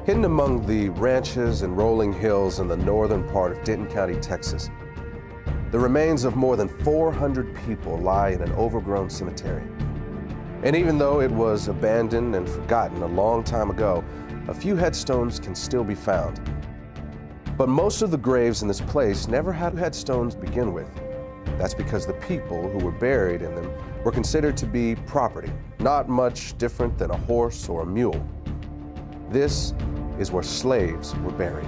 Hidden among the ranches and rolling hills in the northern part of Denton County, Texas, the remains of more than 400 people lie in an overgrown cemetery. And even though it was abandoned and forgotten a long time ago, a few headstones can still be found. But most of the graves in this place never had headstones to begin with. That's because the people who were buried in them were considered to be property, not much different than a horse or a mule. This is where slaves were buried.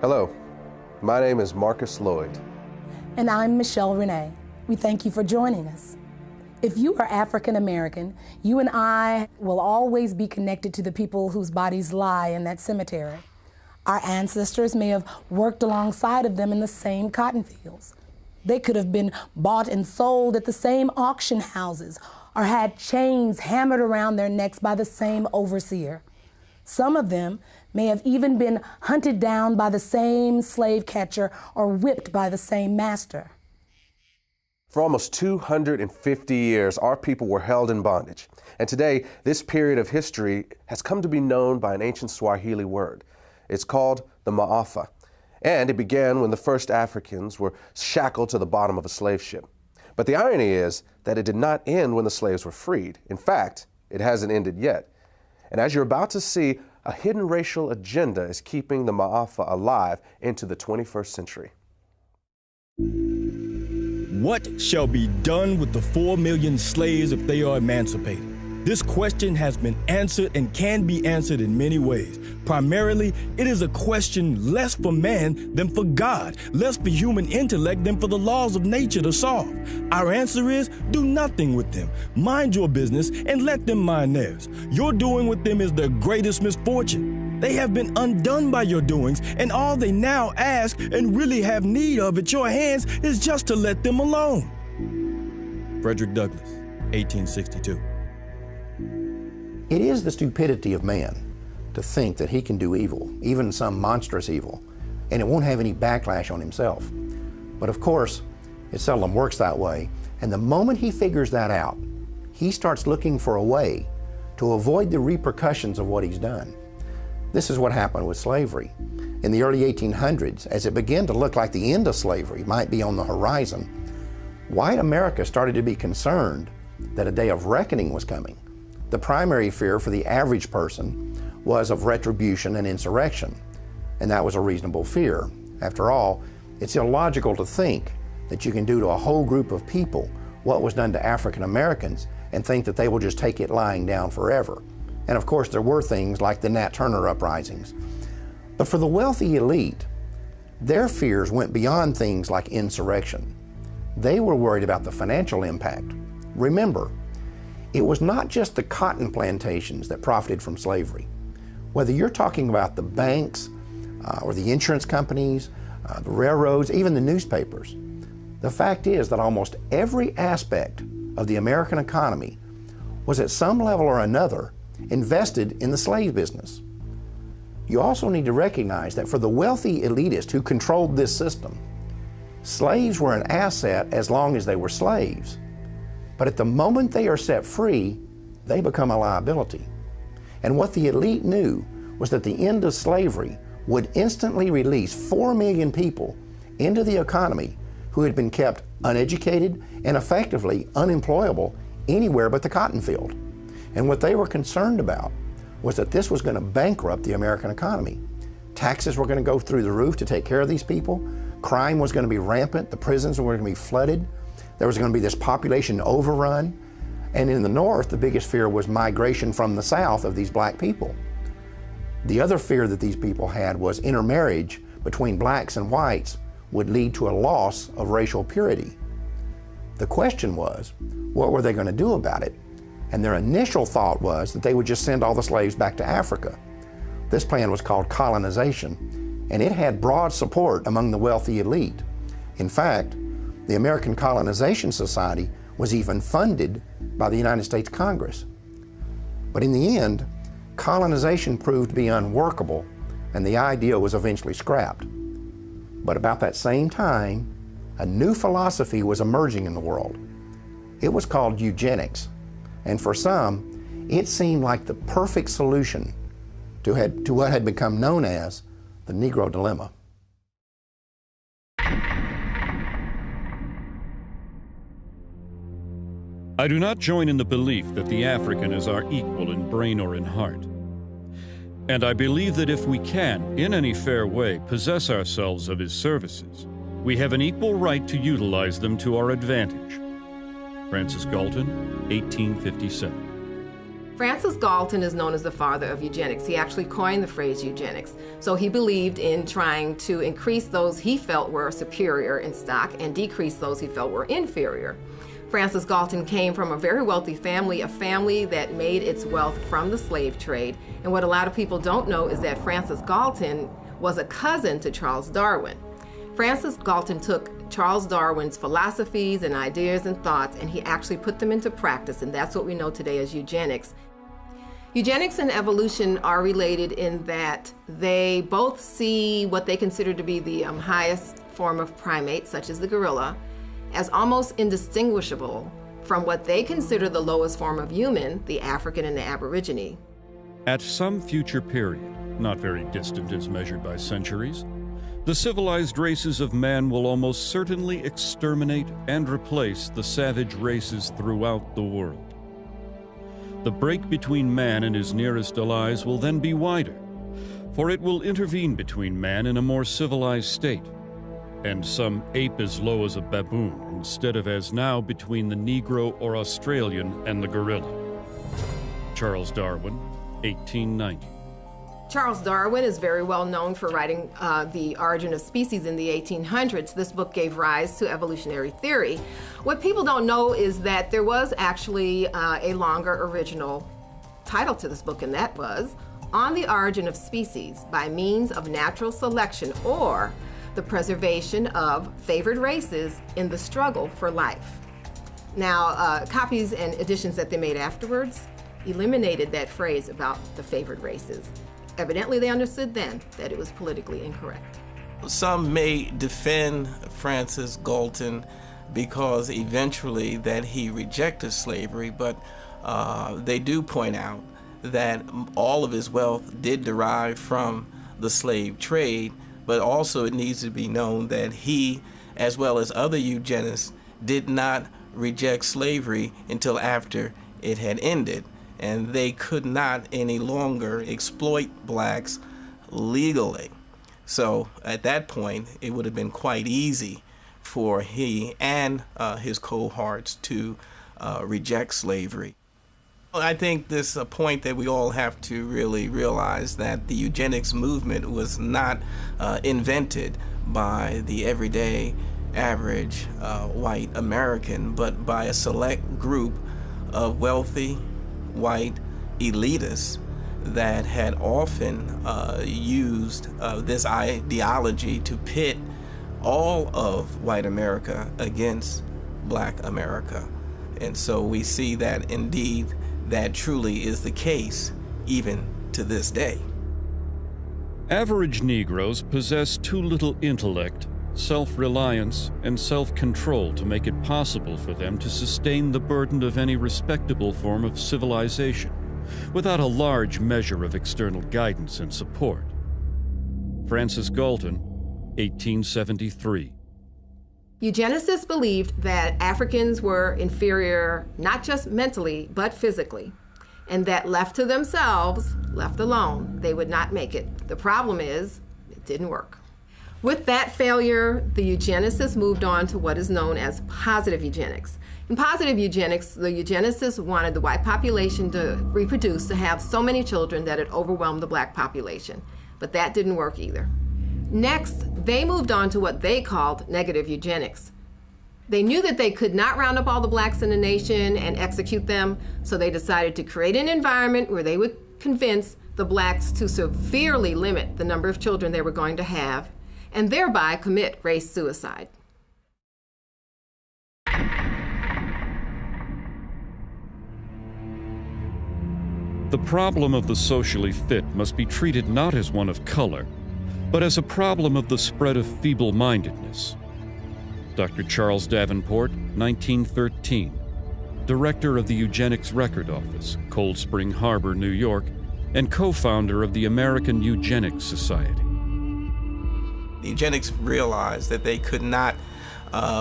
Hello, my name is Marcus Lloyd. And I'm Michelle Renee. We thank you for joining us. If you are African American, you and I will always be connected to the people whose bodies lie in that cemetery. Our ancestors may have worked alongside of them in the same cotton fields. They could have been bought and sold at the same auction houses or had chains hammered around their necks by the same overseer. Some of them may have even been hunted down by the same slave catcher or whipped by the same master. For almost 250 years, our people were held in bondage. And today, this period of history has come to be known by an ancient Swahili word. It's called the Maafa. And it began when the first Africans were shackled to the bottom of a slave ship. But the irony is that it did not end when the slaves were freed. In fact, it hasn't ended yet. And as you're about to see, a hidden racial agenda is keeping the Maafa alive into the 21st century. What shall be done with the 4 million slaves if they are emancipated? This question has been answered and can be answered in many ways. Primarily, it is a question less for man than for God, less for human intellect than for the laws of nature to solve. Our answer is, do nothing with them. Mind your business and let them mind theirs. Your doing with them is their greatest misfortune. They have been undone by your doings, and all they now ask and really have need of at your hands is just to let them alone. Frederick Douglass, 1862. It is the stupidity of man to think that he can do evil, even some monstrous evil, and it won't have any backlash on himself. But of course, it seldom works that way, and the moment he figures that out, he starts looking for a way to avoid the repercussions of what he's done. This is what happened with slavery. In the early 1800s, as it began to look like the end of slavery might be on the horizon, white America started to be concerned that a day of reckoning was coming. The primary fear for the average person was of retribution and insurrection, and that was a reasonable fear. After all, it's illogical to think that you can do to a whole group of people what was done to African Americans and think that they will just take it lying down forever. And of course, there were things like the Nat Turner uprisings. But for the wealthy elite, their fears went beyond things like insurrection. They were worried about the financial impact. Remember, it was not just the cotton plantations that profited from slavery. Whether you're talking about the banks or the insurance companies, the railroads, even the newspapers, the fact is that almost every aspect of the American economy was at some level or another invested in the slave business. You also need to recognize that for the wealthy elitist who controlled this system, slaves were an asset as long as they were slaves. But at the moment they are set free, they become a liability. And what the elite knew was that the end of slavery would instantly release 4 million people into the economy who had been kept uneducated and effectively unemployable anywhere but the cotton field. And what they were concerned about was that this was going to bankrupt the American economy. Taxes were going to go through the roof to take care of these people. Crime was going to be rampant. The prisons were going to be flooded. There was going to be this population overrun. And in the North, the biggest fear was migration from the South of these black people. The other fear that these people had was intermarriage between blacks and whites would lead to a loss of racial purity. The question was, what were they going to do about it? And their initial thought was that they would just send all the slaves back to Africa. This plan was called colonization, and it had broad support among the wealthy elite. In fact, the American Colonization Society was even funded by the United States Congress. But in the end, colonization proved to be unworkable, and the idea was eventually scrapped. But about that same time, a new philosophy was emerging in the world. It was called eugenics, and for some, it seemed like the perfect solution to what had become known as the Negro dilemma. I do not join in the belief that the African is our equal in brain or in heart. And I believe that if we can, in any fair way, possess ourselves of his services, we have an equal right to utilize them to our advantage. Francis Galton, 1857. Francis Galton is known as the father of eugenics. He actually coined the phrase eugenics. So he believed in trying to increase those he felt were superior in stock and decrease those he felt were inferior. Francis Galton came from a very wealthy family, a family that made its wealth from the slave trade. And what a lot of people don't know is that Francis Galton was a cousin to Charles Darwin. Francis Galton took Charles Darwin's philosophies and ideas and thoughts, and he actually put them into practice, and that's what we know today as eugenics. Eugenics and evolution are related in that they both see what they consider to be the highest form of primate, such as the gorilla, as almost indistinguishable from what they consider the lowest form of human, the African and the Aborigine. At some future period, not very distant as measured by centuries, the civilized races of man will almost certainly exterminate and replace the savage races throughout the world. The break between man and his nearest allies will then be wider, for it will intervene between man and a more civilized state, and some ape as low as a baboon instead of as now between the Negro or Australian and the gorilla. Charles Darwin, 1890. Charles Darwin is very well known for writing The Origin of Species in the 1800s. This book gave rise to evolutionary theory. What people don't know is that there was actually a longer original title to this book, and that was On the Origin of Species by Means of Natural Selection, or the Preservation of Favored Races in the Struggle for Life. Now, copies and editions that they made afterwards eliminated that phrase about the favored races. Evidently, they understood then that it was politically incorrect. Some may defend Francis Galton because eventually that he rejected slavery, but they do point out that all of his wealth did derive from the slave trade, but also it needs to be known that he, as well as other eugenists, did not reject slavery until after it had ended, and they could not any longer exploit blacks legally. So at that point, it would have been quite easy for he and his cohorts to reject slavery. I think this is a point that we all have to really realize, that the eugenics movement was not invented by the everyday average white American, but by a select group of wealthy white elitists that had often used this ideology to pit all of white America against black America. And so we see that indeed that truly is the case even to this day. Average Negroes possess too little intellect, self-reliance, and self-control to make it possible for them to sustain the burden of any respectable form of civilization without a large measure of external guidance and support. Francis Galton, 1873. Eugenicists believed that Africans were inferior not just mentally, but physically, and that left to themselves, left alone, they would not make it. The problem is, it didn't work. With that failure, the eugenicists moved on to what is known as positive eugenics. In positive eugenics, the eugenicists wanted the white population to reproduce, to have so many children that it overwhelmed the black population. But that didn't work either. Next, they moved on to what they called negative eugenics. They knew that they could not round up all the blacks in the nation and execute them, so they decided to create an environment where they would convince the blacks to severely limit the number of children they were going to have, and thereby commit race suicide. The problem of the socially fit must be treated not as one of color, but as a problem of the spread of feeble-mindedness. Dr. Charles Davenport, 1913, director of the Eugenics Record Office, Cold Spring Harbor, New York, and co-founder of the American Eugenics Society. The eugenics realized that they could not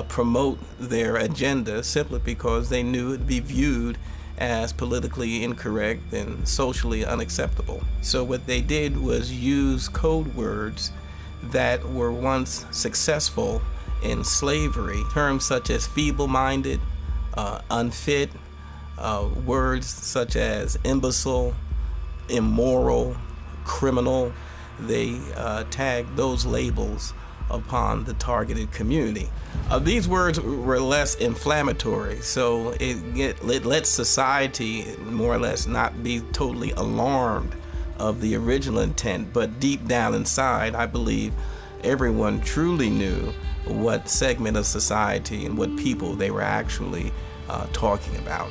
promote their agenda simply because they knew it would be viewed as politically incorrect and socially unacceptable. So what they did was use code words that were once successful in slavery, terms such as feeble-minded, unfit, words such as imbecile, immoral, criminal. They tagged those labels upon the targeted community. These words were less inflammatory, so it let society more or less not be totally alarmed of the original intent, but deep down inside, I believe everyone truly knew what segment of society and what people they were actually talking about.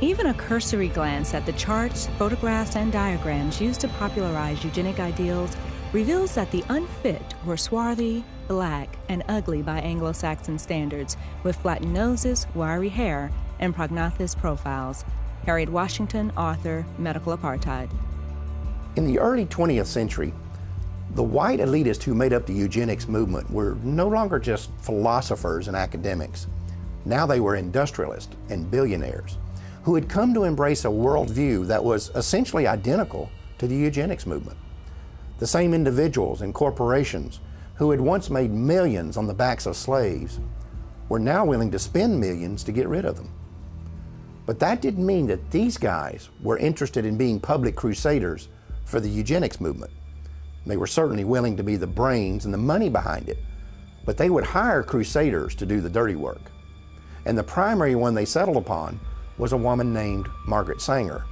Even a cursory glance at the charts, photographs, and diagrams used to popularize eugenic ideals reveals that the unfit were swarthy, black, and ugly by Anglo-Saxon standards, with flattened noses, wiry hair, and prognathous profiles. Harriet Washington, author, Medical Apartheid. In the early 20th century, the white elitists who made up the eugenics movement were no longer just philosophers and academics. Now they were industrialists and billionaires who had come to embrace a worldview that was essentially identical to the eugenics movement. The same individuals and corporations who had once made millions on the backs of slaves were now willing to spend millions to get rid of them. But that didn't mean that these guys were interested in being public crusaders for the eugenics movement. They were certainly willing to be the brains and the money behind it, but they would hire crusaders to do the dirty work. And the primary one they settled upon was a woman named Margaret Sanger.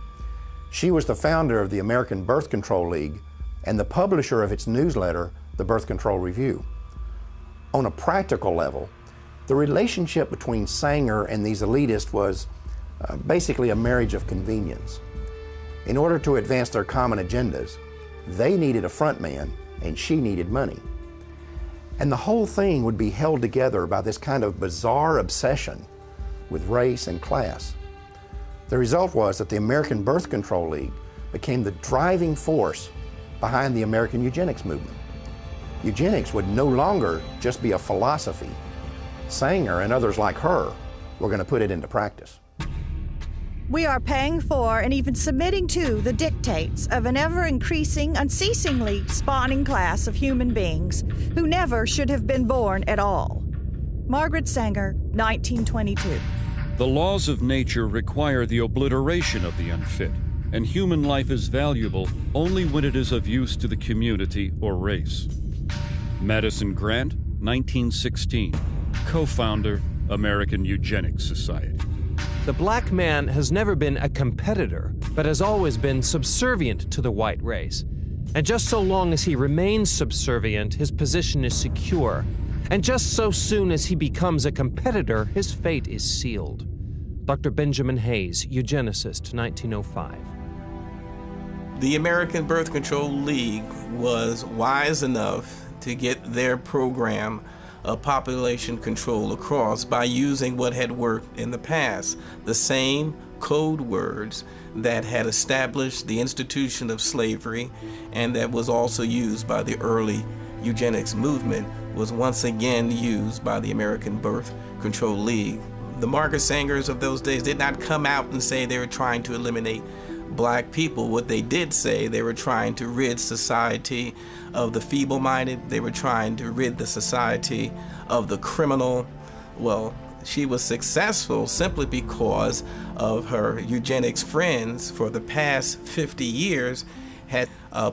She was the founder of the American Birth Control League and the publisher of its newsletter, the Birth Control Review. On a practical level, the relationship between Sanger and these elitists was basically a marriage of convenience. In order to advance their common agendas, they needed a front man and she needed money. And the whole thing would be held together by this kind of bizarre obsession with race and class. The result was that the American Birth Control League became the driving force behind the American eugenics movement. Eugenics would no longer just be a philosophy. Sanger and others like her were going to put it into practice. We are paying for and even submitting to the dictates of an ever-increasing, unceasingly spawning class of human beings who never should have been born at all. Margaret Sanger, 1922. The laws of nature require the obliteration of the unfit, and human life is valuable only when it is of use to the community or race. Madison Grant, 1916, co-founder, American Eugenics Society. The black man has never been a competitor, but has always been subservient to the white race. And just so long as he remains subservient, his position is secure. And just so soon as he becomes a competitor, his fate is sealed. Dr. Benjamin Hayes, eugenicist, 1905. The American Birth Control League was wise enough to get their program of population control across by using what had worked in the past, the same code words that had established the institution of slavery and that was also used by the early eugenics movement was once again used by the American Birth Control League. The Margaret Sangers of those days did not come out and say they were trying to eliminate black people. What they did say, they were trying to rid society of the feeble-minded. They were trying to rid the society of the criminal. Well, she was successful simply because of her eugenics friends for the past 50 years had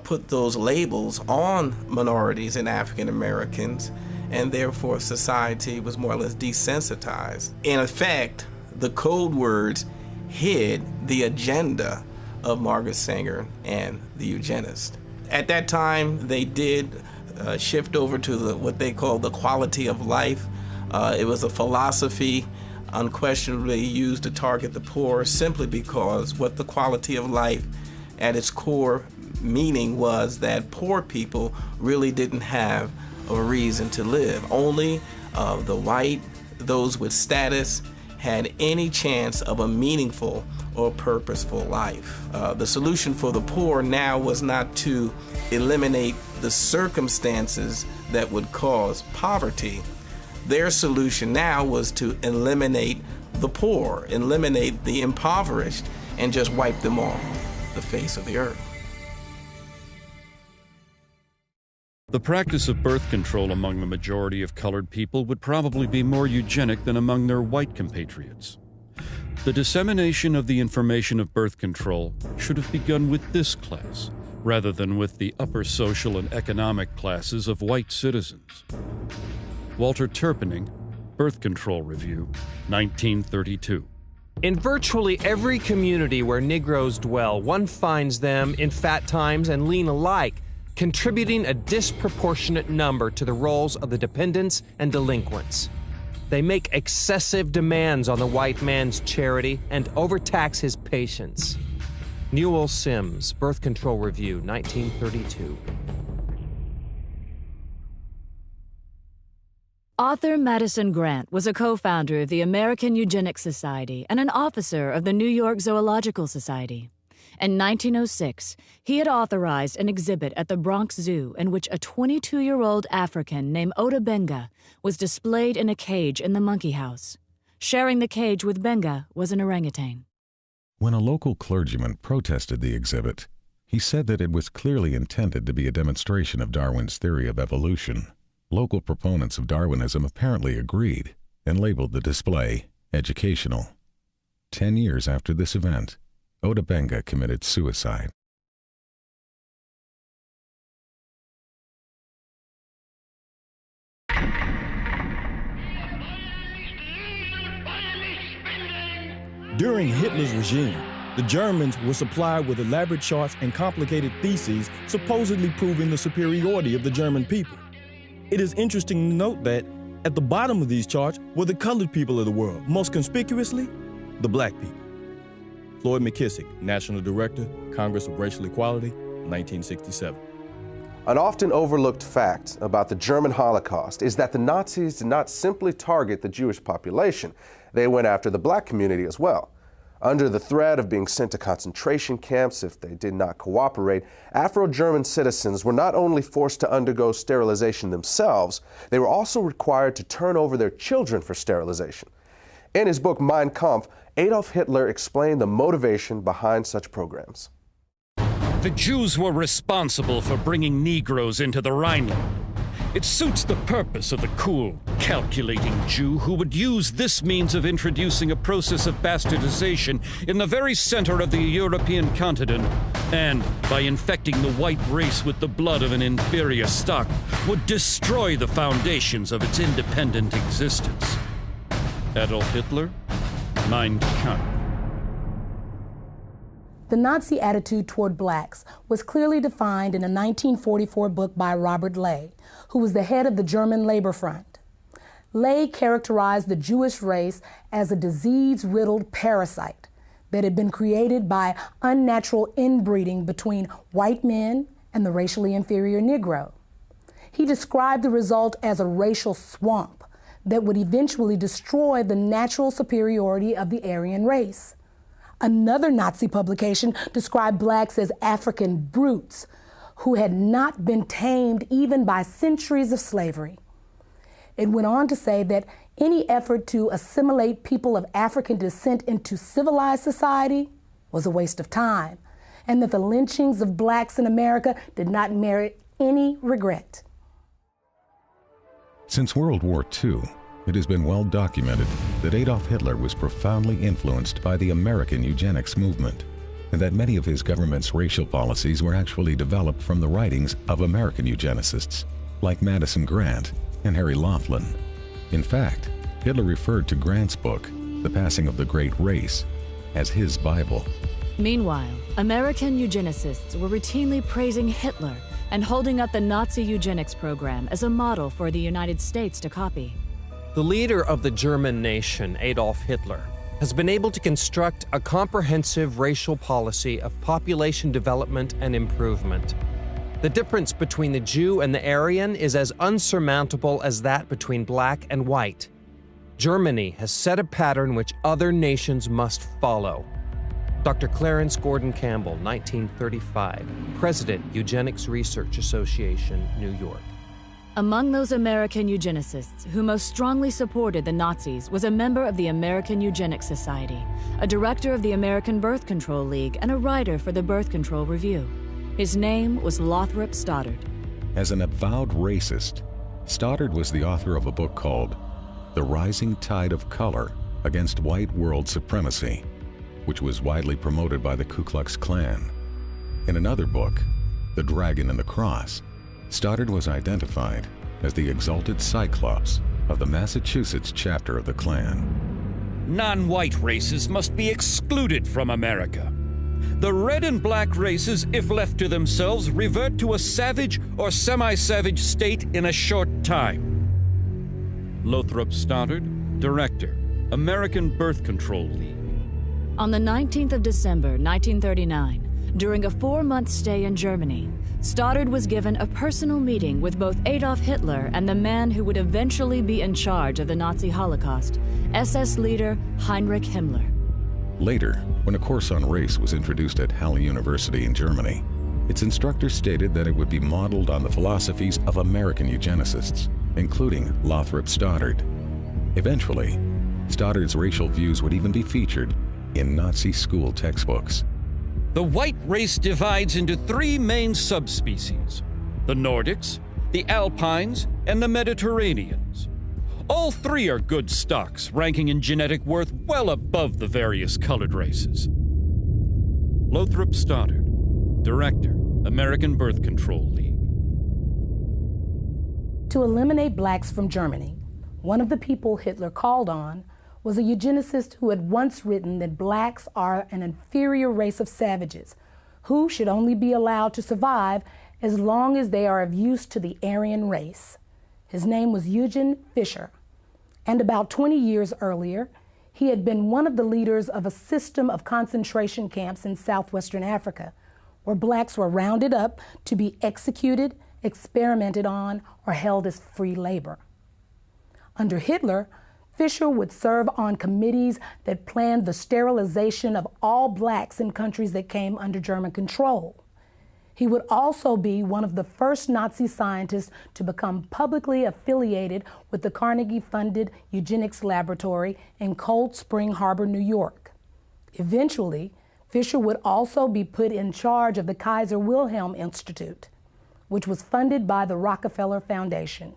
put those labels on minorities and African Americans, and therefore society was more or less desensitized. In effect, the code words hid the agenda of Margaret Sanger and the eugenists. At that time, they did shift over to what they call the quality of life. It was a philosophy unquestionably used to target the poor simply because what the quality of life at its core meaning was that poor people really didn't have a reason to live. Only the white, those with status, had any chance of a meaningful or purposeful life. The solution for the poor now was not to eliminate the circumstances that would cause poverty. Their solution now was to eliminate the poor, eliminate the impoverished, and just wipe them off the face of the earth. The practice of birth control among the majority of colored people would probably be more eugenic than among their white compatriots. The dissemination of the information of birth control should have begun with this class, rather than with the upper social and economic classes of white citizens. Walter Terpening, Birth Control Review, 1932. In virtually every community where Negroes dwell, one finds them in fat times and lean alike, contributing a disproportionate number to the roles of the dependents and delinquents. They make excessive demands on the white man's charity and overtax his patience. Newell Sims, Birth Control Review, 1932. Author Madison Grant was a co-founder of the American Eugenics Society and an officer of the New York Zoological Society. In 1906, he had authorized an exhibit at the Bronx Zoo in which a 22-year-old African named Ota Benga was displayed in a cage in the monkey house. Sharing the cage with Benga was an orangutan. When a local clergyman protested the exhibit, he said that it was clearly intended to be a demonstration of Darwin's theory of evolution. Local proponents of Darwinism apparently agreed and labeled the display educational. 10 years after this event, Ota Benga committed suicide. During Hitler's regime, the Germans were supplied with elaborate charts and complicated theses supposedly proving the superiority of the German people. It is interesting to note that at the bottom of these charts were the colored people of the world, most conspicuously, the black people. Floyd McKissick, National Director, Congress of Racial Equality, 1967. An often overlooked fact about the German Holocaust is that the Nazis did not simply target the Jewish population. They went after the black community as well. Under the threat of being sent to concentration camps if they did not cooperate, Afro-German citizens were not only forced to undergo sterilization themselves, they were also required to turn over their children for sterilization. In his book Mein Kampf, Adolf Hitler explained the motivation behind such programs. The Jews were responsible for bringing Negroes into the Rhineland. It suits the purpose of the cool, calculating Jew who would use this means of introducing a process of bastardization in the very center of the European continent, and, by infecting the white race with the blood of an inferior stock, would destroy the foundations of its independent existence. Adolf Hitler, Mein Kampf. The Nazi attitude toward blacks was clearly defined in a 1944 book by Robert Ley, who was the head of the German Labor Front. Ley characterized the Jewish race as a disease-riddled parasite that had been created by unnatural inbreeding between white men and the racially inferior Negro. He described the result as a racial swamp that would eventually destroy the natural superiority of the Aryan race. Another Nazi publication described blacks as African brutes who had not been tamed even by centuries of slavery. It went on to say that any effort to assimilate people of African descent into civilized society was a waste of time, and that the lynchings of blacks in America did not merit any regret. Since World War II, it has been well documented that Adolf Hitler was profoundly influenced by the American eugenics movement, and that many of his government's racial policies were actually developed from the writings of American eugenicists like Madison Grant and Harry Laughlin. In fact, Hitler referred to Grant's book, The Passing of the Great Race, as his Bible. Meanwhile, American eugenicists were routinely praising Hitler and holding up the Nazi eugenics program as a model for the United States to copy. The leader of the German nation, Adolf Hitler, has been able to construct a comprehensive racial policy of population development and improvement. The difference between the Jew and the Aryan is as unsurmountable as that between black and white. Germany has set a pattern which other nations must follow. Dr. Clarence Gordon Campbell, 1935, President, Eugenics Research Association, New York. Among those American eugenicists who most strongly supported the Nazis was a member of the American Eugenics Society, a director of the American Birth Control League, and a writer for the Birth Control Review. His name was Lothrop Stoddard. As an avowed racist, Stoddard was the author of a book called The Rising Tide of Color Against White World Supremacy, which was widely promoted by the Ku Klux Klan. In another book, The Dragon and the Cross, Stoddard was identified as the exalted Cyclops of the Massachusetts chapter of the Klan. Non-white races must be excluded from America. The red and black races, if left to themselves, revert to a savage or semi-savage state in a short time. Lothrop Stoddard, Director, American Birth Control League. On the 19th of December, 1939, during a 4-month stay in Germany, Stoddard was given a personal meeting with both Adolf Hitler and the man who would eventually be in charge of the Nazi Holocaust, SS leader Heinrich Himmler. Later, when a course on race was introduced at Halle University in Germany, its instructor stated that it would be modeled on the philosophies of American eugenicists, including Lothrop Stoddard. Eventually, Stoddard's racial views would even be featured in Nazi school textbooks. The white race divides into 3 main subspecies: the Nordics, the Alpines, and the Mediterraneans. All 3 are good stocks, ranking in genetic worth well above the various colored races. Lothrop Stoddard, Director, American Birth Control League. To eliminate blacks from Germany, one of the people Hitler called on was a eugenicist who had once written that blacks are an inferior race of savages who should only be allowed to survive as long as they are of use to the Aryan race. His name was Eugen Fischer, and about 20 years earlier, he had been one of the leaders of a system of concentration camps in southwestern Africa, where blacks were rounded up to be executed, experimented on, or held as free labor. Under Hitler, Fischer would serve on committees that planned the sterilization of all blacks in countries that came under German control. He would also be one of the first Nazi scientists to become publicly affiliated with the Carnegie-funded eugenics laboratory in Cold Spring Harbor, New York. Eventually, Fischer would also be put in charge of the Kaiser Wilhelm Institute, which was funded by the Rockefeller Foundation.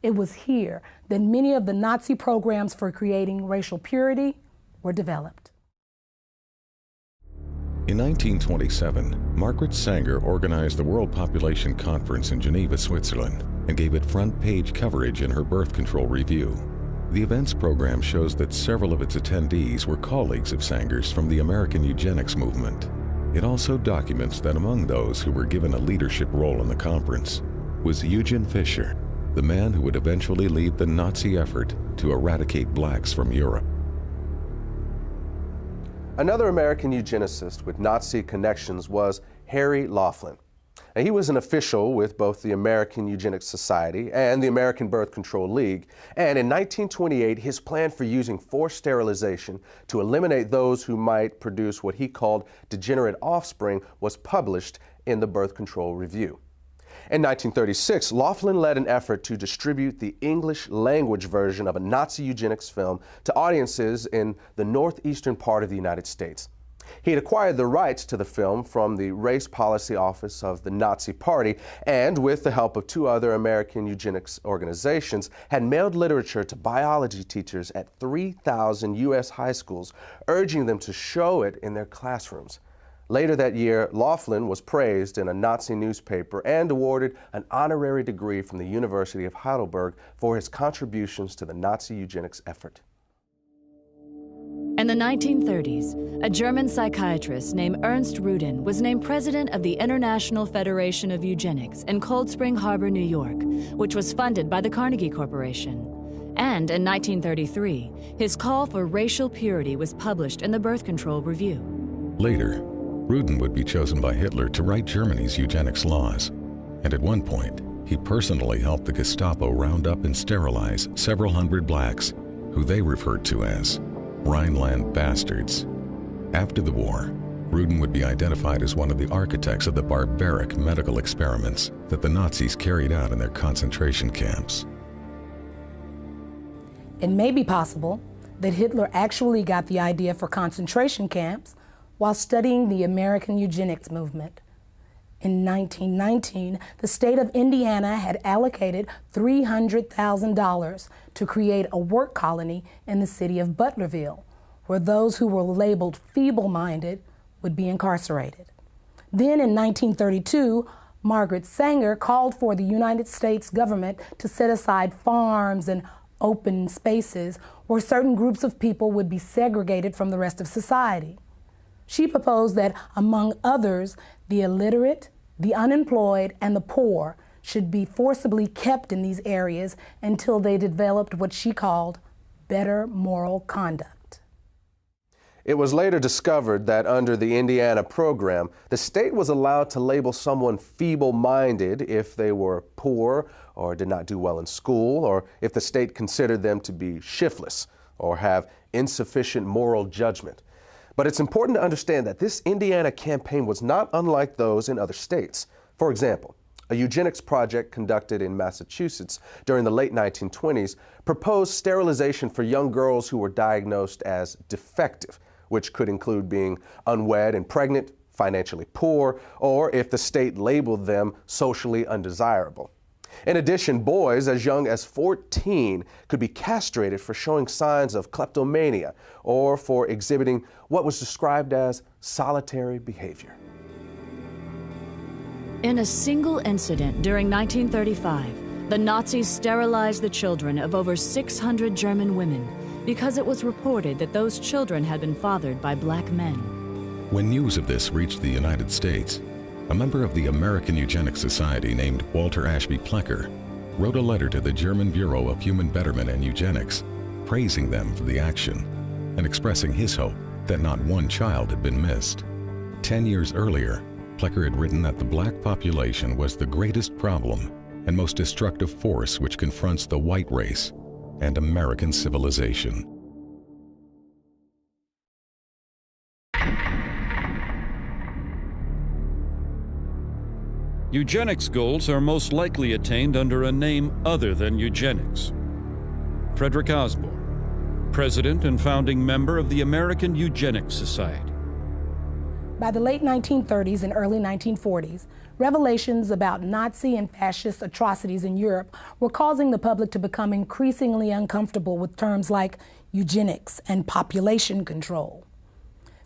It was here that many of the Nazi programs for creating racial purity were developed. In 1927, Margaret Sanger organized the World Population Conference in Geneva, Switzerland, and gave it front-page coverage in her Birth Control Review. The events program shows that several of its attendees were colleagues of Sanger's from the American eugenics movement. It also documents that among those who were given a leadership role in the conference was Eugen Fischer, the man who would eventually lead the Nazi effort to eradicate blacks from Europe. Another American eugenicist with Nazi connections was Harry Laughlin. Now, he was an official with both the American Eugenics Society and the American Birth Control League, and in 1928 his plan for using forced sterilization to eliminate those who might produce what he called degenerate offspring was published in the Birth Control Review. In 1936, Laughlin led an effort to distribute the English language version of a Nazi eugenics film to audiences in the northeastern part of the United States. He had acquired the rights to the film from the Race Policy Office of the Nazi Party and, with the help of 2 other American eugenics organizations, had mailed literature to biology teachers at 3,000 U.S. high schools, urging them to show it in their classrooms. Later that year, Laughlin was praised in a Nazi newspaper and awarded an honorary degree from the University of Heidelberg for his contributions to the Nazi eugenics effort. In the 1930s, a German psychiatrist named Ernst Rudin was named president of the International Federation of Eugenics in Cold Spring Harbor, New York, which was funded by the Carnegie Corporation. And in 1933, his call for racial purity was published in the Birth Control Review. Later, Rudin would be chosen by Hitler to write Germany's eugenics laws, and at one point, he personally helped the Gestapo round up and sterilize several hundred blacks, who they referred to as Rhineland bastards. After the war, Rudin would be identified as one of the architects of the barbaric medical experiments that the Nazis carried out in their concentration camps. It may be possible that Hitler actually got the idea for concentration camps while studying the American eugenics movement. In 1919, the state of Indiana had allocated $300,000 to create a work colony in the city of Butlerville, where those who were labeled feeble-minded would be incarcerated. Then in 1932, Margaret Sanger called for the United States government to set aside farms and open spaces where certain groups of people would be segregated from the rest of society. She proposed that, among others, the illiterate, the unemployed, and the poor should be forcibly kept in these areas until they developed what she called better moral conduct. It was later discovered that under the Indiana program, the state was allowed to label someone feeble-minded if they were poor or did not do well in school, or if the state considered them to be shiftless or have insufficient moral judgment. But it's important to understand that this Indiana campaign was not unlike those in other states. For example, a eugenics project conducted in Massachusetts during the late 1920s proposed sterilization for young girls who were diagnosed as defective, which could include being unwed and pregnant, financially poor, or if the state labeled them socially undesirable. In addition, boys as young as 14 could be castrated for showing signs of kleptomania or for exhibiting what was described as solitary behavior. In a single incident during 1935, the Nazis sterilized the children of over 600 German women because it was reported that those children had been fathered by black men. When news of this reached the United States, a member of the American Eugenics Society named Walter Ashby Plecker wrote a letter to the German Bureau of Human Betterment and Eugenics, praising them for the action and expressing his hope that not one child had been missed. 10 years earlier, Plecker had written that the black population was the greatest problem and most destructive force which confronts the white race and American civilization. Eugenics goals are most likely attained under a name other than eugenics. Frederick Osborne, president and founding member of the American Eugenics Society. By the late 1930s and early 1940s, revelations about Nazi and fascist atrocities in Europe were causing the public to become increasingly uncomfortable with terms like eugenics and population control.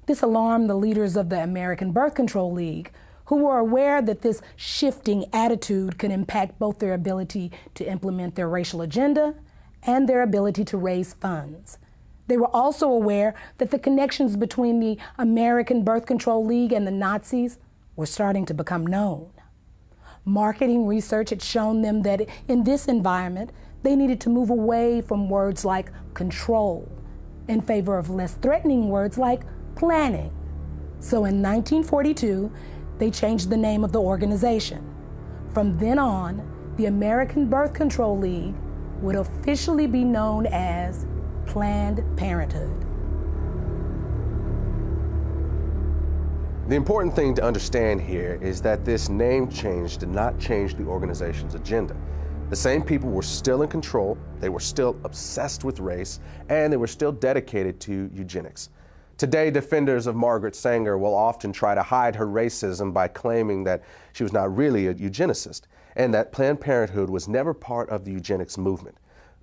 This alarmed the leaders of the American Birth Control League, who were aware that this shifting attitude could impact both their ability to implement their racial agenda and their ability to raise funds. They were also aware that the connections between the American Birth Control League and the Nazis were starting to become known. Marketing research had shown them that in this environment, they needed to move away from words like control in favor of less threatening words like planning. So in 1942, they changed the name of the organization. From then on, the American Birth Control League would officially be known as Planned Parenthood. The important thing to understand here is that this name change did not change the organization's agenda. The same people were still in control, they were still obsessed with race, and they were still dedicated to eugenics. Today, defenders of Margaret Sanger will often try to hide her racism by claiming that she was not really a eugenicist and that Planned Parenthood was never part of the eugenics movement.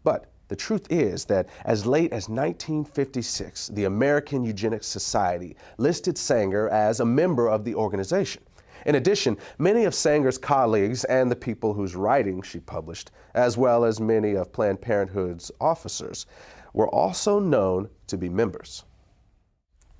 But the truth is that as late as 1956, the American Eugenics Society listed Sanger as a member of the organization. In addition, many of Sanger's colleagues and the people whose writings she published, as well as many of Planned Parenthood's officers, were also known to be members.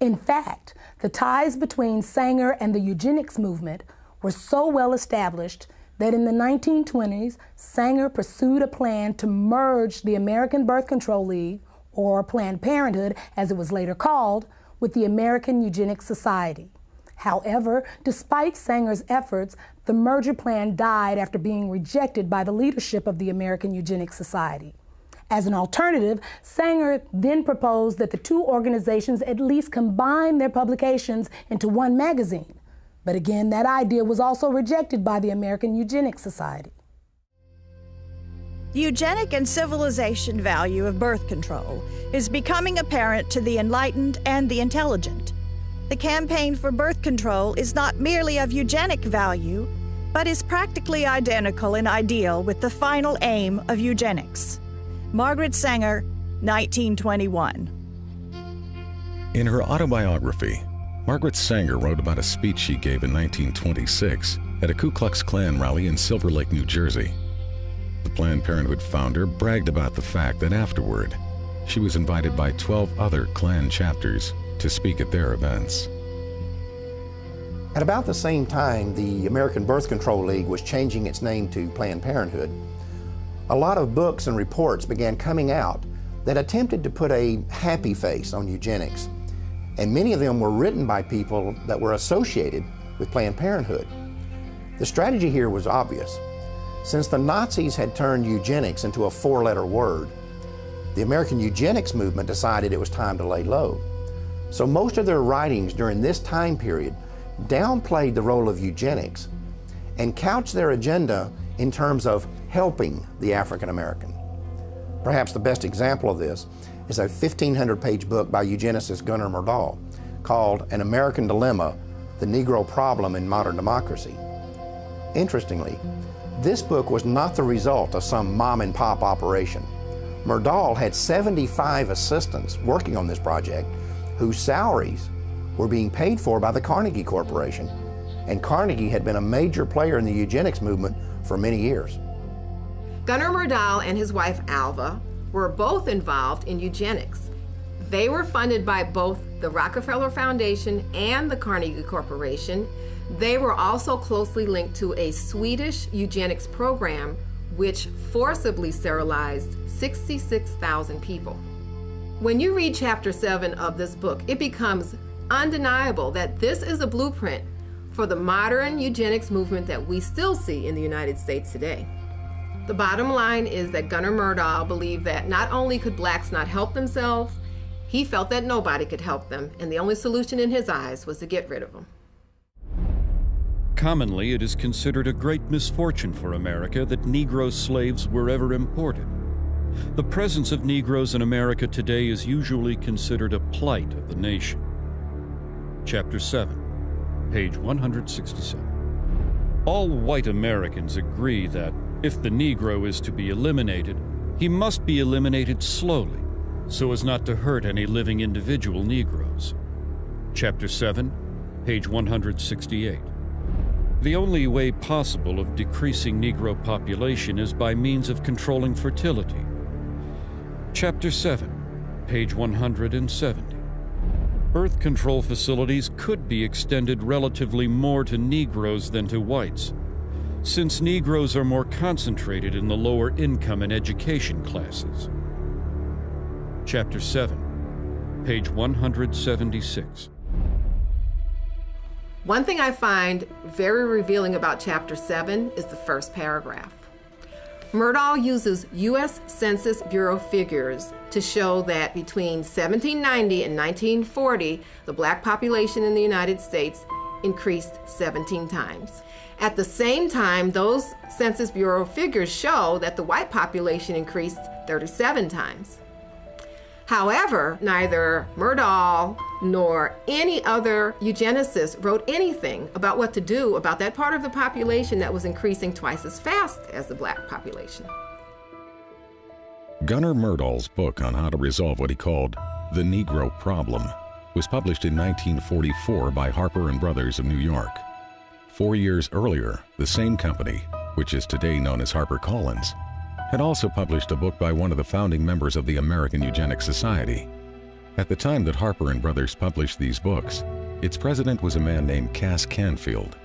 In fact, the ties between Sanger and the eugenics movement were so well established that in the 1920s, Sanger pursued a plan to merge the American Birth Control League, or Planned Parenthood as it was later called, with the American Eugenics Society. However, despite Sanger's efforts, the merger plan died after being rejected by the leadership of the American Eugenics Society. As an alternative, Sanger then proposed that the two organizations at least combine their publications into one magazine. But again, that idea was also rejected by the American Eugenics Society. The eugenic and civilization value of birth control is becoming apparent to the enlightened and the intelligent. The campaign for birth control is not merely of eugenic value, but is practically identical in ideal with the final aim of eugenics. Margaret Sanger, 1921. In her autobiography, Margaret Sanger wrote about a speech she gave in 1926 at a Ku Klux Klan rally in Silver Lake, New Jersey. The Planned Parenthood founder bragged about the fact that afterward, she was invited by 12 other Klan chapters to speak at their events. At about the same time the American Birth Control League was changing its name to Planned Parenthood, a lot of books and reports began coming out that attempted to put a happy face on eugenics, and many of them were written by people that were associated with Planned Parenthood. The strategy here was obvious. Since the Nazis had turned eugenics into a four-letter word, the American eugenics movement decided it was time to lay low. So most of their writings during this time period downplayed the role of eugenics and couched their agenda in terms of helping the African American. Perhaps the best example of this is a 1,500-page book by eugenicist Gunnar Myrdal called An American Dilemma, The Negro Problem in Modern Democracy. Interestingly, this book was not the result of some mom-and-pop operation. Myrdal had 75 assistants working on this project whose salaries were being paid for by the Carnegie Corporation, and Carnegie had been a major player in the eugenics movement for many years. Gunnar Myrdal and his wife Alva were both involved in eugenics. They were funded by both the Rockefeller Foundation and the Carnegie Corporation. They were also closely linked to a Swedish eugenics program which forcibly sterilized 66,000 people. When you read Chapter 7 of this book, it becomes undeniable that this is a blueprint for the modern eugenics movement that we still see in the United States today. The bottom line is that Gunnar Myrdal believed that not only could blacks not help themselves, he felt that nobody could help them, and the only solution in his eyes was to get rid of them. Commonly, it is considered a great misfortune for America that Negro slaves were ever imported. The presence of Negroes in America today is usually considered a plight of the nation. Chapter 7, page 167. All white Americans agree that if the Negro is to be eliminated, he must be eliminated slowly, so as not to hurt any living individual Negroes. Chapter 7, page 168. The only way possible of decreasing Negro population is by means of controlling fertility. Chapter 7, page 170. Birth control facilities could be extended relatively more to Negroes than to whites, since Negroes are more concentrated in the lower income and education classes. Chapter 7, page 176. One thing I find very revealing about Chapter 7 is the first paragraph. Myrdal uses U.S. Census Bureau figures to show that between 1790 and 1940, the black population in the United States increased 17 times. At the same time, those Census Bureau figures show that the white population increased 37 times. However, neither Myrdal nor any other eugenicist wrote anything about what to do about that part of the population that was increasing twice as fast as the black population. Gunnar Myrdal's book on how to resolve what he called the Negro problem was published in 1944 by Harper and Brothers of New York. 4 years earlier, the same company, which is today known as HarperCollins, had also published a book by one of the founding members of the American Eugenics Society. At the time that Harper and Brothers published these books, its president was a man named Cass Canfield,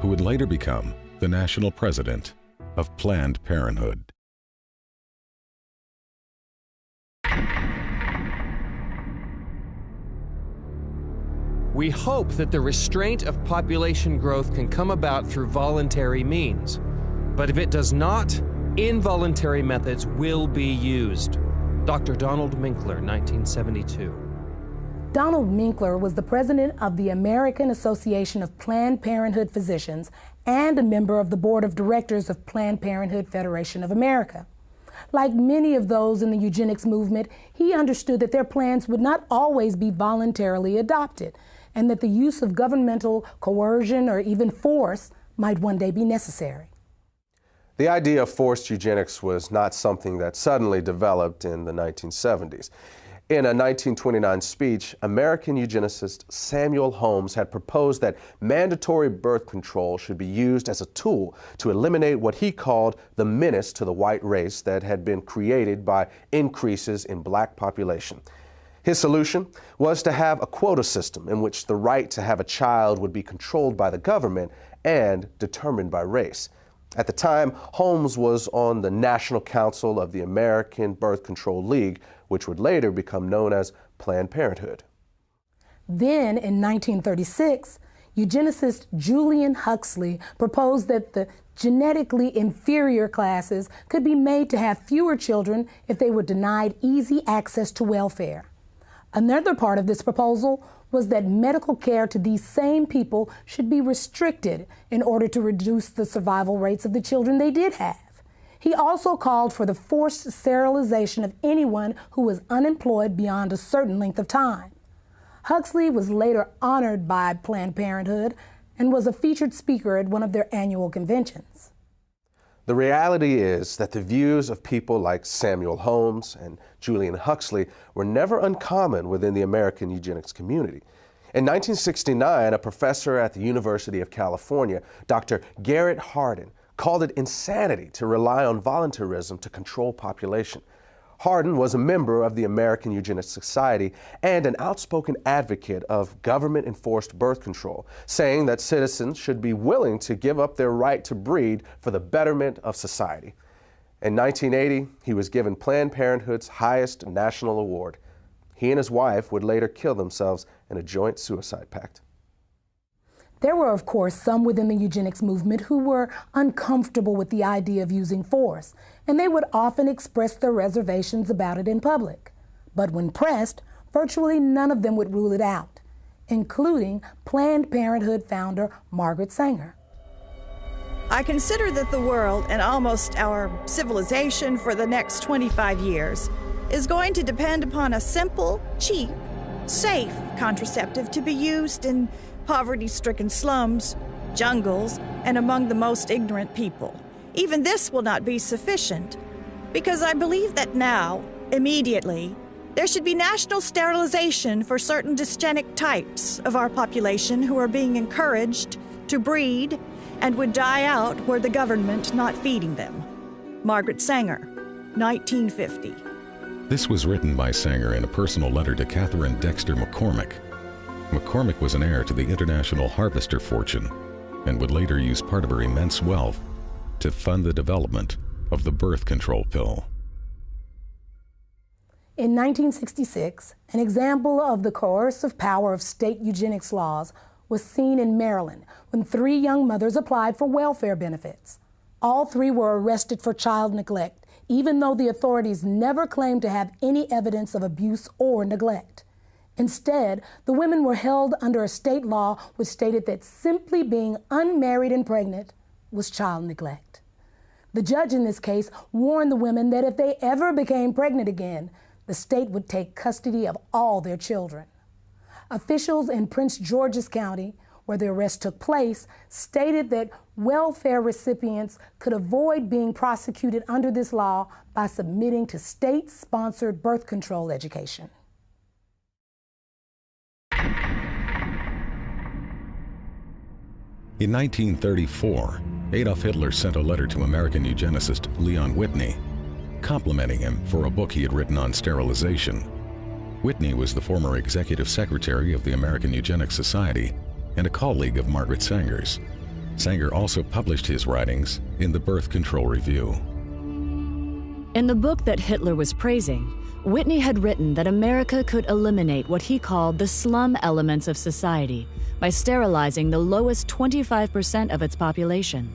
who would later become the national president of Planned Parenthood. We hope that the restraint of population growth can come about through voluntary means. But if it does not, involuntary methods will be used. Dr. Donald Minkler, 1972. Donald Minkler was the president of the American Association of Planned Parenthood Physicians and a member of the board of directors of Planned Parenthood Federation of America. Like many of those in the eugenics movement, he understood that their plans would not always be voluntarily adopted, and that the use of governmental coercion or even force might one day be necessary. The idea of forced eugenics was not something that suddenly developed in the 1970s. In a 1929 speech, American eugenicist Samuel Holmes had proposed that mandatory birth control should be used as a tool to eliminate what he called the menace to the white race that had been created by increases in black population. His solution was to have a quota system in which the right to have a child would be controlled by the government and determined by race. At the time, Holmes was on the National Council of the American Birth Control League, which would later become known as Planned Parenthood. Then, in 1936, eugenicist Julian Huxley proposed that the genetically inferior classes could be made to have fewer children if they were denied easy access to welfare. Another part of this proposal was that medical care to these same people should be restricted in order to reduce the survival rates of the children they did have. He also called for the forced sterilization of anyone who was unemployed beyond a certain length of time. Huxley was later honored by Planned Parenthood and was a featured speaker at one of their annual conventions. The reality is that the views of people like Samuel Holmes and Julian Huxley were never uncommon within the American eugenics community. In 1969, a professor at the University of California, Dr. Garrett Hardin, called it insanity to rely on voluntarism to control population. Hardin was a member of the American Eugenics Society and an outspoken advocate of government-enforced birth control, saying that citizens should be willing to give up their right to breed for the betterment of society. In 1980, he was given Planned Parenthood's highest national award. He and his wife would later kill themselves in a joint suicide pact. There were, of course, some within the eugenics movement who were uncomfortable with the idea of using force, and they would often express their reservations about it in public. But when pressed, virtually none of them would rule it out, including Planned Parenthood founder Margaret Sanger. I consider that the world and almost our civilization for the next 25 years is going to depend upon a simple, cheap, safe contraceptive to be used in poverty-stricken slums, jungles, and among the most ignorant people. Even this will not be sufficient, because I believe that now, immediately, there should be national sterilization for certain dysgenic types of our population who are being encouraged to breed and would die out were the government not feeding them. Margaret Sanger, 1950. This was written by Sanger in a personal letter to Catherine Dexter McCormick. McCormick was an heir to the international harvester fortune and would later use part of her immense wealth to fund the development of the birth control pill. In 1966, an example of the coercive power of state eugenics laws was seen in Maryland when 3 young mothers applied for welfare benefits. All 3 were arrested for child neglect, even though the authorities never claimed to have any evidence of abuse or neglect. Instead, the women were held under a state law which stated that simply being unmarried and pregnant was child neglect. The judge in this case warned the women that if they ever became pregnant again, the state would take custody of all their children. Officials in Prince George's County, where the arrest took place, stated that welfare recipients could avoid being prosecuted under this law by submitting to state-sponsored birth control education. In 1934, Adolf Hitler sent a letter to American eugenicist Leon Whitney, complimenting him for a book he had written on sterilization. Whitney was the former executive secretary of the American Eugenics Society and a colleague of Margaret Sanger's. Sanger also published his writings in the Birth Control Review. In the book that Hitler was praising, Whitney had written that America could eliminate what he called the slum elements of society by sterilizing the lowest 25% of its population.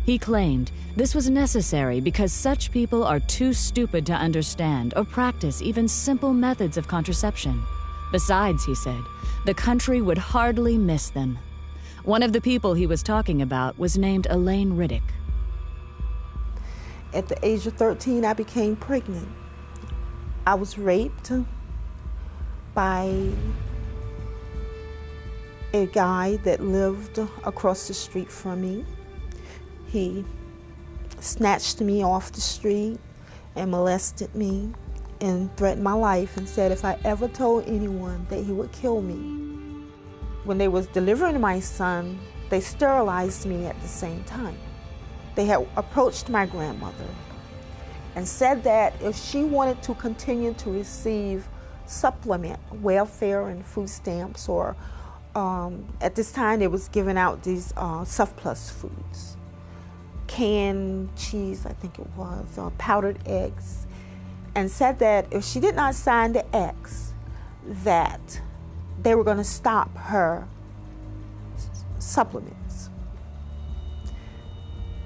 He claimed this was necessary because such people are too stupid to understand or practice even simple methods of contraception. Besides, he said, the country would hardly miss them. One of the people he was talking about was named Elaine Riddick. At the age of 13, I became pregnant. I was raped by a guy that lived across the street from me. He snatched me off the street and molested me and threatened my life and said if I ever told anyone that he would kill me. When they was delivering my son, they sterilized me at the same time. They had approached my grandmother and said that if she wanted to continue to receive supplement, welfare and food stamps, or at this time they was giving out these surplus foods, canned cheese, I think it was, or powdered eggs, and said that if she did not sign the X, that they were going to stop her supplements.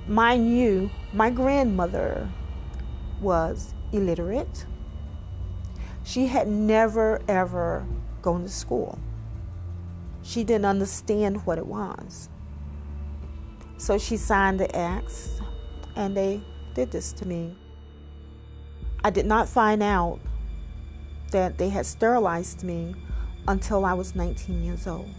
Mind you, my grandmother was illiterate. She had never, ever gone to school. She didn't understand what it was. So she signed the X, and they did this to me. I did not find out that they had sterilized me until I was 19 years old.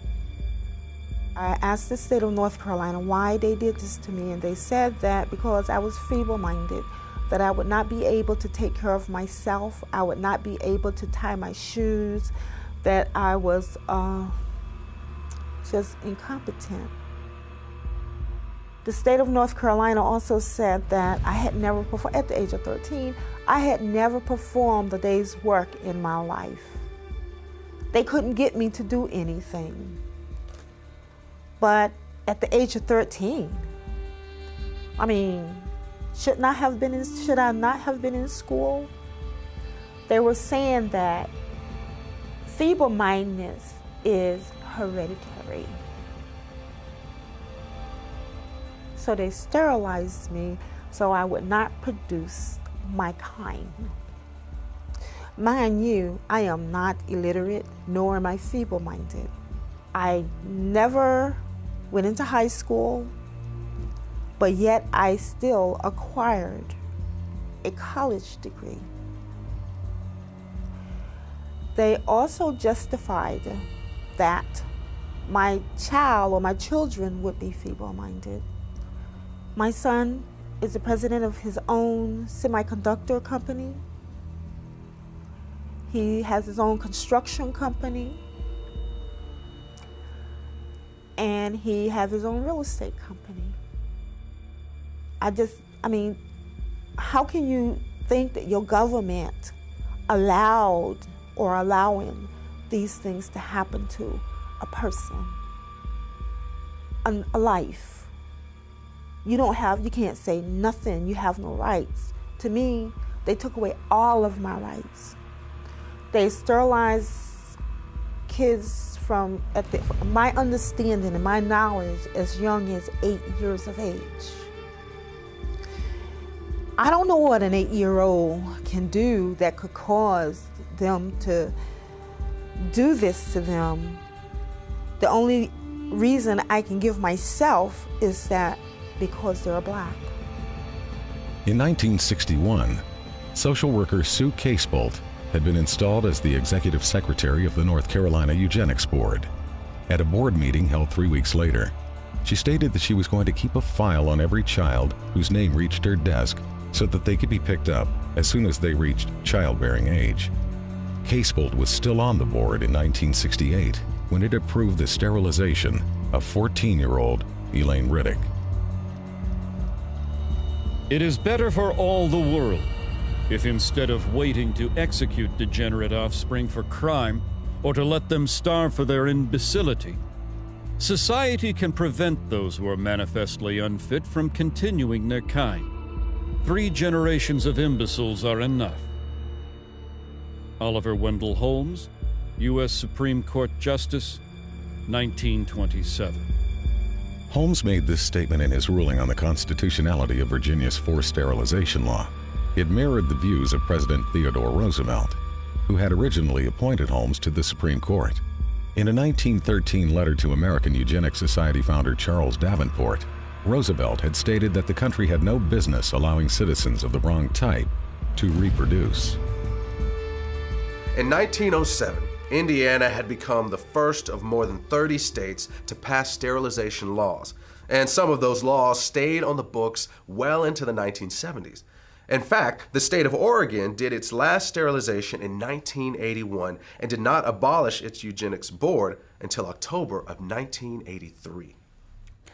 I asked the state of North Carolina why they did this to me, and they said that because I was feeble-minded, that I would not be able to take care of myself, I would not be able to tie my shoes, that I was just incompetent. The state of North Carolina also said that I had never performed, at the age of 13, I had never performed a day's work in my life. They couldn't get me to do anything. But at the age of 13, I mean, should I not have been in school? They were saying that feeble-mindedness is hereditary. So they sterilized me so I would not produce my kind. Mind you, I am not illiterate, nor am I feeble-minded. I never went into high school, but yet I still acquired a college degree. They also justified that my child or my children would be feeble-minded. My son is the president of his own semiconductor company. He has his own construction company. And he has his own real estate company. I mean, how can you think that your government allowed or allowing these things to happen to a person, a life? You can't say nothing, you have no rights. To me, they took away all of my rights. They sterilized kids from my understanding and my knowledge as young as 8 years of age. I don't know what an 8-year-old can do that could cause them to do this to them. The only reason I can give myself is that because they're black. In 1961, social worker Sue Casebolt had been installed as the executive secretary of the North Carolina Eugenics Board. At a board meeting held 3 weeks later, she stated that she was going to keep a file on every child whose name reached her desk so that they could be picked up as soon as they reached childbearing age. Casebolt was still on the board in 1968 when it approved the sterilization of 14-year-old Elaine Riddick. It is better for all the world if instead of waiting to execute degenerate offspring for crime or to let them starve for their imbecility, Society can prevent those who are manifestly unfit from continuing their kind. 3 generations of imbeciles are enough. Oliver Wendell Holmes, U.S. Supreme Court Justice, 1927. Holmes made this statement in his ruling on the constitutionality of Virginia's forced sterilization law. It mirrored the views of President Theodore Roosevelt, who had originally appointed Holmes to the Supreme Court. In a 1913 letter to American Eugenics Society founder Charles Davenport, Roosevelt had stated that the country had no business allowing citizens of the wrong type to reproduce. In 1907, Indiana had become the first of more than 30 states to pass sterilization laws, and some of those laws stayed on the books well into the 1970s. In fact, the state of Oregon did its last sterilization in 1981 and did not abolish its eugenics board until October of 1983.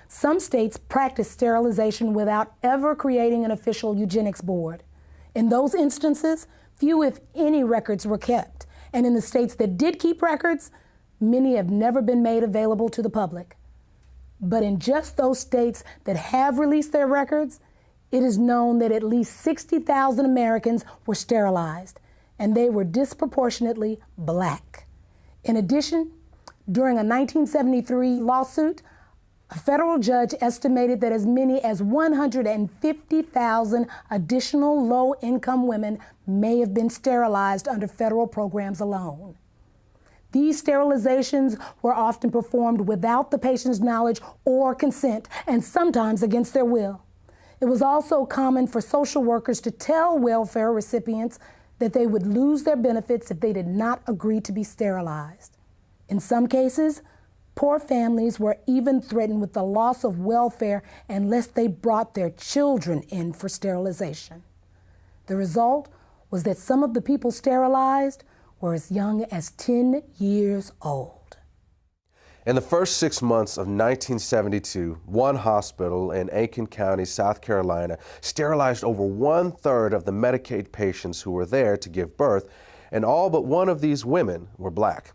Some states practice sterilization without ever creating an official eugenics board. In those instances, few if any records were kept. And in the states that did keep records, many have never been made available to the public. But in just those states that have released their records, it is known that at least 60,000 Americans were sterilized, and they were disproportionately Black. In addition, during a 1973 lawsuit, a federal judge estimated that as many as 150,000 additional low-income women may have been sterilized under federal programs alone. These sterilizations were often performed without the patient's knowledge or consent, and sometimes against their will. It was also common for social workers to tell welfare recipients that they would lose their benefits if they did not agree to be sterilized. In some cases, poor families were even threatened with the loss of welfare unless they brought their children in for sterilization. The result was that some of the people sterilized were as young as 10 years old. In the first 6 months of 1972, one hospital in Aiken County, South Carolina, sterilized over 1/3 of the Medicaid patients who were there to give birth, and all but one of these women were Black.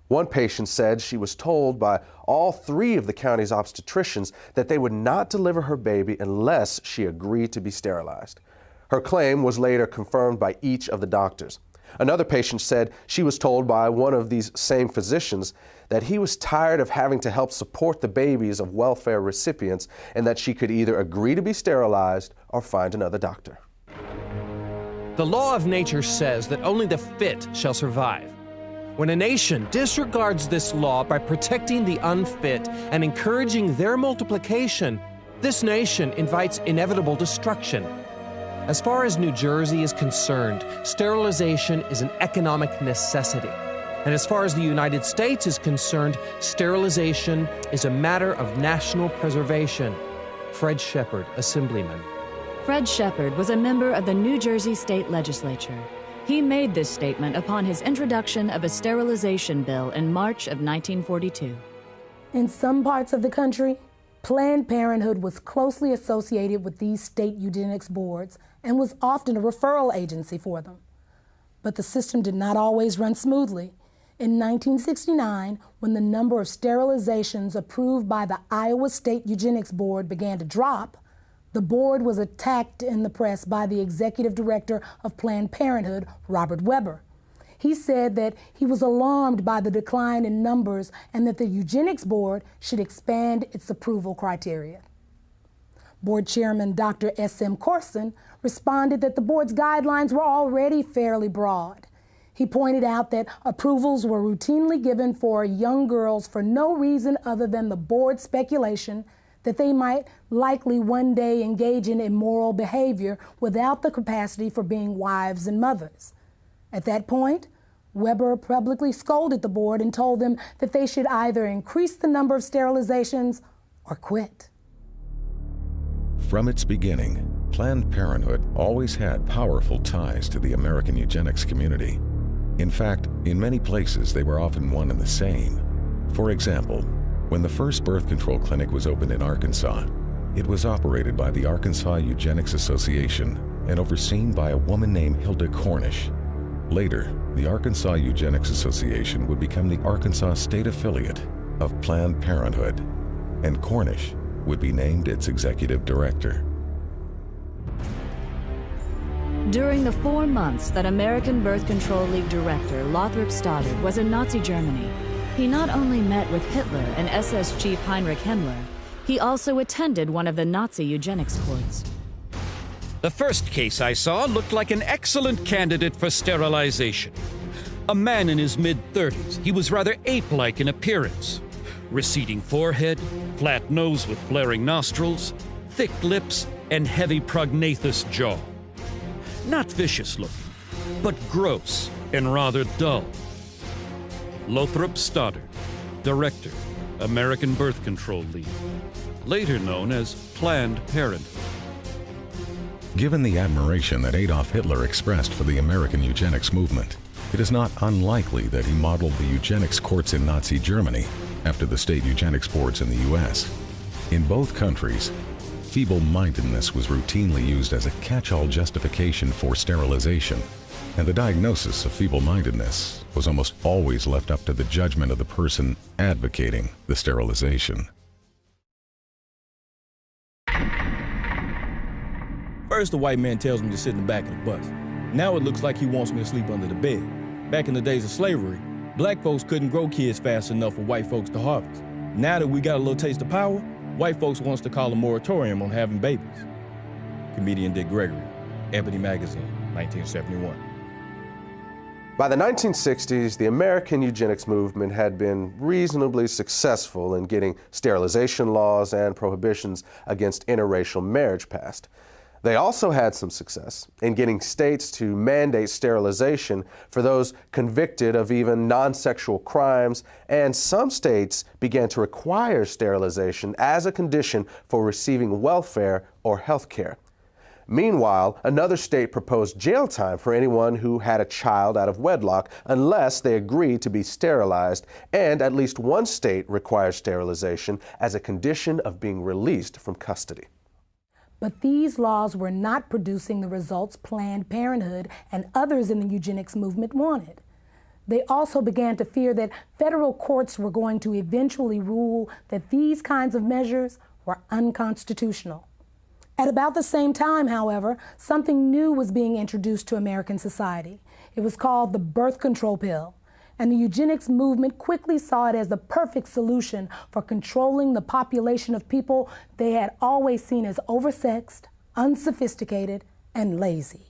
One patient said she was told by all 3 of the county's obstetricians that they would not deliver her baby unless she agreed to be sterilized. Her claim was later confirmed by each of the doctors. Another patient said she was told by one of these same physicians that he was tired of having to help support the babies of welfare recipients and that she could either agree to be sterilized or find another doctor. The law of nature says that only the fit shall survive. When a nation disregards this law by protecting the unfit and encouraging their multiplication, this nation invites inevitable destruction. As far as New Jersey is concerned, sterilization is an economic necessity. And as far as the United States is concerned, sterilization is a matter of national preservation. Fred Shepard, Assemblyman. Fred Shepard was a member of the New Jersey State Legislature. He made this statement upon his introduction of a sterilization bill in March of 1942. In some parts of the country, Planned Parenthood was closely associated with these state eugenics boards and was often a referral agency for them. But the system did not always run smoothly. In 1969, when the number of sterilizations approved by the Iowa State Eugenics Board began to drop, the board was attacked in the press by the executive director of Planned Parenthood, Robert Weber. He said that he was alarmed by the decline in numbers and that the Eugenics Board should expand its approval criteria. Board Chairman Dr. S.M. Corson responded that the board's guidelines were already fairly broad. He pointed out that approvals were routinely given for young girls for no reason other than the board's speculation that they might likely one day engage in immoral behavior without the capacity for being wives and mothers. At that point, Weber publicly scolded the board and told them that they should either increase the number of sterilizations or quit. From its beginning, Planned Parenthood always had powerful ties to the American eugenics community. In fact, in many places they were often one and the same. For example, when the first birth control clinic was opened in Arkansas, it was operated by the Arkansas Eugenics Association and overseen by a woman named Hilda Cornish. Later, the Arkansas Eugenics Association would become the Arkansas State Affiliate, of Planned Parenthood, and Cornish would be named its executive director. During the 4 months that American Birth Control League director Lothrop Stoddard was in Nazi Germany, he not only met with Hitler and SS chief Heinrich Himmler, he also attended one of the Nazi eugenics courts. The first case I saw looked like an excellent candidate for sterilization. A man in his mid-30s, he was rather ape-like in appearance. Receding forehead, flat nose with flaring nostrils, thick lips, and heavy prognathous jaw. Not vicious looking, but gross and rather dull. Lothrop Stoddard, Director, American Birth Control League, later known as Planned Parenthood. Given the admiration that Adolf Hitler expressed for the American eugenics movement, it is not unlikely that he modeled the eugenics courts in Nazi Germany after the state eugenics boards in the U.S. In both countries, feeble-mindedness was routinely used as a catch-all justification for sterilization, and the diagnosis of feeble-mindedness was almost always left up to the judgment of the person advocating the sterilization. First, the white man tells me to sit in the back of the bus. Now it looks like he wants me to sleep under the bed. Back in the days of slavery, black folks couldn't grow kids fast enough for white folks to harvest. Now that we got a little taste of power, white folks wants to call a moratorium on having babies. Comedian Dick Gregory, Ebony Magazine, 1971. By the 1960s, the American eugenics movement had been reasonably successful in getting sterilization laws and prohibitions against interracial marriage passed. They also had some success in getting states to mandate sterilization for those convicted of even non-sexual crimes, and some states began to require sterilization as a condition for receiving welfare or health care. Meanwhile, another state proposed jail time for anyone who had a child out of wedlock unless they agreed to be sterilized, and at least one state required sterilization as a condition of being released from custody. But these laws were not producing the results Planned Parenthood and others in the eugenics movement wanted. They also began to fear that federal courts were going to eventually rule that these kinds of measures were unconstitutional. At about the same time, however, something new was being introduced to American society. It was called the birth control pill, and the eugenics movement quickly saw it as the perfect solution for controlling the population of people they had always seen as oversexed, unsophisticated, and lazy.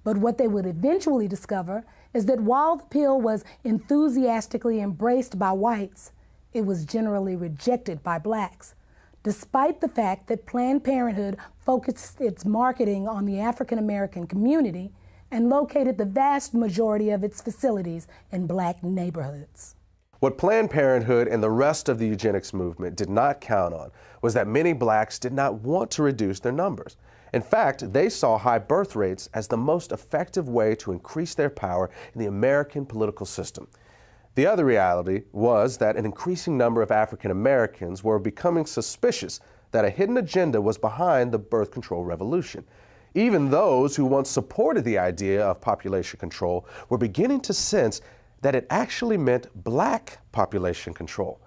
But what they would eventually discover is that while the pill was enthusiastically embraced by whites, it was generally rejected by blacks, despite the fact that Planned Parenthood focused its marketing on the African American community and located the vast majority of its facilities in black neighborhoods. What Planned Parenthood and the rest of the eugenics movement did not count on was that many blacks did not want to reduce their numbers. In fact, they saw high birth rates as the most effective way to increase their power in the American political system. The other reality was that an increasing number of African Americans were becoming suspicious that a hidden agenda was behind the birth control revolution. Even those who once supported the idea of population control were beginning to sense that it actually meant black population control.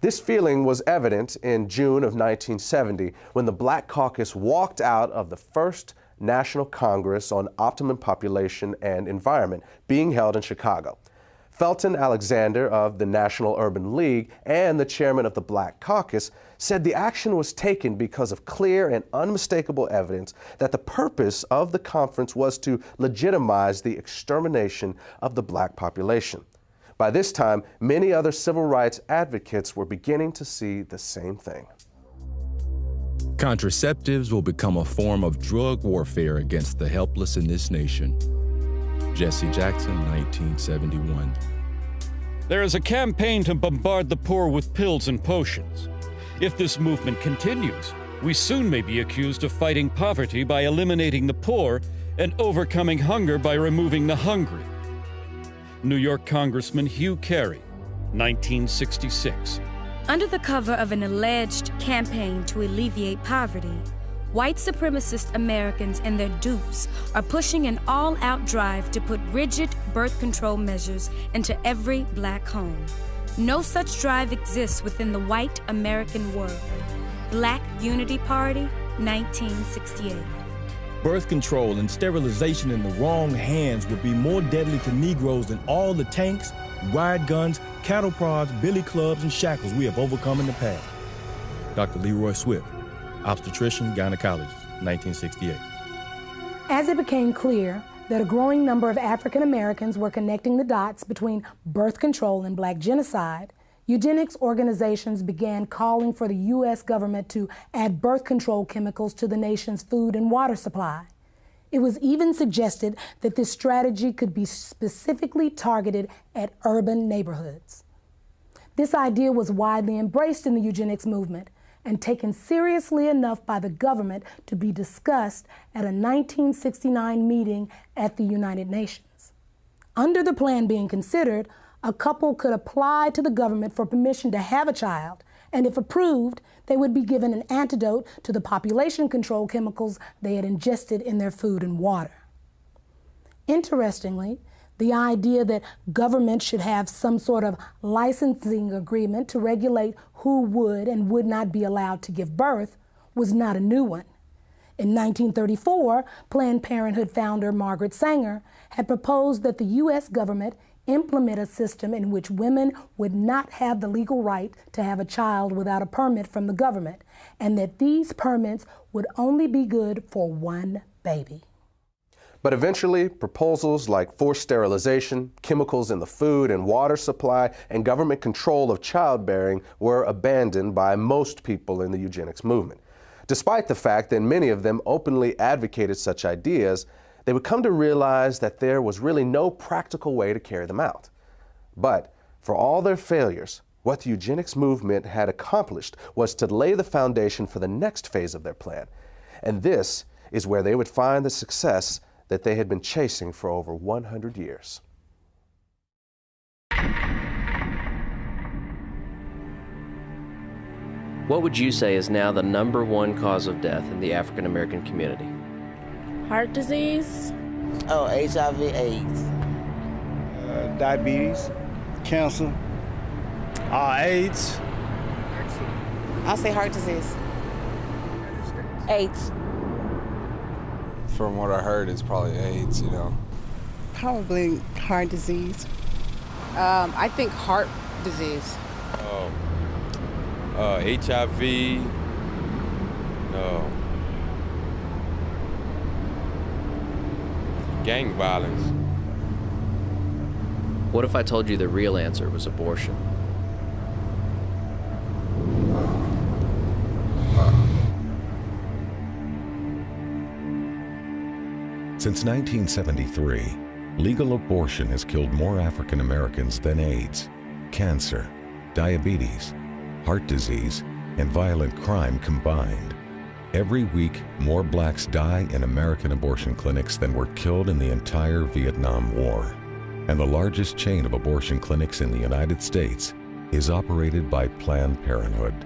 This feeling was evident in June of 1970 when the Black Caucus walked out of the first National Congress on Optimum Population and Environment being held in Chicago. Felton Alexander of the National Urban League and the chairman of the Black Caucus said the action was taken because of clear and unmistakable evidence that the purpose of the conference was to legitimize the extermination of the black population. By this time, many other civil rights advocates were beginning to see the same thing. Contraceptives will become a form of drug warfare against the helpless in this nation. Jesse Jackson, 1971. There is a campaign to bombard the poor with pills and potions. If this movement continues, we soon may be accused of fighting poverty by eliminating the poor and overcoming hunger by removing the hungry. New York Congressman Hugh Carey, 1966. Under the cover of an alleged campaign to alleviate poverty, white supremacist Americans and their dupes are pushing an all-out drive to put rigid birth control measures into every black home. No such drive exists within the white American world. Black Unity Party, 1968. Birth control and sterilization in the wrong hands would be more deadly to Negroes than all the tanks, riot guns, cattle prods, billy clubs, and shackles we have overcome in the past. Dr. Leroy Swift, obstetrician, gynecologist, 1968. As it became clear that a growing number of African Americans were connecting the dots between birth control and black genocide, eugenics organizations began calling for the U.S. government to add birth control chemicals to the nation's food and water supply. It was even suggested that this strategy could be specifically targeted at urban neighborhoods. This idea was widely embraced in the eugenics movement and taken seriously enough by the government to be discussed at a 1969 meeting at the United Nations. Under the plan being considered, a couple could apply to the government for permission to have a child, and if approved, they would be given an antidote to the population control chemicals they had ingested in their food and water. Interestingly, the idea that government should have some sort of licensing agreement to regulate who would and would not be allowed to give birth was not a new one. In 1934, Planned Parenthood founder Margaret Sanger had proposed that the U.S. government implement a system in which women would not have the legal right to have a child without a permit from the government, and that these permits would only be good for one baby. But eventually, proposals like forced sterilization, chemicals in the food and water supply, and government control of childbearing were abandoned by most people in the eugenics movement. Despite the fact that many of them openly advocated such ideas, they would come to realize that there was really no practical way to carry them out. But for all their failures, what the eugenics movement had accomplished was to lay the foundation for the next phase of their plan. And this is where they would find the success that they had been chasing for over 100 years. What would you say is now the #1 cause of death in the African American community? Heart disease. Oh, HIV, AIDS. Diabetes, cancer, AIDS. I'll say heart disease. AIDS. From what I heard, it's probably AIDS, you know. Probably heart disease. I think heart disease. HIV. No. Gang violence. What if I told you the real answer was abortion? Since 1973, legal abortion has killed more African Americans than AIDS, cancer, diabetes, heart disease, and violent crime combined. Every week, more blacks die in American abortion clinics than were killed in the entire Vietnam War. And the largest chain of abortion clinics in the United States is operated by Planned Parenthood.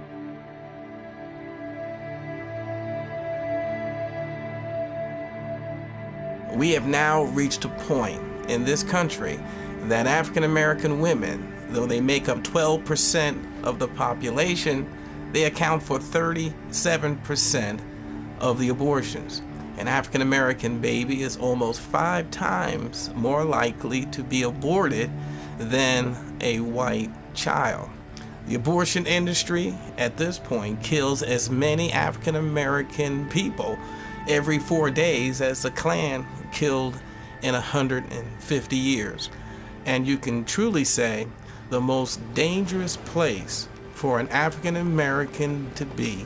We have now reached a point in this country that African American women, though they make up 12% of the population, they account for 37% of the abortions. An African American baby is almost 5 times more likely to be aborted than a white child. The abortion industry at this point kills as many African American people every 4 days as the Klan killed in 150 years. And you can truly say the most dangerous place for an African American to be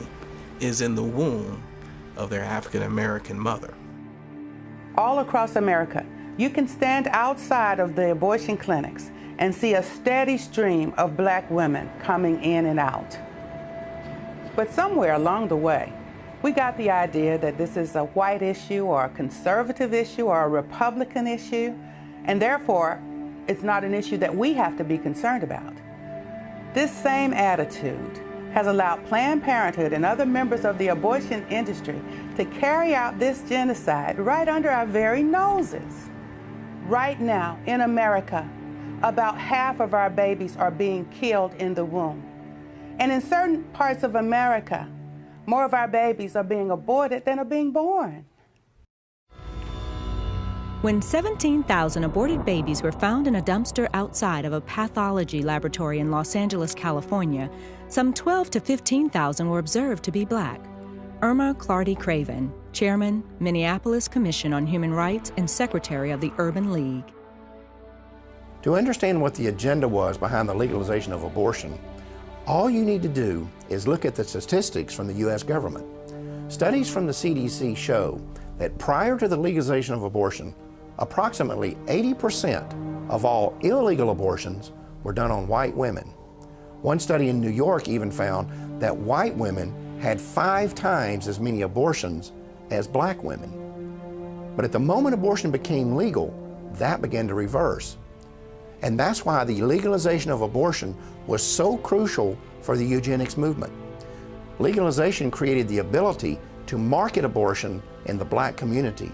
is in the womb of their African American mother. All across America, you can stand outside of the abortion clinics and see a steady stream of black women coming in and out. But somewhere along the way, we got the idea that this is a white issue or a conservative issue or a Republican issue, and therefore it's not an issue that we have to be concerned about. This same attitude has allowed Planned Parenthood and other members of the abortion industry to carry out this genocide right under our very noses. Right now in America, about half of our babies are being killed in the womb. And in certain parts of America, more of our babies are being aborted than are being born. When 17,000 aborted babies were found in a dumpster outside of a pathology laboratory in Los Angeles, California, some 12 to 15,000 were observed to be black. Irma Clardy Craven, Chairman, Minneapolis Commission on Human Rights and Secretary of the Urban League. To understand what the agenda was behind the legalization of abortion, all you need to do is look at the statistics from the U.S. government. Studies from the CDC show that prior to the legalization of abortion, approximately 80% of all illegal abortions were done on white women. One study in New York even found that white women had 5 times as many abortions as black women. But at the moment abortion became legal, that began to reverse. And that's why the legalization of abortion was so crucial for the eugenics movement. Legalization created the ability to market abortion in the black community.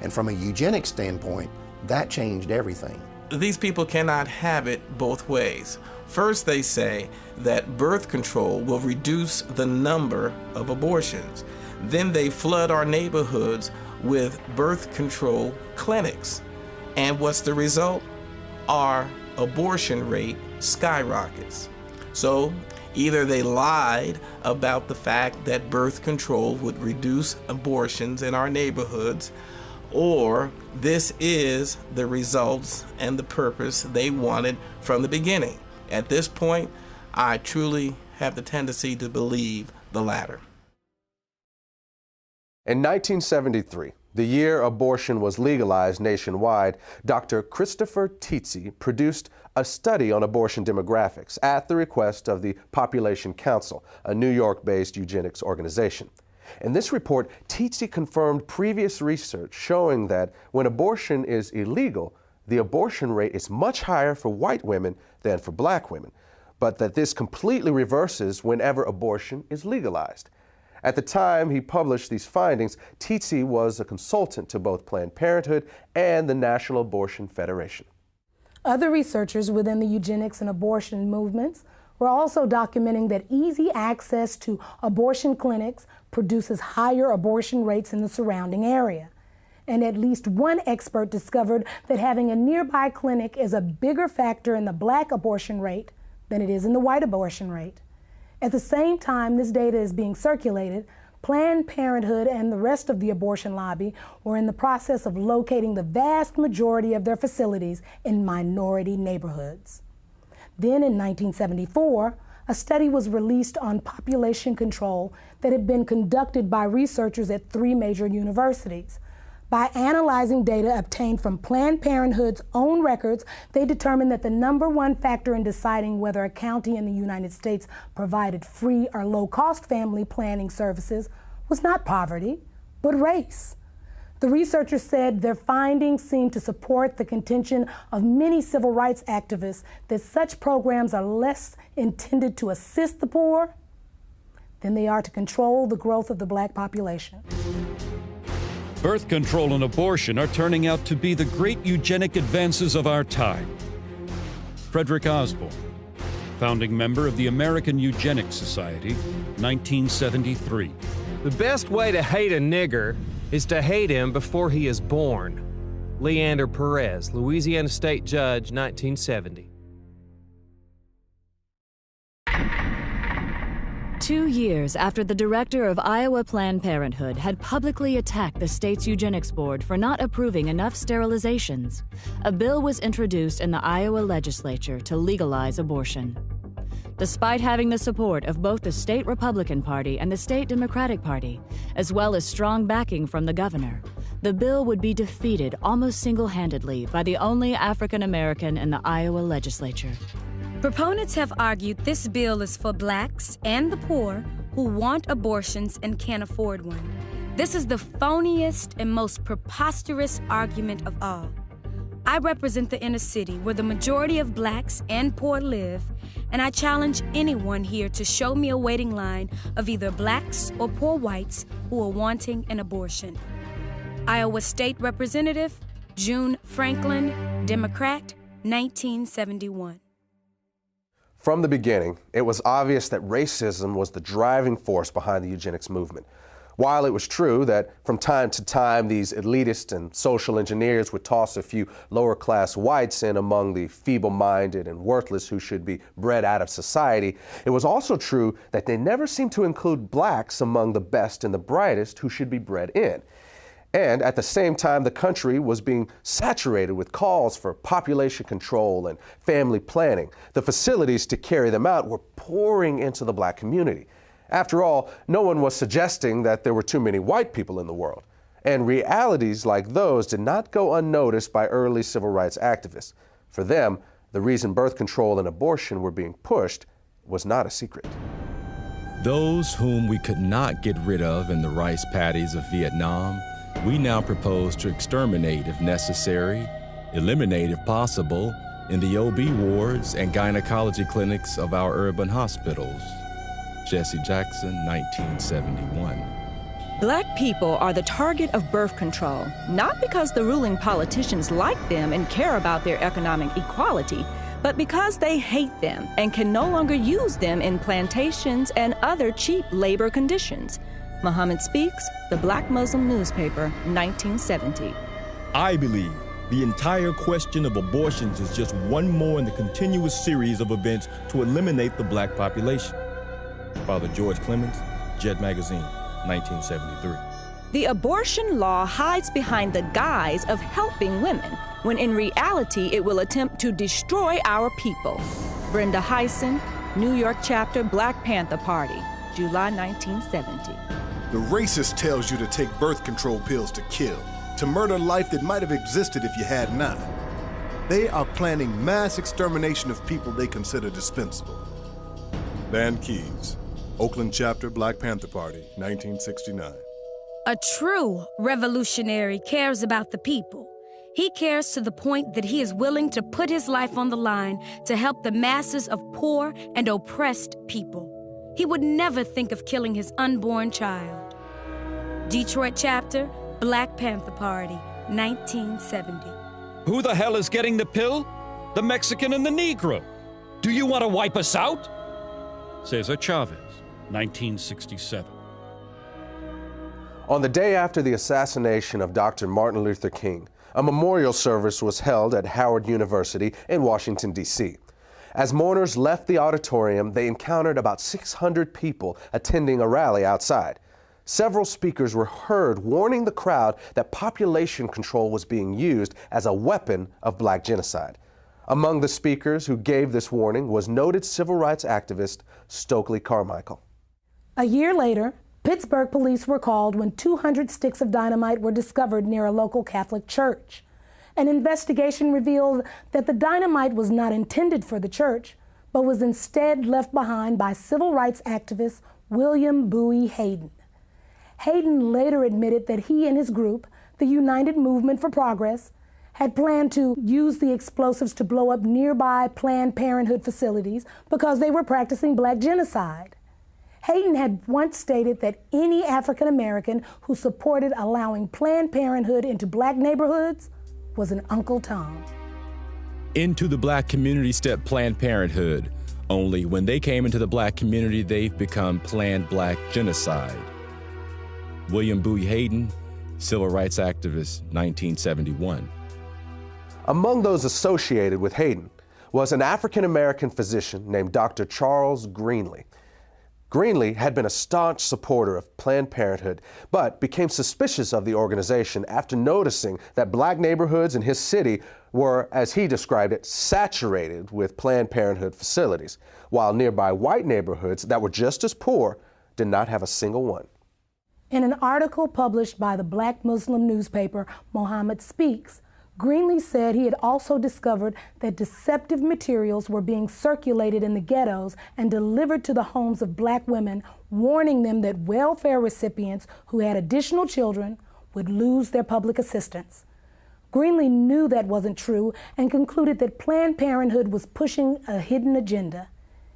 And from a eugenics standpoint, that changed everything. These people cannot have it both ways. First, they say that birth control will reduce the number of abortions. Then they flood our neighborhoods with birth control clinics. And what's the result? Our abortion rate skyrockets. So either they lied about the fact that birth control would reduce abortions in our neighborhoods, or this is the results and the purpose they wanted from the beginning. At this point, I truly have the tendency to believe the latter. In 1973, the year abortion was legalized nationwide, Dr. Christopher Tietze produced a study on abortion demographics at the request of the Population Council, a New York-based eugenics organization. In this report, Tietze confirmed previous research showing that when abortion is illegal, the abortion rate is much higher for white women than for black women, but that this completely reverses whenever abortion is legalized. At the time he published these findings, Tietze was a consultant to both Planned Parenthood and the National Abortion Federation. Other researchers within the eugenics and abortion movements were also documenting that easy access to abortion clinics produces higher abortion rates in the surrounding area. And at least one expert discovered that having a nearby clinic is a bigger factor in the black abortion rate than it is in the white abortion rate. At the same time this data is being circulated, Planned Parenthood and the rest of the abortion lobby were in the process of locating the vast majority of their facilities in minority neighborhoods. Then in 1974, a study was released on population control that had been conducted by researchers at 3 major universities. By analyzing data obtained from Planned Parenthood's own records, they determined that the #1 factor in deciding whether a county in the United States provided free or low-cost family planning services was not poverty, but race. The researchers said their findings seemed to support the contention of many civil rights activists that such programs are less intended to assist the poor than they are to control the growth of the black population. Birth control and abortion are turning out to be the great eugenic advances of our time. Frederick Osborne, founding member of the American Eugenics Society, 1973. The best way to hate a nigger is to hate him before he is born. Leander Perez, Louisiana State Judge, 1970. 2 years after the director of Iowa Planned Parenthood had publicly attacked the state's eugenics board for not approving enough sterilizations, a bill was introduced in the Iowa legislature to legalize abortion. Despite having the support of both the state Republican Party and the state Democratic Party, as well as strong backing from the governor, the bill would be defeated almost single-handedly by the only African American in the Iowa legislature. Proponents have argued this bill is for blacks and the poor who want abortions and can't afford one. This is the phoniest and most preposterous argument of all. I represent the inner city where the majority of blacks and poor live, and I challenge anyone here to show me a waiting line of either blacks or poor whites who are wanting an abortion. Iowa State Representative June Franklin, Democrat, 1971. From the beginning, it was obvious that racism was the driving force behind the eugenics movement. While it was true that from time to time these elitists and social engineers would toss a few lower-class whites in among the feeble-minded and worthless who should be bred out of society, it was also true that they never seemed to include blacks among the best and the brightest who should be bred in. And at the same time, the country was being saturated with calls for population control and family planning. The facilities to carry them out were pouring into the black community. After all, no one was suggesting that there were too many white people in the world. And realities like those did not go unnoticed by early civil rights activists. For them, the reason birth control and abortion were being pushed was not a secret. Those whom we could not get rid of in the rice paddies of Vietnam, we now propose to exterminate if necessary, eliminate if possible, in the OB wards and gynecology clinics of our urban hospitals. Jesse Jackson, 1971. Black people are the target of birth control, not because the ruling politicians like them and care about their economic equality, but because they hate them and can no longer use them in plantations and other cheap labor conditions. Muhammad Speaks, the Black Muslim newspaper, 1970. I believe the entire question of abortions is just one more in the continuous series of events to eliminate the black population. Father George Clemens, Jet Magazine, 1973. The abortion law hides behind the guise of helping women, when in reality it will attempt to destroy our people. Brenda Hyson, New York chapter, Black Panther Party, July 1970. The racist tells you to take birth control pills to kill, to murder life that might have existed if you had not. They are planning mass extermination of people they consider dispensable. Van Keys, Oakland chapter, Black Panther Party, 1969. A true revolutionary cares about the people. He cares to the point that he is willing to put his life on the line to help the masses of poor and oppressed people. He would never think of killing his unborn child. Detroit chapter, Black Panther Party, 1970. Who the hell is getting the pill? The Mexican and the Negro. Do you want to wipe us out? Cesar Chavez, 1967. On the day after the assassination of Dr. Martin Luther King, a memorial service was held at Howard University in Washington, D.C. As mourners left the auditorium, they encountered about 600 people attending a rally outside. Several speakers were heard warning the crowd that population control was being used as a weapon of black genocide. Among the speakers who gave this warning was noted civil rights activist Stokely Carmichael. A year later, Pittsburgh police were called when 200 sticks of dynamite were discovered near a local Catholic church. An investigation revealed that the dynamite was not intended for the church, but was instead left behind by civil rights activist William Bowie Hayden. Hayden later admitted that he and his group, the United Movement for Progress, had planned to use the explosives to blow up nearby Planned Parenthood facilities because they were practicing black genocide. Hayden had once stated that any African American who supported allowing Planned Parenthood into black neighborhoods was an Uncle Tom. Into the black community stepped Planned Parenthood. Only when they came into the black community, they've become Planned Black Genocide. William Bowie Hayden, civil rights activist, 1971. Among those associated with Hayden was an African-American physician named Dr. Charles Greenlee. Greenlee had been a staunch supporter of Planned Parenthood, but became suspicious of the organization after noticing that black neighborhoods in his city were, as he described it, saturated with Planned Parenthood facilities, while nearby white neighborhoods that were just as poor did not have a single one. In an article published by the Black Muslim newspaper Muhammad Speaks, Greenlee said he had also discovered that deceptive materials were being circulated in the ghettos and delivered to the homes of black women, warning them that welfare recipients who had additional children would lose their public assistance. Greenlee knew that wasn't true and concluded that Planned Parenthood was pushing a hidden agenda.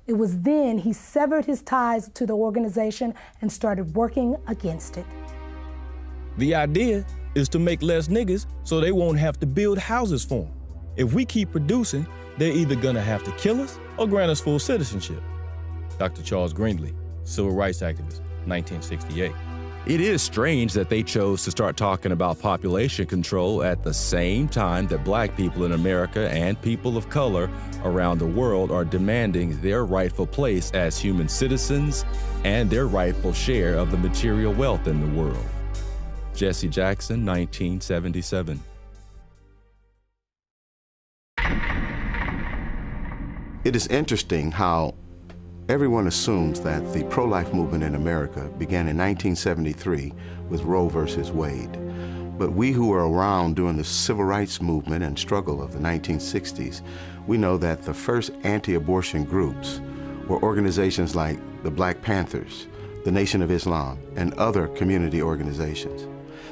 It was then he severed his ties to the organization and started working against it. The idea is to make less niggas so they won't have to build houses for them. If we keep producing, they're either gonna have to kill us or grant us full citizenship. Dr. Charles Greenlee, civil rights activist, 1968. It is strange that they chose to start talking about population control at the same time that black people in America and people of color around the world are demanding their rightful place as human citizens and their rightful share of the material wealth in the world. Jesse Jackson, 1977. It is interesting how everyone assumes that the pro-life movement in America began in 1973 with Roe versus Wade. But we who were around during the civil rights movement and struggle of the 1960s, we know that the first anti-abortion groups were organizations like the Black Panthers, the Nation of Islam, and other community organizations.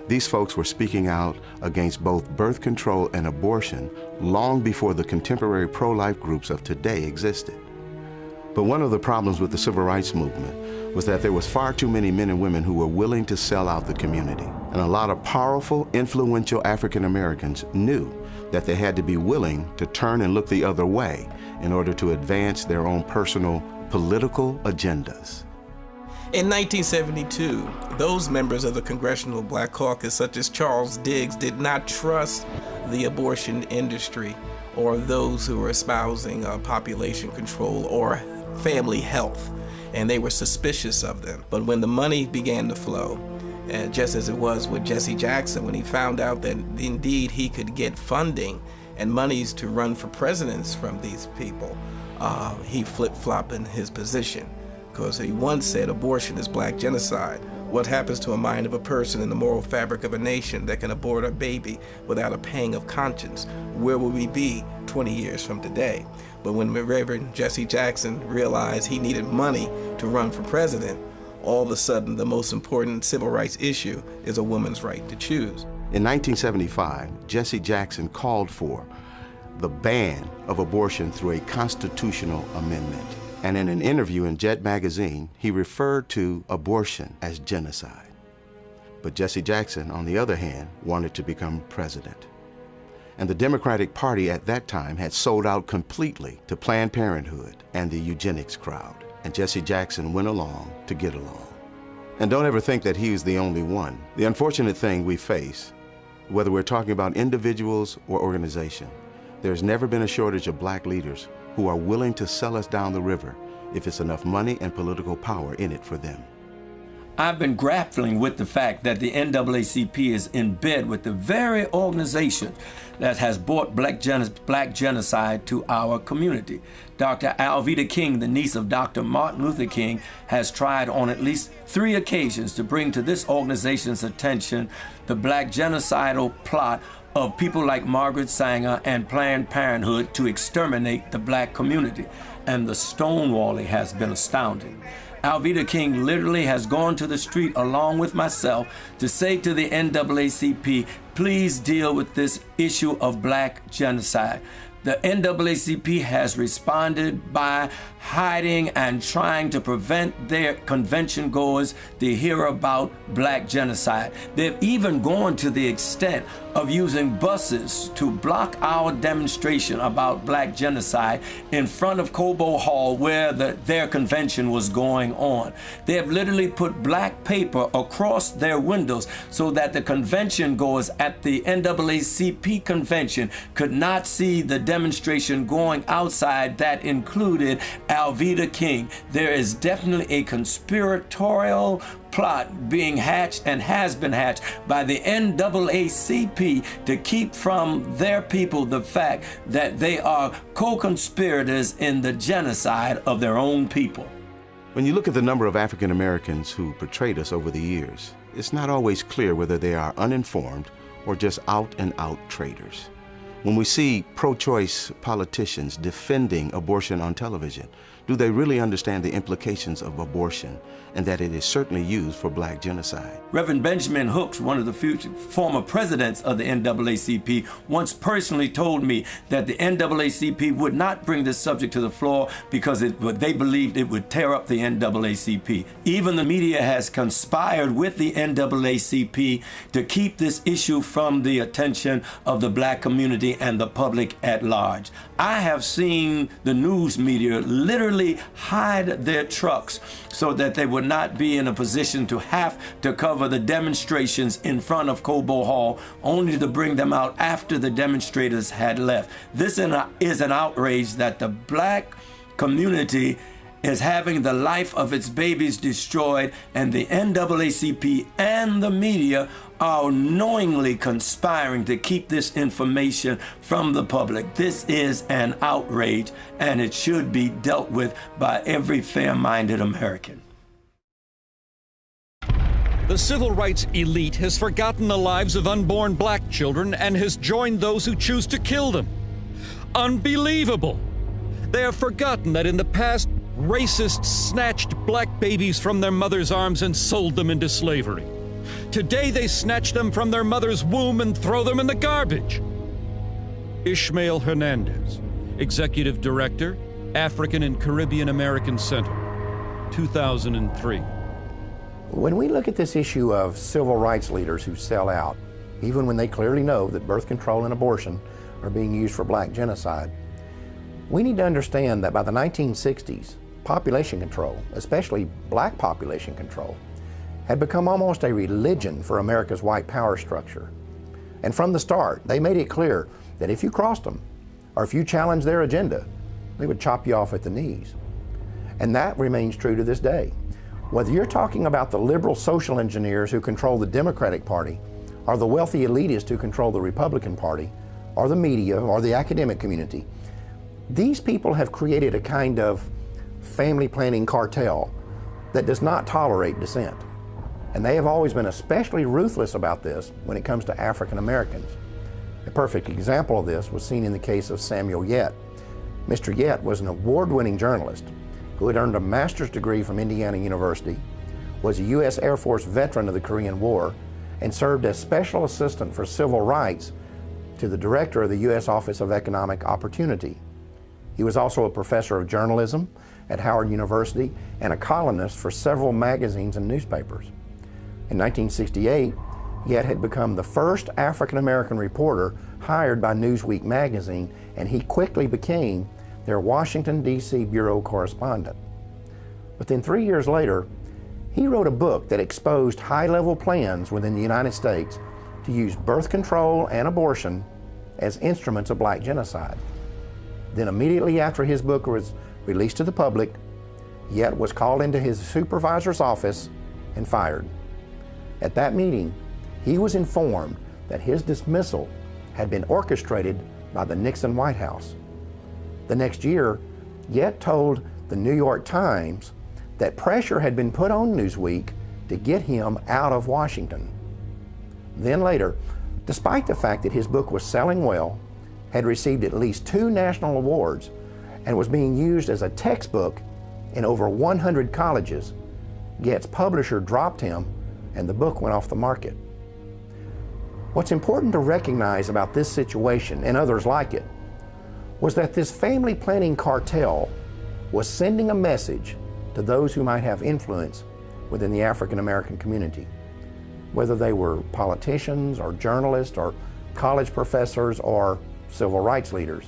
These folks were speaking out against both birth control and abortion long before the contemporary pro-life groups of today existed. But one of the problems with the civil rights movement was that there was far too many men and women who were willing to sell out the community. And a lot of powerful, influential African Americans knew that they had to be willing to turn and look the other way in order to advance their own personal political agendas. In 1972, those members of the Congressional Black Caucus, such as Charles Diggs, did not trust the abortion industry or those who were espousing population control or family health, and they were suspicious of them. But when the money began to flow, just as it was with Jesse Jackson, when he found out that indeed he could get funding and monies to run for presidents from these people, he flip-flopped in his position. Because he once said abortion is black genocide. What happens to a mind of a person in the moral fabric of a nation that can abort a baby without a pang of conscience? Where will we be 20 years from today? But when Reverend Jesse Jackson realized he needed money to run for president, all of a sudden the most important civil rights issue is a woman's right to choose. In 1975, Jesse Jackson called for the ban of abortion through a constitutional amendment. And in an interview in Jet magazine, he referred to abortion as genocide. But Jesse Jackson, on the other hand, wanted to become president. And the Democratic Party at that time had sold out completely to Planned Parenthood and the eugenics crowd. And Jesse Jackson went along to get along. And don't ever think that he was the only one. The unfortunate thing we face, whether we're talking about individuals or organization, there's never been a shortage of black leaders who are willing to sell us down the river if it's enough money and political power in it for them. I've been grappling with the fact that the NAACP is in bed with the very organization that has brought black genocide to our community. Dr. Alveda King, the niece of Dr. Martin Luther King, has tried on at least 3 occasions to bring to this organization's attention the black genocidal plot of people like Margaret Sanger and Planned Parenthood to exterminate the black community. And the stonewalling has been astounding. Alveda King literally has gone to the street along with myself to say to the NAACP, please deal with this issue of black genocide. The NAACP has responded by hiding and trying to prevent their convention goers to hear about black genocide. They've even gone to the extent of using buses to block our demonstration about black genocide in front of Cobo Hall where their convention was going on. They have literally put black paper across their windows so that the convention goers at the NAACP convention could not see the demonstration going outside that included Alveda King. There is definitely a conspiratorial plot being hatched and has been hatched by the NAACP to keep from their people the fact that they are co-conspirators in the genocide of their own people. When you look at the number of African Americans who portrayed us over the years, it's not always clear whether they are uninformed or just out and out traitors. When we see pro-choice politicians defending abortion on television, do they really understand the implications of abortion and that it is certainly used for black genocide? Reverend Benjamin Hooks, one of the former presidents of the NAACP, once personally told me that the NAACP would not bring this subject to the floor because they believed it would tear up the NAACP. Even the media has conspired with the NAACP to keep this issue from the attention of the black community and the public at large. I have seen the news media literally hide their trucks so that they would not be in a position to have to cover the demonstrations in front of Cobo Hall, only to bring them out after the demonstrators had left. This is an outrage that the black community is having the life of its babies destroyed, and the NAACP and the media are knowingly conspiring to keep this information from the public. This is an outrage, and it should be dealt with by every fair-minded American. The civil rights elite has forgotten the lives of unborn black children and has joined those who choose to kill them. Unbelievable! They have forgotten that in the past, racists snatched black babies from their mother's arms and sold them into slavery. Today they snatch them from their mother's womb and throw them in the garbage. Ishmael Hernandez, Executive Director, African and Caribbean American Center, 2003. When we look at this issue of civil rights leaders who sell out, even when they clearly know that birth control and abortion are being used for black genocide, we need to understand that by the 1960s, population control, especially black population control, had become almost a religion for America's white power structure. And from the start, they made it clear that if you crossed them, or if you challenged their agenda, they would chop you off at the knees. And that remains true to this day. Whether you're talking about the liberal social engineers who control the Democratic Party, or the wealthy elitists who control the Republican Party, or the media, or the academic community, these people have created a kind of family planning cartel that does not tolerate dissent. And they have always been especially ruthless about this when it comes to African Americans. A perfect example of this was seen in the case of Samuel Yet. Mr. Yet was an award-winning journalist who had earned a master's degree from Indiana University, was a U.S. Air Force veteran of the Korean War, and served as special assistant for civil rights to the director of the U.S. Office of Economic Opportunity. He was also a professor of journalism at Howard University and a columnist for several magazines and newspapers. In 1968, Yet had become the first African-American reporter hired by Newsweek magazine, and he quickly became their Washington, D.C. bureau correspondent. But then 3 years later, he wrote a book that exposed high-level plans within the United States to use birth control and abortion as instruments of black genocide. Then immediately after his book was released to the public, Yet was called into his supervisor's office and fired. At that meeting, he was informed that his dismissal had been orchestrated by the Nixon White House. The next year, Yet told the New York Times that pressure had been put on Newsweek to get him out of Washington. Then later, despite the fact that his book was selling well, had received at least 2 national awards, and was being used as a textbook in over 100 colleges, Yet's publisher dropped him and the book went off the market. What's important to recognize about this situation and others like it was that this family planning cartel was sending a message to those who might have influence within the African American community, whether they were politicians or journalists or college professors or civil rights leaders.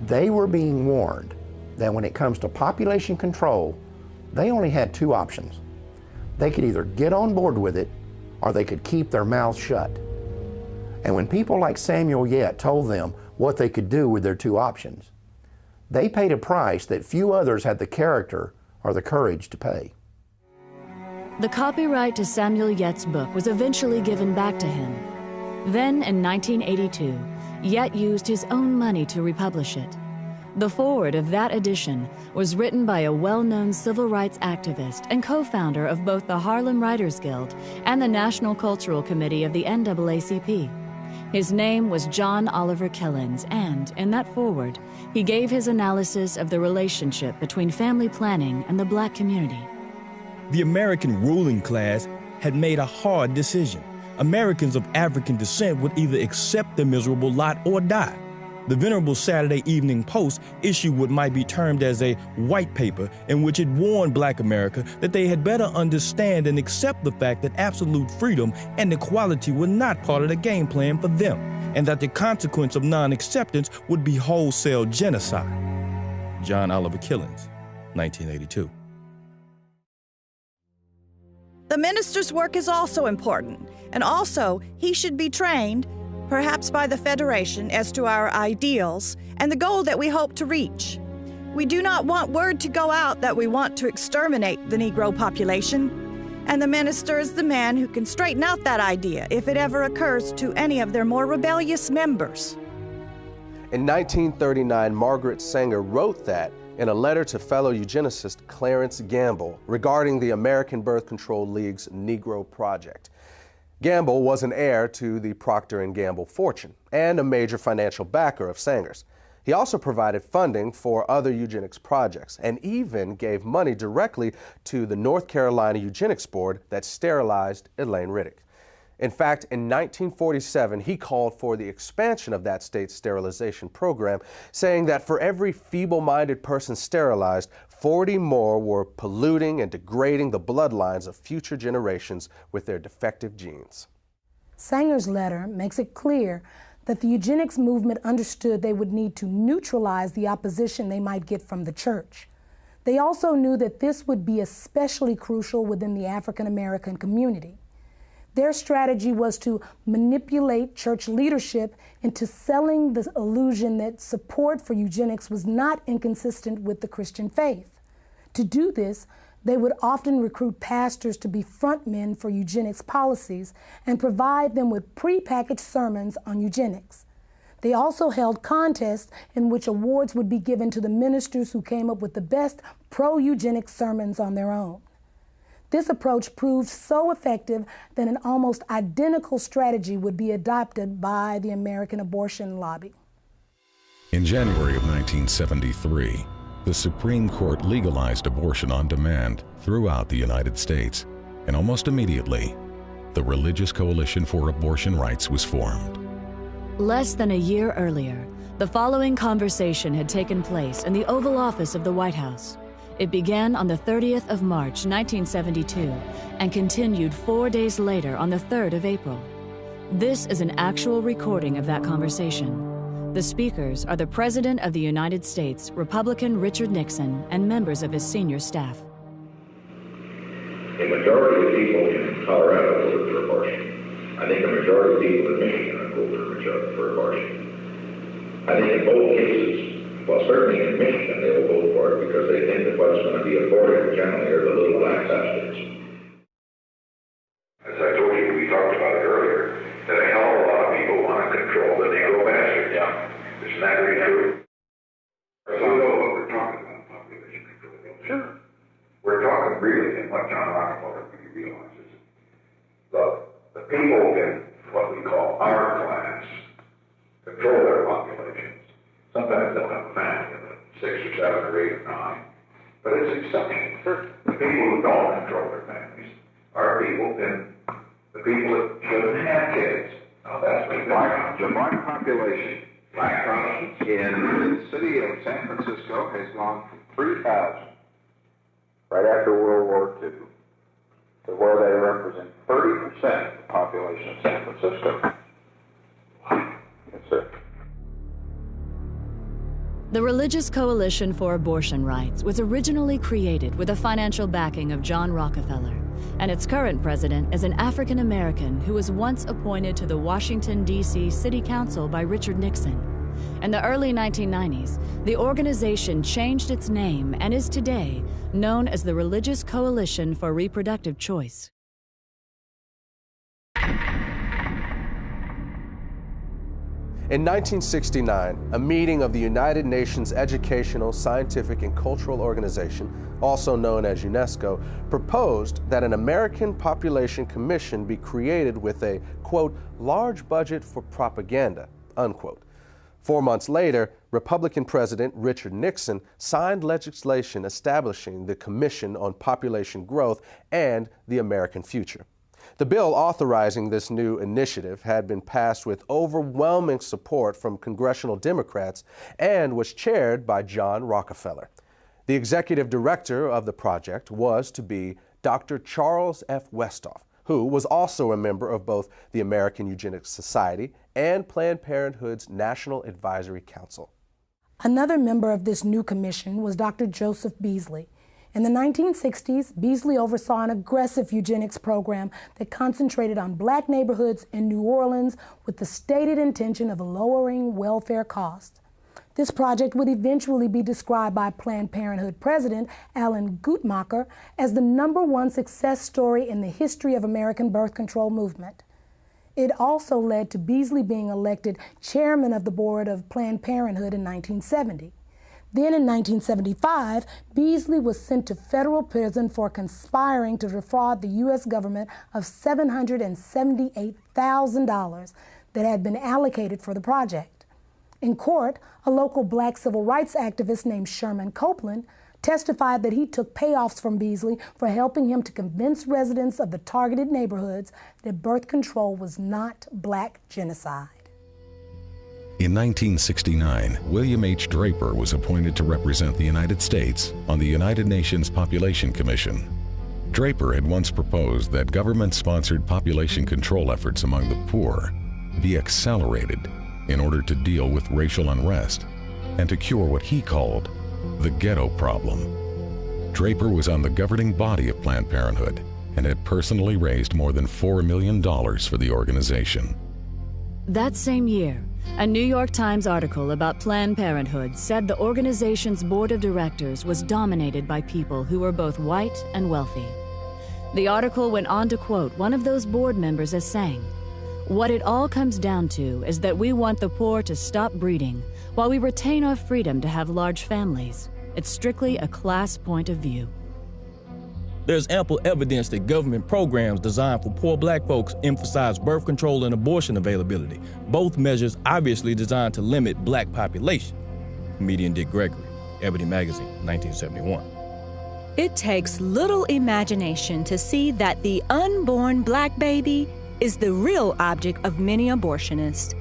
They were being warned that when it comes to population control, they only had 2 options. They could either get on board with it or they could keep their mouths shut. And when people like Samuel Yet told them what they could do with their 2 options, they paid a price that few others had the character or the courage to pay. The copyright to Samuel Yet's book was eventually given back to him. Then, in 1982, Yet used his own money to republish it. The foreword of that edition was written by a well-known civil rights activist and co-founder of both the Harlem Writers Guild and the National Cultural Committee of the NAACP. His name was John Oliver Killens, and in that foreword, he gave his analysis of the relationship between family planning and the black community. The American ruling class had made a hard decision. Americans of African descent would either accept the miserable lot or die. The venerable Saturday Evening Post issued what might be termed as a white paper in which it warned black America that they had better understand and accept the fact that absolute freedom and equality were not part of the game plan for them. and that the consequence of non-acceptance would be wholesale genocide. John Oliver Killings, 1982. The minister's work is also important, and also he should be trained, perhaps by the Federation, as to our ideals and the goal that we hope to reach. We do not want word to go out that we want to exterminate the Negro population, and the minister is the man who can straighten out that idea if it ever occurs to any of their more rebellious members. In 1939, Margaret Sanger wrote that in a letter to fellow eugenicist Clarence Gamble regarding the American Birth Control League's Negro Project. Gamble was an heir to the Procter & Gamble fortune and a major financial backer of Sanger's. He also provided funding for other eugenics projects and even gave money directly to the North Carolina Eugenics Board that sterilized Elaine Riddick. In fact, in 1947, he called for the expansion of that state's sterilization program, saying that for every feeble-minded person sterilized, 40 more were polluting and degrading the bloodlines of future generations with their defective genes. Sanger's letter makes it clear that the eugenics movement understood they would need to neutralize the opposition they might get from the church. They also knew that this would be especially crucial within the African American community. Their strategy was to manipulate church leadership into selling the illusion that support for eugenics was not inconsistent with the Christian faith. To do this, they would often recruit pastors to be frontmen for eugenics policies and provide them with prepackaged sermons on eugenics. They also held contests in which awards would be given to the ministers who came up with the best pro-eugenics sermons on their own. This approach proved so effective that an almost identical strategy would be adopted by the American abortion lobby. In January of 1973, the Supreme Court legalized abortion on demand throughout the United States, and almost immediately, the Religious Coalition for Abortion Rights was formed. Less than a year earlier, the following conversation had taken place in the Oval Office of the White House. It began on the 30th of March, 1972, and continued 4 days later on the 3rd of April. This is an actual recording of that conversation. The speakers are the President of the United States, Republican Richard Nixon, and members of his senior staff. A majority of people in Colorado voted for abortion. I think a majority of people in Michigan voted for abortion. I think in both cases, well, certainly in Michigan, they will vote for it because they think that what's going to be aborted generally are the little black substitutes. As I told you, we talked about it earlier, that a hell of a lot of people want to control the Negro bastard. Yeah. Isn't that really true? So you know what we're talking about, population control. Sure. We're talking really, and what John Rockefeller really realizes, the people in what we call our class control their populations. Sometimes they'll have a family of 6 or 7 or 8 or 9, but it's exceptional. The people who don't control their families are the people that shouldn't have kids. Now that's what the black population in the city of San Francisco has gone from 3,000 right after World War II to where they represent 30% of the population of San Francisco. That's it. The Religious Coalition for Abortion Rights was originally created with the financial backing of John Rockefeller, and its current president is an African American who was once appointed to the Washington, D.C. City Council by Richard Nixon. In the early 1990s, the organization changed its name and is today known as the Religious Coalition for Reproductive Choice. In 1969, a meeting of the United Nations Educational, Scientific, and Cultural Organization, also known as UNESCO, proposed that an American Population Commission be created with a, quote, large budget for propaganda, unquote. 4 months later, Republican President Richard Nixon signed legislation establishing the Commission on Population Growth and the American Future. The bill authorizing this new initiative had been passed with overwhelming support from congressional Democrats and was chaired by John Rockefeller. The executive director of the project was to be Dr. Charles F. Westhoff, who was also a member of both the American Eugenics Society and Planned Parenthood's National Advisory Council. Another member of this new commission was Dr. Joseph Beasley. In the 1960s, Beasley oversaw an aggressive eugenics program that concentrated on black neighborhoods in New Orleans with the stated intention of lowering welfare costs. This project would eventually be described by Planned Parenthood President Alan Guttmacher as the #1 success story in the history of American birth control movement. It also led to Beasley being elected chairman of the board of Planned Parenthood in 1970. Then in 1975, Beasley was sent to federal prison for conspiring to defraud the U.S. government of $778,000 that had been allocated for the project. In court, a local black civil rights activist named Sherman Copeland testified that he took payoffs from Beasley for helping him to convince residents of the targeted neighborhoods that birth control was not black genocide. In 1969, William H. Draper was appointed to represent the United States on the United Nations Population Commission. Draper had once proposed that government-sponsored population control efforts among the poor be accelerated in order to deal with racial unrest and to cure what he called the ghetto problem. Draper was on the governing body of Planned Parenthood and had personally raised more than $4 million for the organization. That same year, a New York Times article about Planned Parenthood said the organization's board of directors was dominated by people who were both white and wealthy. The article went on to quote one of those board members as saying, "What it all comes down to is that we want the poor to stop breeding while we retain our freedom to have large families. It's strictly a class point of view." There's ample evidence that government programs designed for poor black folks emphasize birth control and abortion availability, both measures obviously designed to limit black population. Comedian Dick Gregory, Ebony Magazine, 1971. It takes little imagination to see that the unborn black baby is the real object of many abortionists.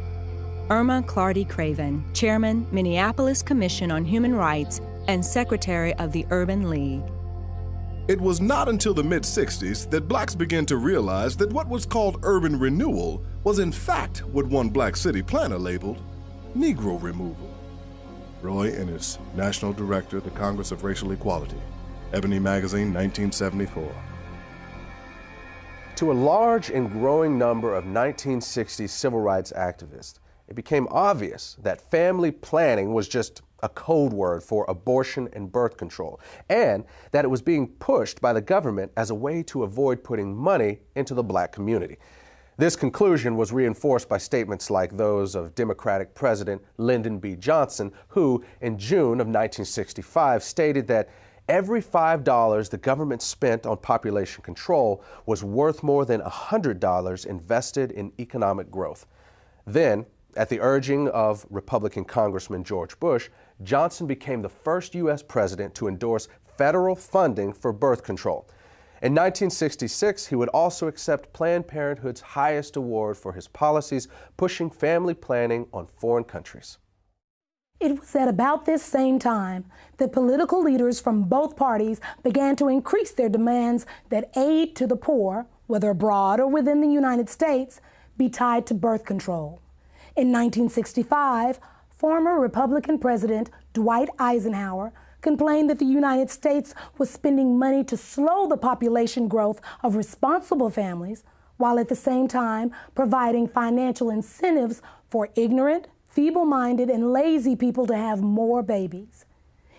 Irma Clardy Craven, Chairman, Minneapolis Commission on Human Rights and Secretary of the Urban League. It was not until the mid-60s that blacks began to realize that what was called urban renewal was in fact what one black city planner labeled Negro removal. Roy Ennis, National Director, the Congress of Racial Equality, Ebony Magazine, 1974. To a large and growing number of 1960s civil rights activists, it became obvious that family planning was just a code word for abortion and birth control, and that it was being pushed by the government as a way to avoid putting money into the black community. This conclusion was reinforced by statements like those of Democratic President Lyndon B. Johnson, who in June of 1965 stated that every $5 the government spent on population control was worth more than $100 invested in economic growth. Then, at the urging of Republican Congressman George Bush, Johnson became the first U.S. president to endorse federal funding for birth control. In 1966, he would also accept Planned Parenthood's highest award for his policies, pushing family planning on foreign countries. It was at about this same time that political leaders from both parties began to increase their demands that aid to the poor, whether abroad or within the United States, be tied to birth control. In 1965, former Republican President Dwight Eisenhower complained that the United States was spending money to slow the population growth of responsible families, while at the same time providing financial incentives for ignorant, feeble-minded, and lazy people to have more babies.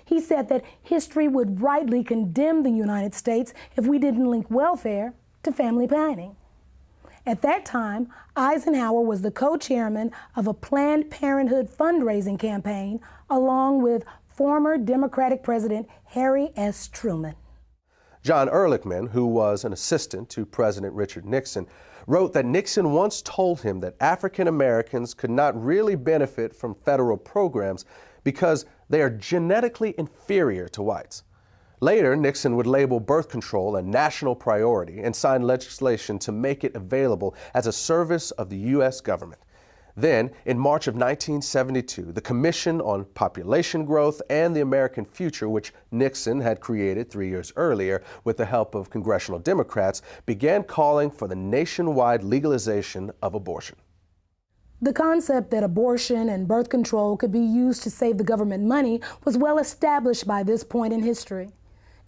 He said that history would rightly condemn the United States if we didn't link welfare to family planning. At that time, Eisenhower was the co-chairman of a Planned Parenthood fundraising campaign, along with former Democratic President Harry S. Truman. John Ehrlichman, who was an assistant to President Richard Nixon, wrote that Nixon once told him that African Americans could not really benefit from federal programs because they are genetically inferior to whites. Later, Nixon would label birth control a national priority and sign legislation to make it available as a service of the U.S. government. Then, in March of 1972, the Commission on Population Growth and the American Future, which Nixon had created 3 years earlier with the help of congressional Democrats, began calling for the nationwide legalization of abortion. The concept that abortion and birth control could be used to save the government money was well established by this point in history.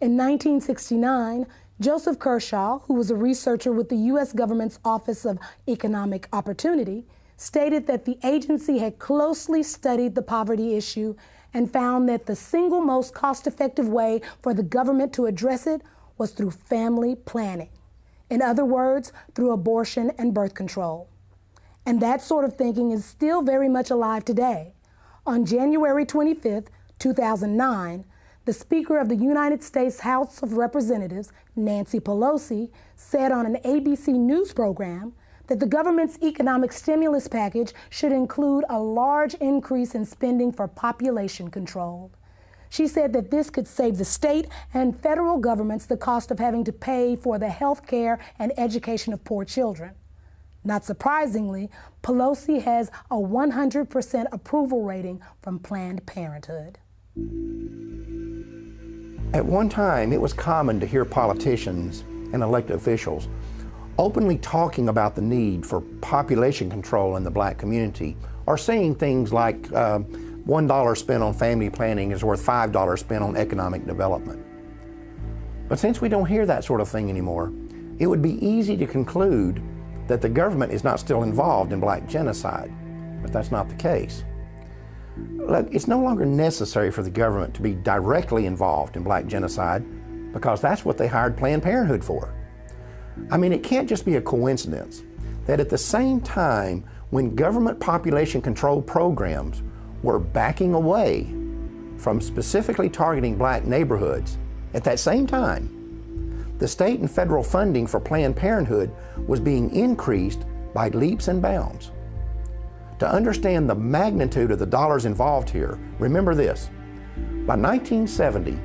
In 1969, Joseph Kershaw, who was a researcher with the U.S. government's Office of Economic Opportunity, stated that the agency had closely studied the poverty issue and found that the single most cost-effective way for the government to address it was through family planning. In other words, through abortion and birth control. And that sort of thinking is still very much alive today. On January 25th, 2009, the Speaker of the United States House of Representatives, Nancy Pelosi, said on an ABC News program that the government's economic stimulus package should include a large increase in spending for population control. She said that this could save the state and federal governments the cost of having to pay for the health care and education of poor children. Not surprisingly, Pelosi has a 100% approval rating from Planned Parenthood. At one time, it was common to hear politicians and elected officials openly talking about the need for population control in the black community, or saying things like $1 spent on family planning is worth $5 spent on economic development. But since we don't hear that sort of thing anymore, it would be easy to conclude that the government is not still involved in black genocide, but that's not the case. Look, it's no longer necessary for the government to be directly involved in black genocide because that's what they hired Planned Parenthood for. I mean, it can't just be a coincidence that at the same time when government population control programs were backing away from specifically targeting black neighborhoods, at that same time, the state and federal funding for Planned Parenthood was being increased by leaps and bounds. To understand the magnitude of the dollars involved here, remember this. By 1970,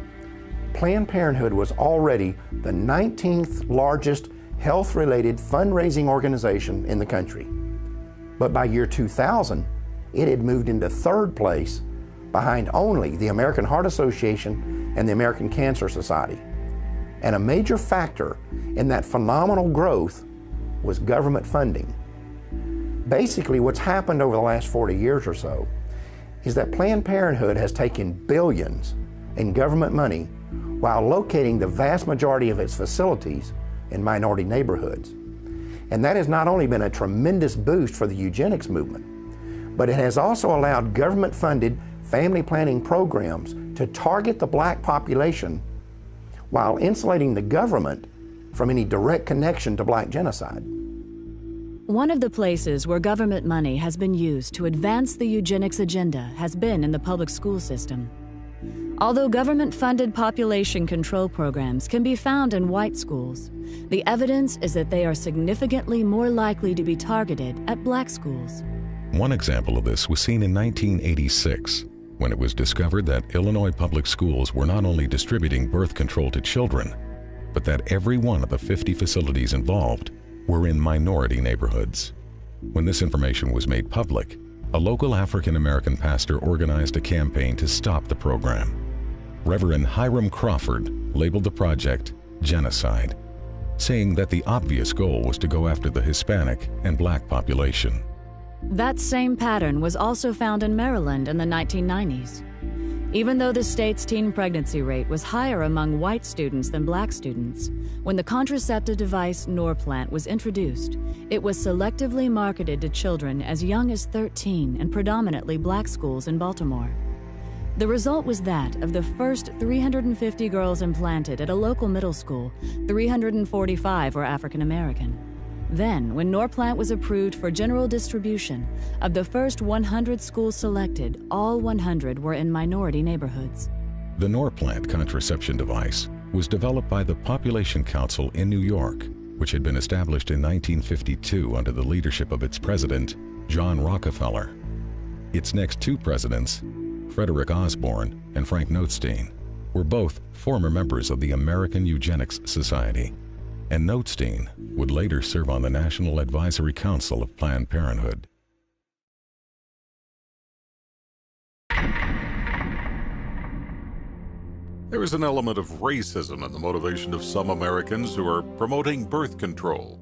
Planned Parenthood was already the 19th largest health-related fundraising organization in the country. But by year 2000, it had moved into third place behind only the American Heart Association and the American Cancer Society. And a major factor in that phenomenal growth was government funding. Basically, what's happened over the last 40 years or so is that Planned Parenthood has taken billions in government money while locating the vast majority of its facilities in minority neighborhoods. And that has not only been a tremendous boost for the eugenics movement, but it has also allowed government-funded family planning programs to target the black population while insulating the government from any direct connection to black genocide. One of the places where government money has been used to advance the eugenics agenda has been in the public school system. Although government-funded population control programs can be found in white schools, the evidence is that they are significantly more likely to be targeted at black schools. One example of this was seen in 1986, when it was discovered that Illinois public schools were not only distributing birth control to children, but that every one of the 50 facilities involved were in minority neighborhoods. When this information was made public, a local African-American pastor organized a campaign to stop the program. Reverend Hiram Crawford labeled the project Genocide, saying that the obvious goal was to go after the Hispanic and black population. That same pattern was also found in Maryland in the 1990s. Even though the state's teen pregnancy rate was higher among white students than black students, when the contraceptive device Norplant was introduced, it was selectively marketed to children as young as 13 in predominantly black schools in Baltimore. The result was that of the first 350 girls implanted at a local middle school, 345 were African American. Then, when Norplant was approved for general distribution, of the first 100 schools selected, all 100 were in minority neighborhoods. The Norplant contraception device was developed by the Population Council in New York, which had been established in 1952 under the leadership of its president, John Rockefeller. Its next two presidents, Frederick Osborne and Frank Notestein, were both former members of the American Eugenics Society, and Notestein would later serve on the National Advisory Council of Planned Parenthood. There is an element of racism in the motivation of some Americans who are promoting birth control.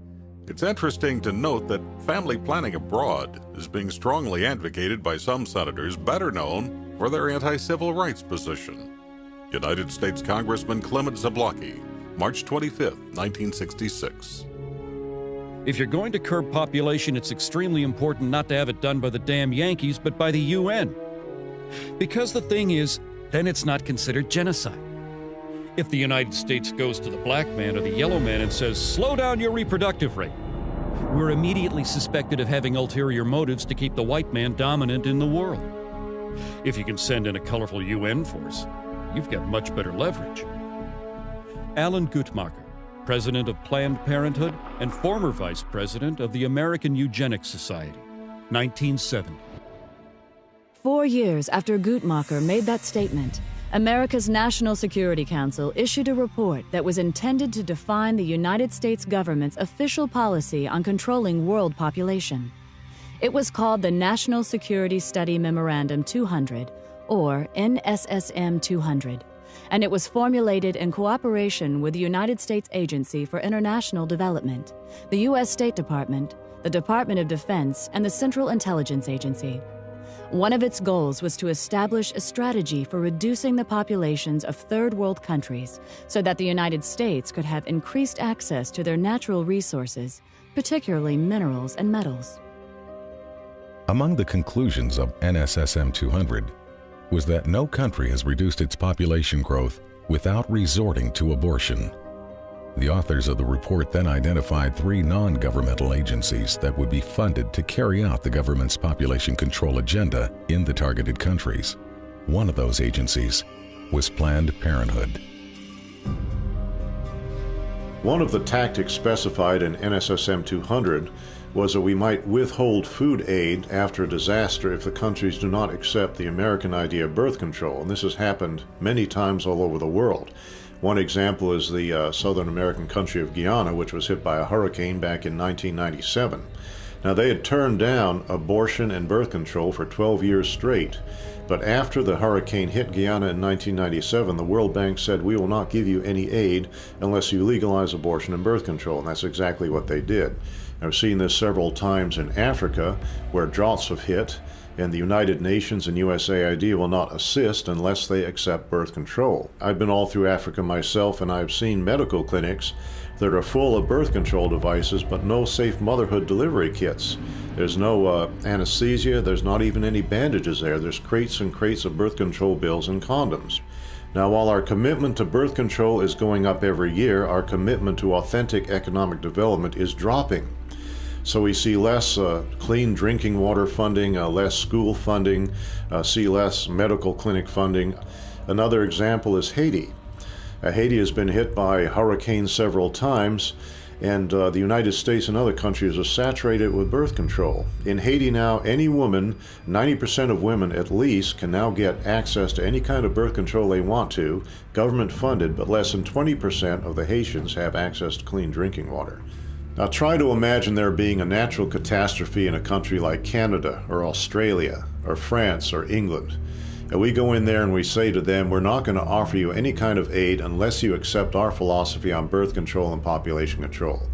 It's interesting to note that family planning abroad is being strongly advocated by some senators better known for their anti-civil rights position. United States Congressman Clement Zablocki, March 25, 1966. If you're going to curb population, it's extremely important not to have it done by the damn Yankees, but by the UN. Because the thing is, then it's not considered genocide. If the United States goes to the black man or the yellow man and says, slow down your reproductive rate, we're immediately suspected of having ulterior motives to keep the white man dominant in the world. If you can send in a colorful UN force, you've got much better leverage. Alan Guttmacher, president of Planned Parenthood and former vice president of the American Eugenics Society, 1970. 4 years after Guttmacher made that statement, America's National Security Council issued a report that was intended to define the United States government's official policy on controlling world population. It was called the National Security Study Memorandum 200, or NSSM 200, and it was formulated in cooperation with the United States Agency for International Development, the U.S. State Department, the Department of Defense, and the Central Intelligence Agency. One of its goals was to establish a strategy for reducing the populations of third world countries so that the United States could have increased access to their natural resources, particularly minerals and metals. Among the conclusions of NSSM 200 was that no country has reduced its population growth without resorting to abortion. The authors of the report then identified 3 non-governmental agencies that would be funded to carry out the government's population control agenda in the targeted countries. One of those agencies was Planned Parenthood. One of the tactics specified in NSSM 200 was that we might withhold food aid after a disaster if the countries do not accept the American idea of birth control, and this has happened many times all over the world. One example is the Southern American country of Guyana, which was hit by a hurricane back in 1997. Now, they had turned down abortion and birth control for 12 years straight, but after the hurricane hit Guyana in 1997, the World Bank said, we will not give you any aid unless you legalize abortion and birth control, and that's exactly what they did. I've seen this several times in Africa, where droughts have hit, and the United Nations and USAID will not assist unless they accept birth control. I've been all through Africa myself, and I've seen medical clinics that are full of birth control devices, but no safe motherhood delivery kits. There's no anesthesia, there's not even any bandages there. There's crates and crates of birth control pills and condoms. Now, while our commitment to birth control is going up every year, our commitment to authentic economic development is dropping. So we see less clean drinking water funding, less school funding, see less medical clinic funding. Another example is Haiti. Haiti has been hit by hurricanes several times, and the United States and other countries are saturated with birth control. In Haiti now, any woman, 90% of women at least, can now get access to any kind of birth control they want to, government funded, but less than 20% of the Haitians have access to clean drinking water. Now try to imagine there being a natural catastrophe in a country like Canada or Australia or France or England. And we go in there and we say to them, we're not going to offer you any kind of aid unless you accept our philosophy on birth control and population control.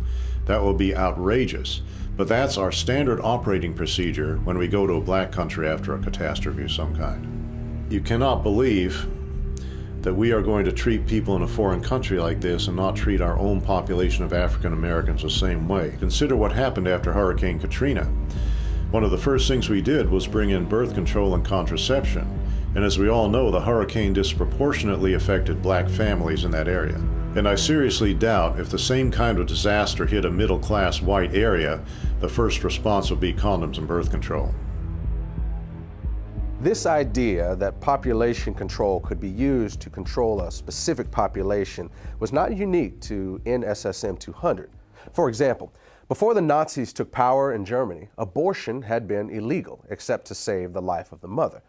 That will be outrageous. But that's our standard operating procedure when we go to a black country after a catastrophe of some kind. You cannot believe that we are going to treat people in a foreign country like this and not treat our own population of African Americans the same way. Consider what happened after Hurricane Katrina. One of the first things we did was bring in birth control and contraception. And as we all know, the hurricane disproportionately affected black families in that area. And I seriously doubt if the same kind of disaster hit a middle-class white area, the first response would be condoms and birth control. This idea that population control could be used to control a specific population was not unique to NSSM 200. For example, before the Nazis took power in Germany, abortion had been illegal except to save the life of the mother.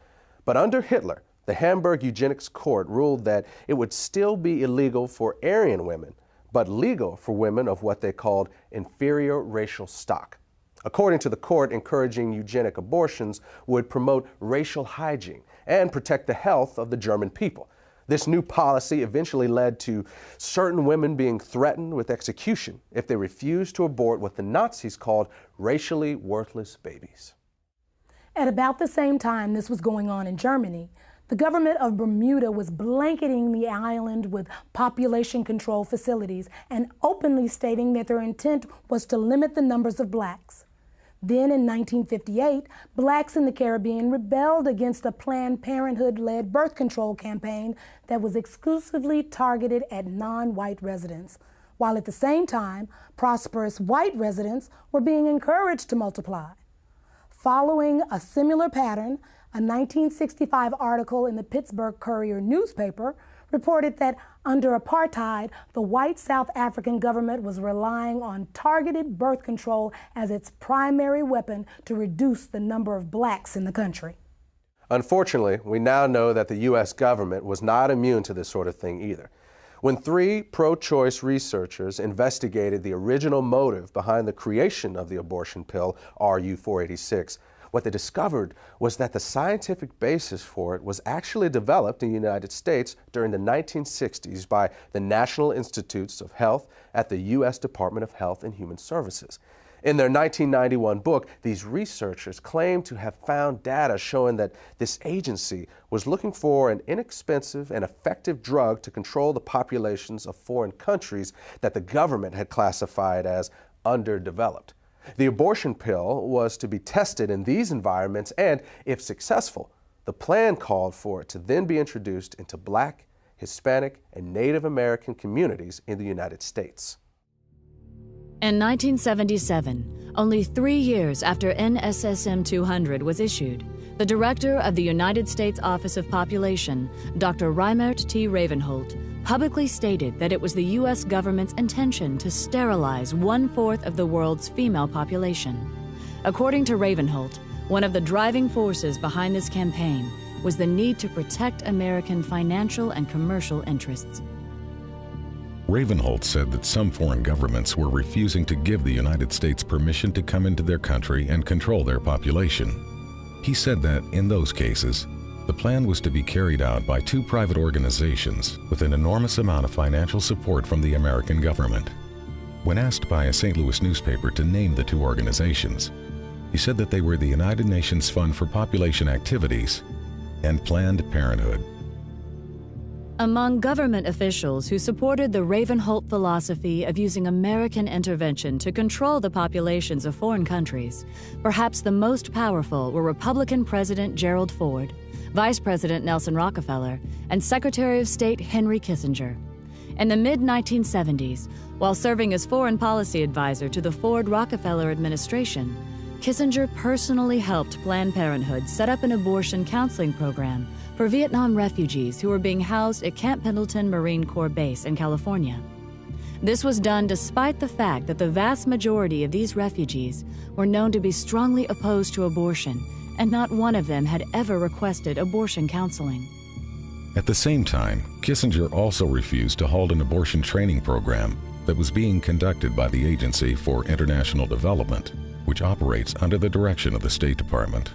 But under Hitler, the Hamburg Eugenics Court ruled that it would still be illegal for Aryan women, but legal for women of what they called inferior racial stock. According to the court, encouraging eugenic abortions would promote racial hygiene and protect the health of the German people. This new policy eventually led to certain women being threatened with execution if they refused to abort what the Nazis called racially worthless babies. At about the same time this was going on in Germany, the government of Bermuda was blanketing the island with population control facilities and openly stating that their intent was to limit the numbers of blacks. Then in 1958, blacks in the Caribbean rebelled against a Planned Parenthood-led birth control campaign that was exclusively targeted at non-white residents, while at the same time, prosperous white residents were being encouraged to multiply. Following a similar pattern, a 1965 article in the Pittsburgh Courier newspaper reported that under apartheid, the white South African government was relying on targeted birth control as its primary weapon to reduce the number of blacks in the country. Unfortunately, we now know that the U.S. government was not immune to this sort of thing either. When 3 pro-choice researchers investigated the original motive behind the creation of the abortion pill, RU-486, what they discovered was that the scientific basis for it was actually developed in the United States during the 1960s by the National Institutes of Health at the U.S. Department of Health and Human Services. In their 1991 book, these researchers claimed to have found data showing that this agency was looking for an inexpensive and effective drug to control the populations of foreign countries that the government had classified as underdeveloped. The abortion pill was to be tested in these environments and, if successful, the plan called for it to then be introduced into Black, Hispanic, and Native American communities in the United States. In 1977, only 3 years after NSSM 200 was issued, the director of the United States Office of Population, Dr. Reimert T. Ravenholt, publicly stated that it was the U.S. government's intention to sterilize 1/4 of the world's female population. According to Ravenholt, one of the driving forces behind this campaign was the need to protect American financial and commercial interests. Ravenholt said that some foreign governments were refusing to give the United States permission to come into their country and control their population. He said that, in those cases, the plan was to be carried out by 2 private organizations with an enormous amount of financial support from the American government. When asked by a St. Louis newspaper to name the 2 organizations, he said that they were the United Nations Fund for Population Activities and Planned Parenthood. Among government officials who supported the Ravenholt philosophy of using American intervention to control the populations of foreign countries, perhaps the most powerful were Republican President Gerald Ford, Vice President Nelson Rockefeller, and Secretary of State Henry Kissinger. In the mid-1970s, while serving as foreign policy advisor to the Ford-Rockefeller administration, Kissinger personally helped Planned Parenthood set up an abortion counseling program for Vietnam refugees who were being housed at Camp Pendleton Marine Corps Base in California. This was done despite the fact that the vast majority of these refugees were known to be strongly opposed to abortion, and not one of them had ever requested abortion counseling. At the same time, Kissinger also refused to hold an abortion training program that was being conducted by the Agency for International Development, which operates under the direction of the State Department.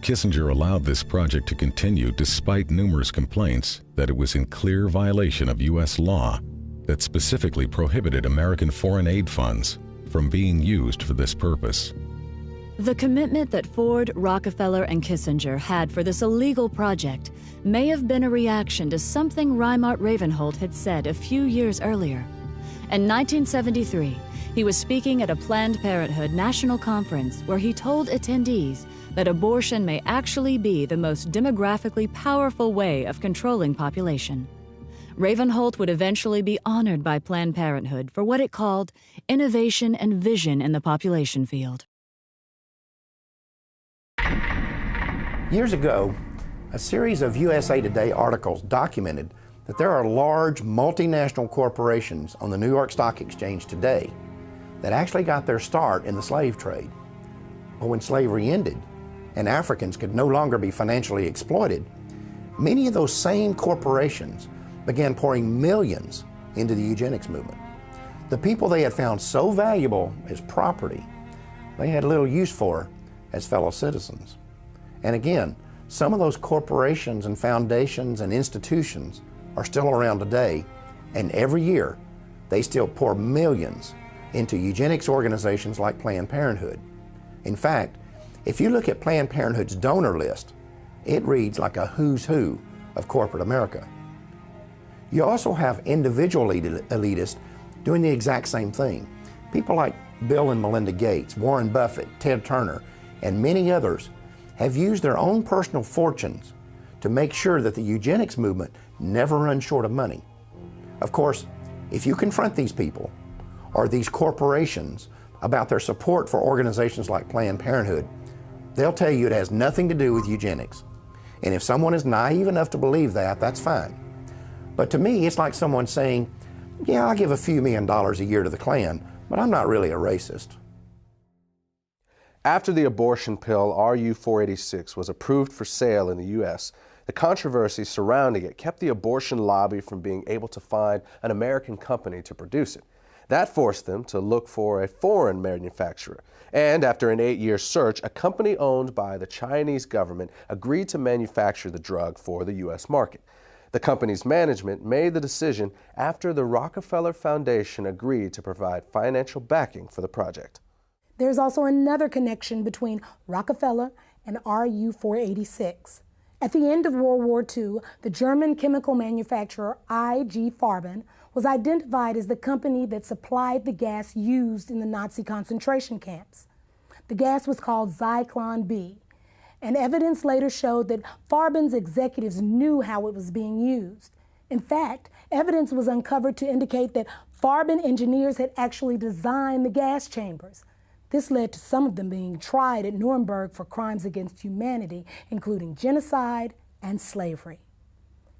Kissinger allowed this project to continue despite numerous complaints that it was in clear violation of U.S. law that specifically prohibited American foreign aid funds from being used for this purpose. The commitment that Ford, Rockefeller, and Kissinger had for this illegal project may have been a reaction to something Reimert Ravenholt had said a few years earlier. In 1973, he was speaking at a Planned Parenthood national conference where he told attendees that abortion may actually be the most demographically powerful way of controlling population. Ravenholt would eventually be honored by Planned Parenthood for what it called innovation and vision in the population field. Years ago, a series of USA Today articles documented that there are large multinational corporations on the New York Stock Exchange today that actually got their start in the slave trade. But when slavery ended and Africans could no longer be financially exploited, many of those same corporations began pouring millions into the eugenics movement. The people they had found so valuable as property, they had little use for as fellow citizens. And again, some of those corporations and foundations and institutions are still around today, and every year they still pour millions into eugenics organizations like Planned Parenthood. In fact, if you look at Planned Parenthood's donor list, it reads like a who's who of corporate America. You also have individual elitists doing the exact same thing. People like Bill and Melinda Gates, Warren Buffett, Ted Turner, and many others have used their own personal fortunes to make sure that the eugenics movement never runs short of money. Of course, if you confront these people or these corporations about their support for organizations like Planned Parenthood, they'll tell you it has nothing to do with eugenics. And if someone is naive enough to believe that, that's fine. But to me, it's like someone saying, yeah, I'll give a few $1 million a year to the Klan, but I'm not really a racist. After the abortion pill RU-486 was approved for sale in the U.S., the controversy surrounding it kept the abortion lobby from being able to find an American company to produce it. That forced them to look for a foreign manufacturer. And after an 8-year search, a company owned by the Chinese government agreed to manufacture the drug for the U.S. market. The company's management made the decision after the Rockefeller Foundation agreed to provide financial backing for the project. There's also another connection between Rockefeller and RU-486. At the end of World War II, the German chemical manufacturer IG Farben was identified as the company that supplied the gas used in the Nazi concentration camps. The gas was called Zyklon B, and evidence later showed that Farben's executives knew how it was being used. In fact, evidence was uncovered to indicate that Farben engineers had actually designed the gas chambers. This led to some of them being tried at Nuremberg for crimes against humanity, including genocide and slavery.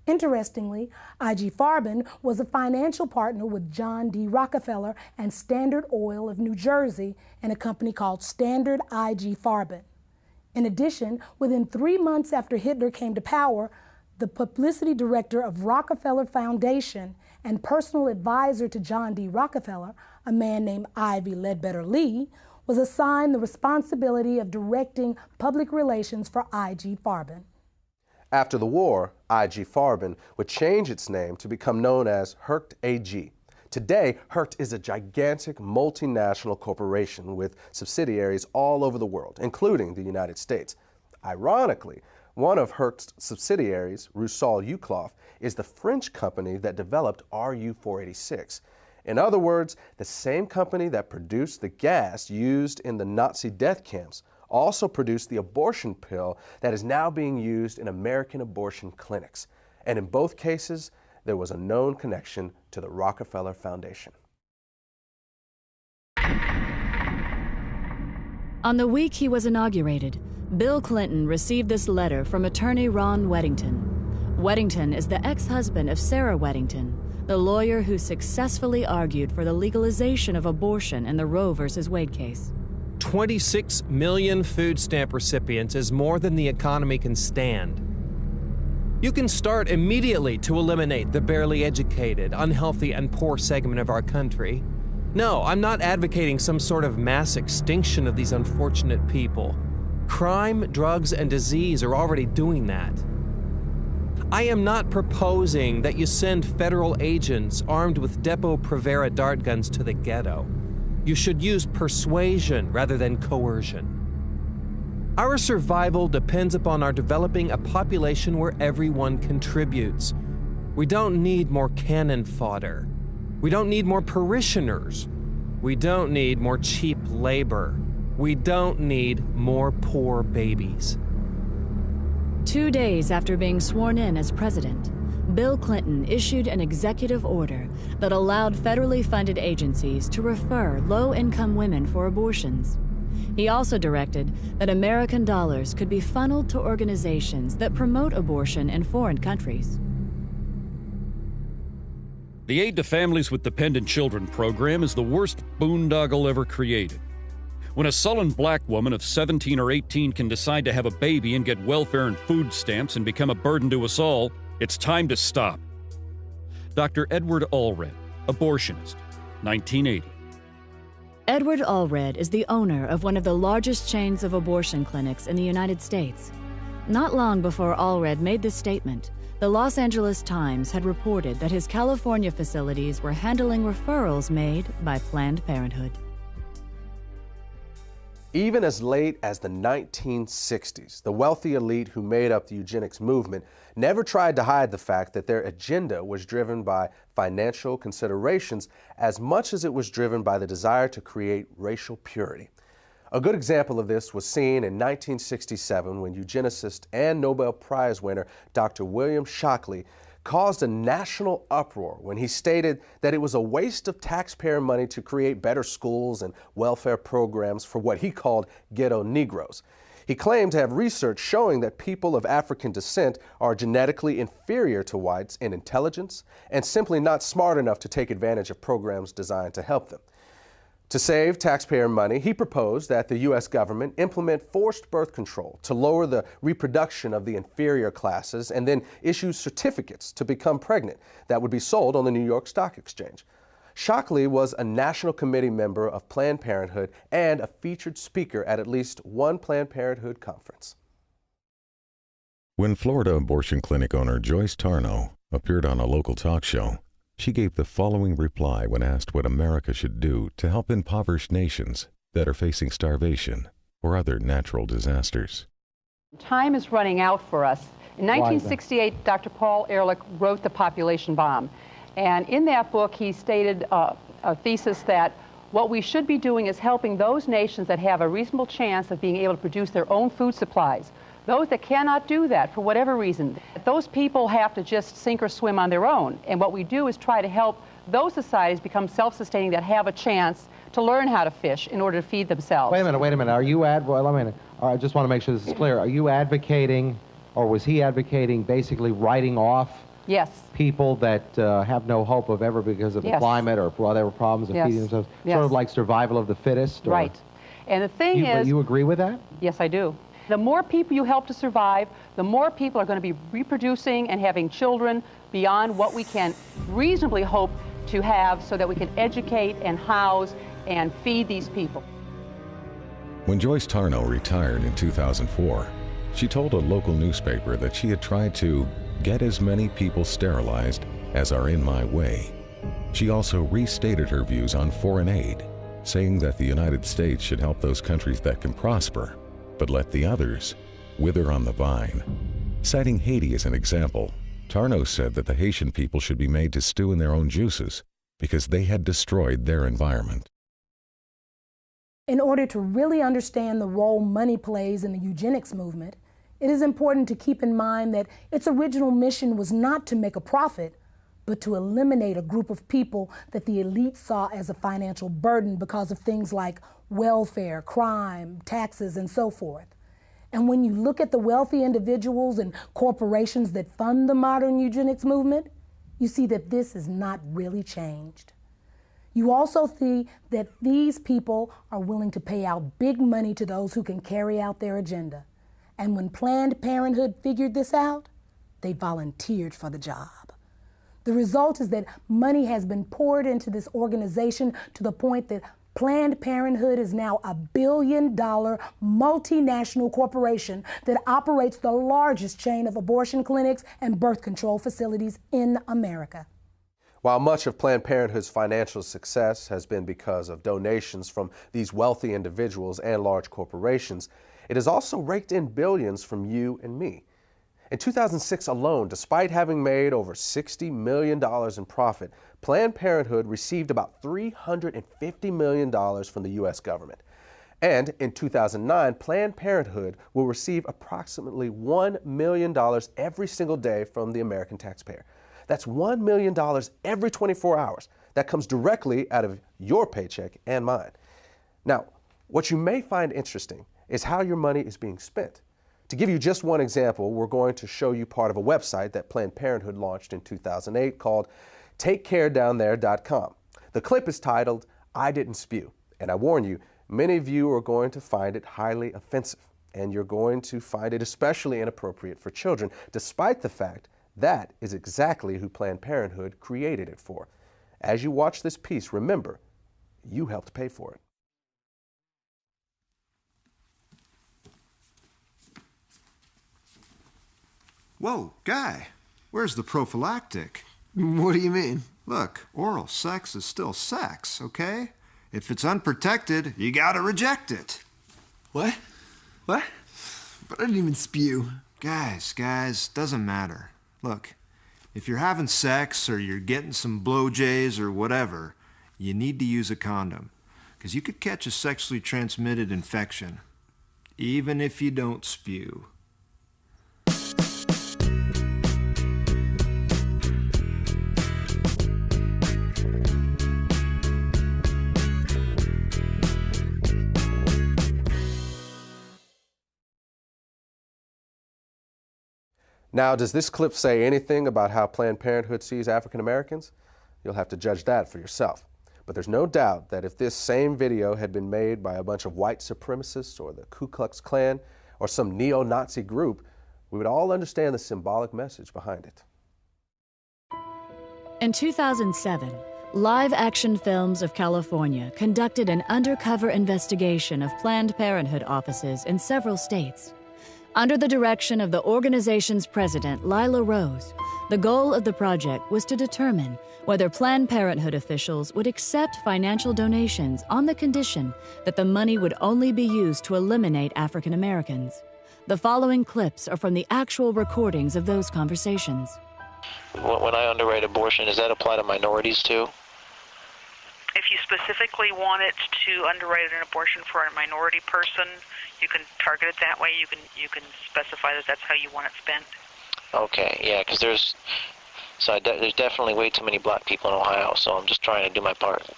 Interestingly, IG Farben was a financial partner with John D. Rockefeller and Standard Oil of New Jersey and a company called Standard IG Farben. In addition, within 3 months after Hitler came to power, the publicity director of Rockefeller Foundation and personal advisor to John D. Rockefeller, a man named Ivy Ledbetter Lee, was assigned the responsibility of directing public relations for IG Farben. After the war, IG Farben would change its name to become known as Hercht AG. Today, Hercht is a gigantic multinational corporation with subsidiaries all over the world, including the United States. Ironically, one of Hercht's subsidiaries, Rusal-Yuclof, is the French company that developed RU-486. In other words, the same company that produced the gas used in the Nazi death camps also produced the abortion pill that is now being used in American abortion clinics. And in both cases, there was a known connection to the Rockefeller Foundation. On the week he was inaugurated, Bill Clinton received this letter from attorney Ron Weddington. Weddington is the ex-husband of Sarah Weddington, the lawyer who successfully argued for the legalization of abortion in the Roe v. Wade case. 26 million food stamp recipients is more than the economy can stand. You can start immediately to eliminate the barely educated, unhealthy, and poor segment of our country. No, I'm not advocating some sort of mass extinction of these unfortunate people. Crime, drugs, and disease are already doing that. I am not proposing that you send federal agents armed with Depo-Provera dart guns to the ghetto. You should use persuasion rather than coercion. Our survival depends upon our developing a population where everyone contributes. We don't need more cannon fodder. We don't need more parishioners. We don't need more cheap labor. We don't need more poor babies. 2 days after being sworn in as president, Bill Clinton issued an executive order that allowed federally funded agencies to refer low-income women for abortions. He also directed that American dollars could be funneled to organizations that promote abortion in foreign countries. The Aid to Families with Dependent Children program is the worst boondoggle ever created. When a sullen black woman of 17 or 18 can decide to have a baby and get welfare and food stamps and become a burden to us all, it's time to stop. Dr. Edward Allred, abortionist, 1980. Edward Allred is the owner of one of the largest chains of abortion clinics in the United States. Not long before Allred made this statement, The Los Angeles Times had reported that his California facilities were handling referrals made by Planned Parenthood. Even as late as the 1960s, the wealthy elite who made up the eugenics movement never tried to hide the fact that their agenda was driven by financial considerations as much as it was driven by the desire to create racial purity. A good example of this was seen in 1967 when eugenicist and Nobel Prize winner Dr. William Shockley caused a national uproar when he stated that it was a waste of taxpayer money to create better schools and welfare programs for what he called ghetto Negroes. He claimed to have research showing that people of African descent are genetically inferior to whites in intelligence and simply not smart enough to take advantage of programs designed to help them. To save taxpayer money, he proposed that the U.S. government implement forced birth control to lower the reproduction of the inferior classes and then issue certificates to become pregnant that would be sold on the New York Stock Exchange. Shockley was a National Committee member of Planned Parenthood and a featured speaker at least one Planned Parenthood conference. When Florida abortion clinic owner Joyce Tarnow appeared on a local talk show, she gave the following reply when asked what America should do to help impoverished nations that are facing starvation or other natural disasters. Time is running out for us. In 1968, Dr. Paul Ehrlich wrote The Population Bomb. And in that book, he stated a thesis that what we should be doing is helping those nations that have a reasonable chance of being able to produce their own food supplies. Those that cannot do that for whatever reason, those people have to just sink or swim on their own. And what we do is try to help those societies become self-sustaining that have a chance to learn how to fish in order to feed themselves. Wait a minute. Are you I just want to make sure this is clear. Are you advocating, or was he advocating, basically writing off people that have no hope of ever because of the climate or whatever problems of feeding themselves? Sort of like survival of the fittest? Or? Right. And the thing is... You agree with that? Yes, I do. The more people you help to survive, the more people are going to be reproducing and having children beyond what we can reasonably hope to have so that we can educate and house and feed these people. When Joyce Tarnow retired in 2004, she told a local newspaper that she had tried to get as many people sterilized as are in my way. She also restated her views on foreign aid, saying that the United States should help those countries that can prosper, but let the others wither on the vine. Citing Haiti as an example, Tarnow said that the Haitian people should be made to stew in their own juices because they had destroyed their environment. In order to really understand the role money plays in the eugenics movement, it is important to keep in mind that its original mission was not to make a profit, but to eliminate a group of people that the elite saw as a financial burden because of things like welfare, crime, taxes, and so forth. And when you look at the wealthy individuals and corporations that fund the modern eugenics movement, you see that this has not really changed. You also see that these people are willing to pay out big money to those who can carry out their agenda. And when Planned Parenthood figured this out, they volunteered for the job. The result is that money has been poured into this organization to the point that Planned Parenthood is now a $1 billion multinational corporation that operates the largest chain of abortion clinics and birth control facilities in America. While much of Planned Parenthood's financial success has been because of donations from these wealthy individuals and large corporations, it has also raked in billions from you and me. In 2006 alone, despite having made over $60 million in profit, Planned Parenthood received about $350 million from the U.S. government. And in 2009, Planned Parenthood will receive approximately $1 million every single day from the American taxpayer. That's $1 million every 24 hours. That comes directly out of your paycheck and mine. Now, what you may find interesting is how your money is being spent. To give you just one example, we're going to show you part of a website that Planned Parenthood launched in 2008 called TakeCareDownThere.com. The clip is titled, "I Didn't Spew," and I warn you, many of you are going to find it highly offensive, and you're going to find it especially inappropriate for children, despite the fact that is exactly who Planned Parenthood created it for. As you watch this piece, remember, you helped pay for it. Whoa, Guy, Where's the prophylactic? What do you mean? Look, oral sex is still sex, okay? If it's unprotected, you gotta reject it. What? What? But I didn't even spew. Guys, doesn't matter. Look, if you're having sex or you're getting some blowjays or whatever, you need to use a condom. Because you could catch a sexually transmitted infection, even if you don't spew. Now, does this clip say anything about how Planned Parenthood sees African Americans? You'll have to judge that for yourself. But there's no doubt that if this same video had been made by a bunch of white supremacists or the Ku Klux Klan or some neo-Nazi group, we would all understand the symbolic message behind it. In 2007, Live Action Films of California conducted an undercover investigation of Planned Parenthood offices in several states. Under the direction of the organization's president, Lila Rose, the goal of the project was to determine whether Planned Parenthood officials would accept financial donations on the condition that the money would only be used to eliminate African Americans. The following clips are from the actual recordings of those conversations. When I underwrite abortion, does that apply to minorities too? If you specifically want it to underwrite an abortion for a minority person, you can target it that way. You can specify that that's how you want it spent. Okay, yeah, because there's definitely way too many black people in Ohio, so I'm just trying to do my part.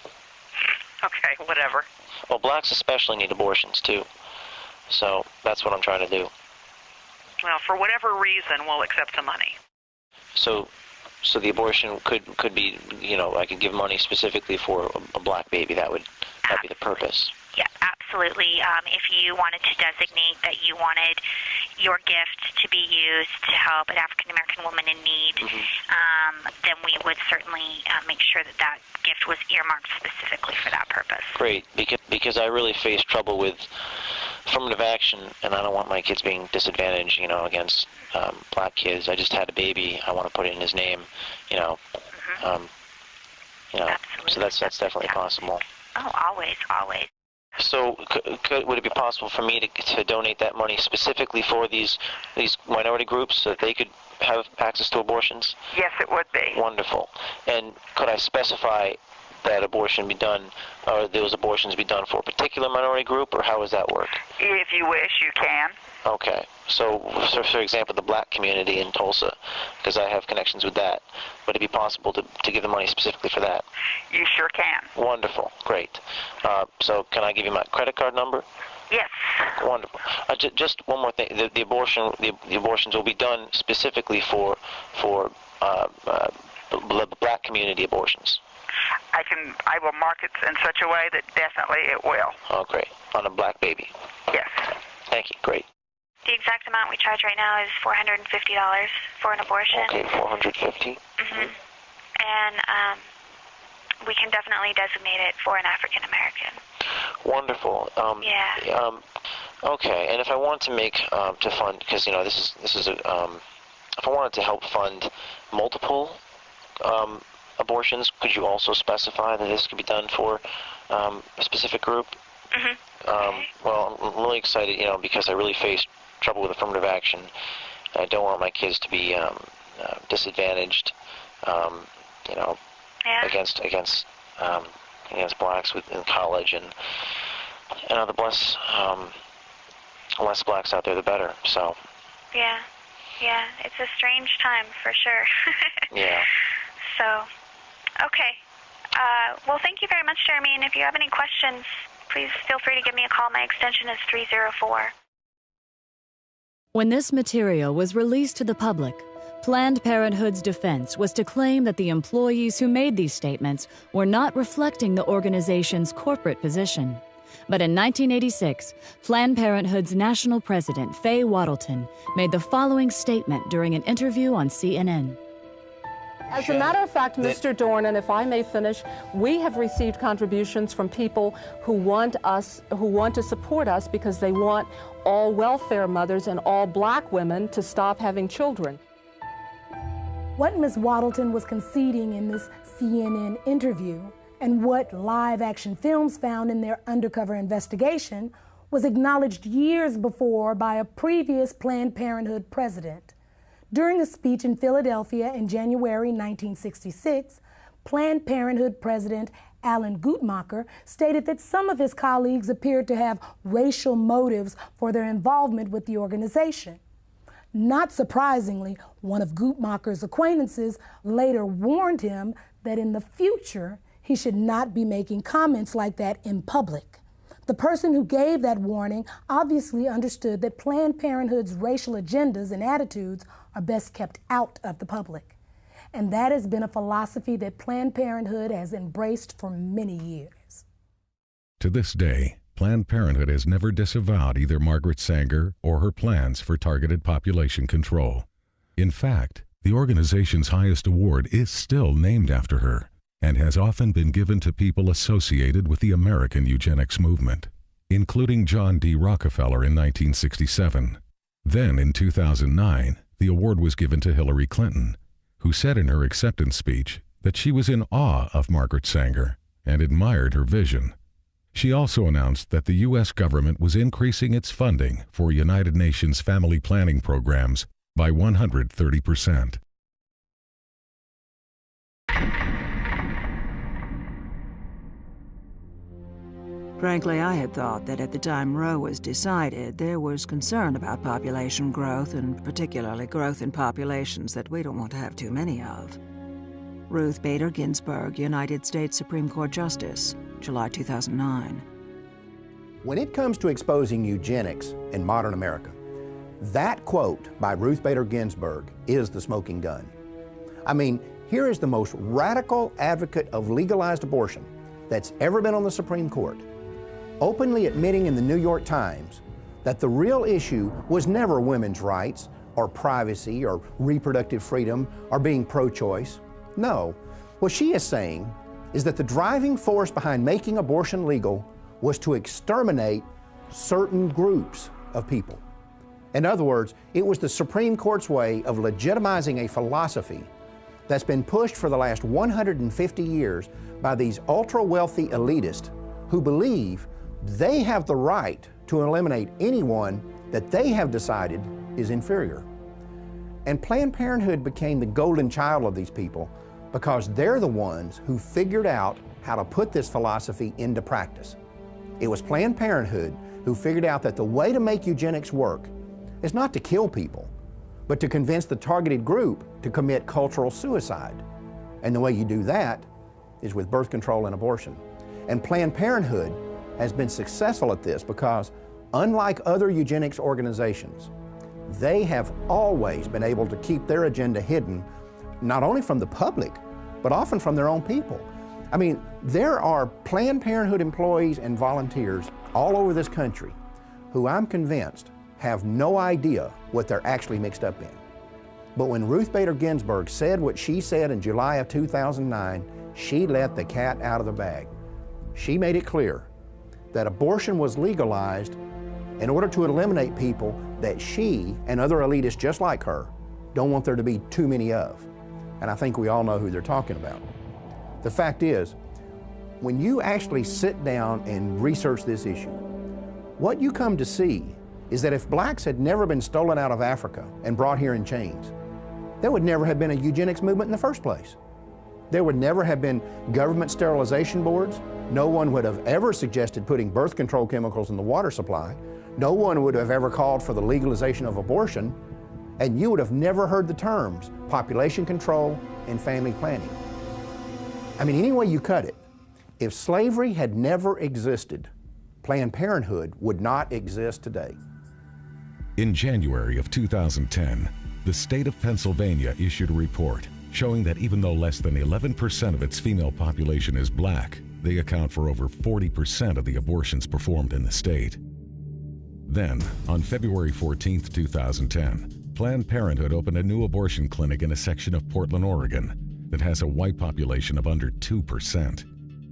Okay, whatever. Well, blacks especially need abortions too, so that's what I'm trying to do. Well, for whatever reason, we'll accept the money. So the abortion could be, you know, I could give money specifically for a black baby. That'd be the purpose. Yeah, absolutely. If you wanted to designate that you wanted your gift to be used to help an African-American woman in need, then we would certainly make sure that that gift was earmarked specifically for that purpose. Great, because I really face trouble with affirmative action, and I don't want my kids being disadvantaged, you know, against black kids. I just had a baby. I want to put it in his name, you know. You know, so that's definitely possible. Oh, always. So would it be possible for me to donate that money specifically for these minority groups so that they could have access to abortions? Yes, it would be. Wonderful. And could I specify that abortion be done, or those abortions be done for a particular minority group, or how does that work? If you wish, you can. Okay. So for example, the black community in Tulsa, because I have connections with that, would it be possible to give the money specifically for that? You sure can. Wonderful. Great. So can I give you my credit card number? Yes. Wonderful. Just one more thing. The abortions will be done specifically for the black community abortions. I will mark it in such a way that definitely it will. Oh, great. On a black baby. Yes. Thank you. Great. The exact amount we charge right now is $450 for an abortion. Okay, $450. And we can definitely designate it for an African American. Wonderful. Yeah. Okay, and if I wanted to make to fund, because you know this is a if I wanted to help fund multiple abortions, could you also specify that this could be done for a specific group? Well, I'm really excited, you know, because I really face trouble with affirmative action. I don't want my kids to be disadvantaged, you know, against blacks in college, and the less blacks out there, the better. So. Yeah, it's a strange time for sure. Yeah. So, okay. Well, thank you very much, Jeremy. And if you have any questions, please feel free to give me a call. My extension is 304. When this material was released to the public, Planned Parenthood's defense was to claim that the employees who made these statements were not reflecting the organization's corporate position. But in 1986, Planned Parenthood's national president, Faye Wattleton, made the following statement during an interview on CNN. As a matter of fact, Mr. Dorn, and if I may finish, we have received contributions from people who want to support us because they want all welfare mothers and all black women to stop having children. What Ms. Waddleton was conceding in this CNN interview and what live action films found in their undercover investigation was acknowledged years before by a previous Planned Parenthood president. During a speech in Philadelphia in January 1966, Planned Parenthood President Alan Guttmacher stated that some of his colleagues appeared to have racial motives for their involvement with the organization. Not surprisingly, one of Guttmacher's acquaintances later warned him that in the future, he should not be making comments like that in public. The person who gave that warning obviously understood that Planned Parenthood's racial agendas and attitudes are best kept out of the public. And that has been a philosophy that Planned Parenthood has embraced for many years. To this day, Planned Parenthood has never disavowed either Margaret Sanger or her plans for targeted population control. In fact, the organization's highest award is still named after her and has often been given to people associated with the American eugenics movement, including John D. Rockefeller in 1967. Then, in 2009, the award was given to Hillary Clinton, who said in her acceptance speech that she was in awe of Margaret Sanger and admired her vision. She also announced that the U.S. government was increasing its funding for United Nations family planning programs by 130%. Frankly, I had thought that at the time Roe was decided, there was concern about population growth, and particularly growth in populations that we don't want to have too many of. Ruth Bader Ginsburg, United States Supreme Court Justice, July 2009. When it comes to exposing eugenics in modern America, that quote by Ruth Bader Ginsburg is the smoking gun. I mean, here is the most radical advocate of legalized abortion that's ever been on the Supreme Court, openly admitting in the New York Times that the real issue was never women's rights or privacy or reproductive freedom or being pro-choice. No, what she is saying is that the driving force behind making abortion legal was to exterminate certain groups of people. In other words, it was the Supreme Court's way of legitimizing a philosophy that's been pushed for the last 150 years by these ultra-wealthy elitists who believe they have the right to eliminate anyone that they have decided is inferior. And Planned Parenthood became the golden child of these people because they're the ones who figured out how to put this philosophy into practice. It was Planned Parenthood who figured out that the way to make eugenics work is not to kill people, but to convince the targeted group to commit cultural suicide. And the way you do that is with birth control and abortion. And Planned Parenthood has been successful at this because, unlike other eugenics organizations, they have always been able to keep their agenda hidden, not only from the public, but often from their own people. I mean, there are Planned Parenthood employees and volunteers all over this country who I'm convinced have no idea what they're actually mixed up in. But when Ruth Bader Ginsburg said what she said in July of 2009, she let the cat out of the bag. She made it clear that abortion was legalized in order to eliminate people that she and other elitists just like her don't want there to be too many of. And I think we all know who they're talking about. The fact is, when you actually sit down and research this issue, what you come to see is that if blacks had never been stolen out of Africa and brought here in chains, there would never have been a eugenics movement in the first place. There would never have been government sterilization boards. No one would have ever suggested putting birth control chemicals in the water supply. No one would have ever called for the legalization of abortion. And you would have never heard the terms population control and family planning. I mean, any way you cut it, if slavery had never existed, Planned Parenthood would not exist today. In January of 2010, the state of Pennsylvania issued a report showing that even though less than 11% of its female population is black, they account for over 40% of the abortions performed in the state. Then, on February 14, 2010, Planned Parenthood opened a new abortion clinic in a section of Portland, Oregon that has a white population of under 2%.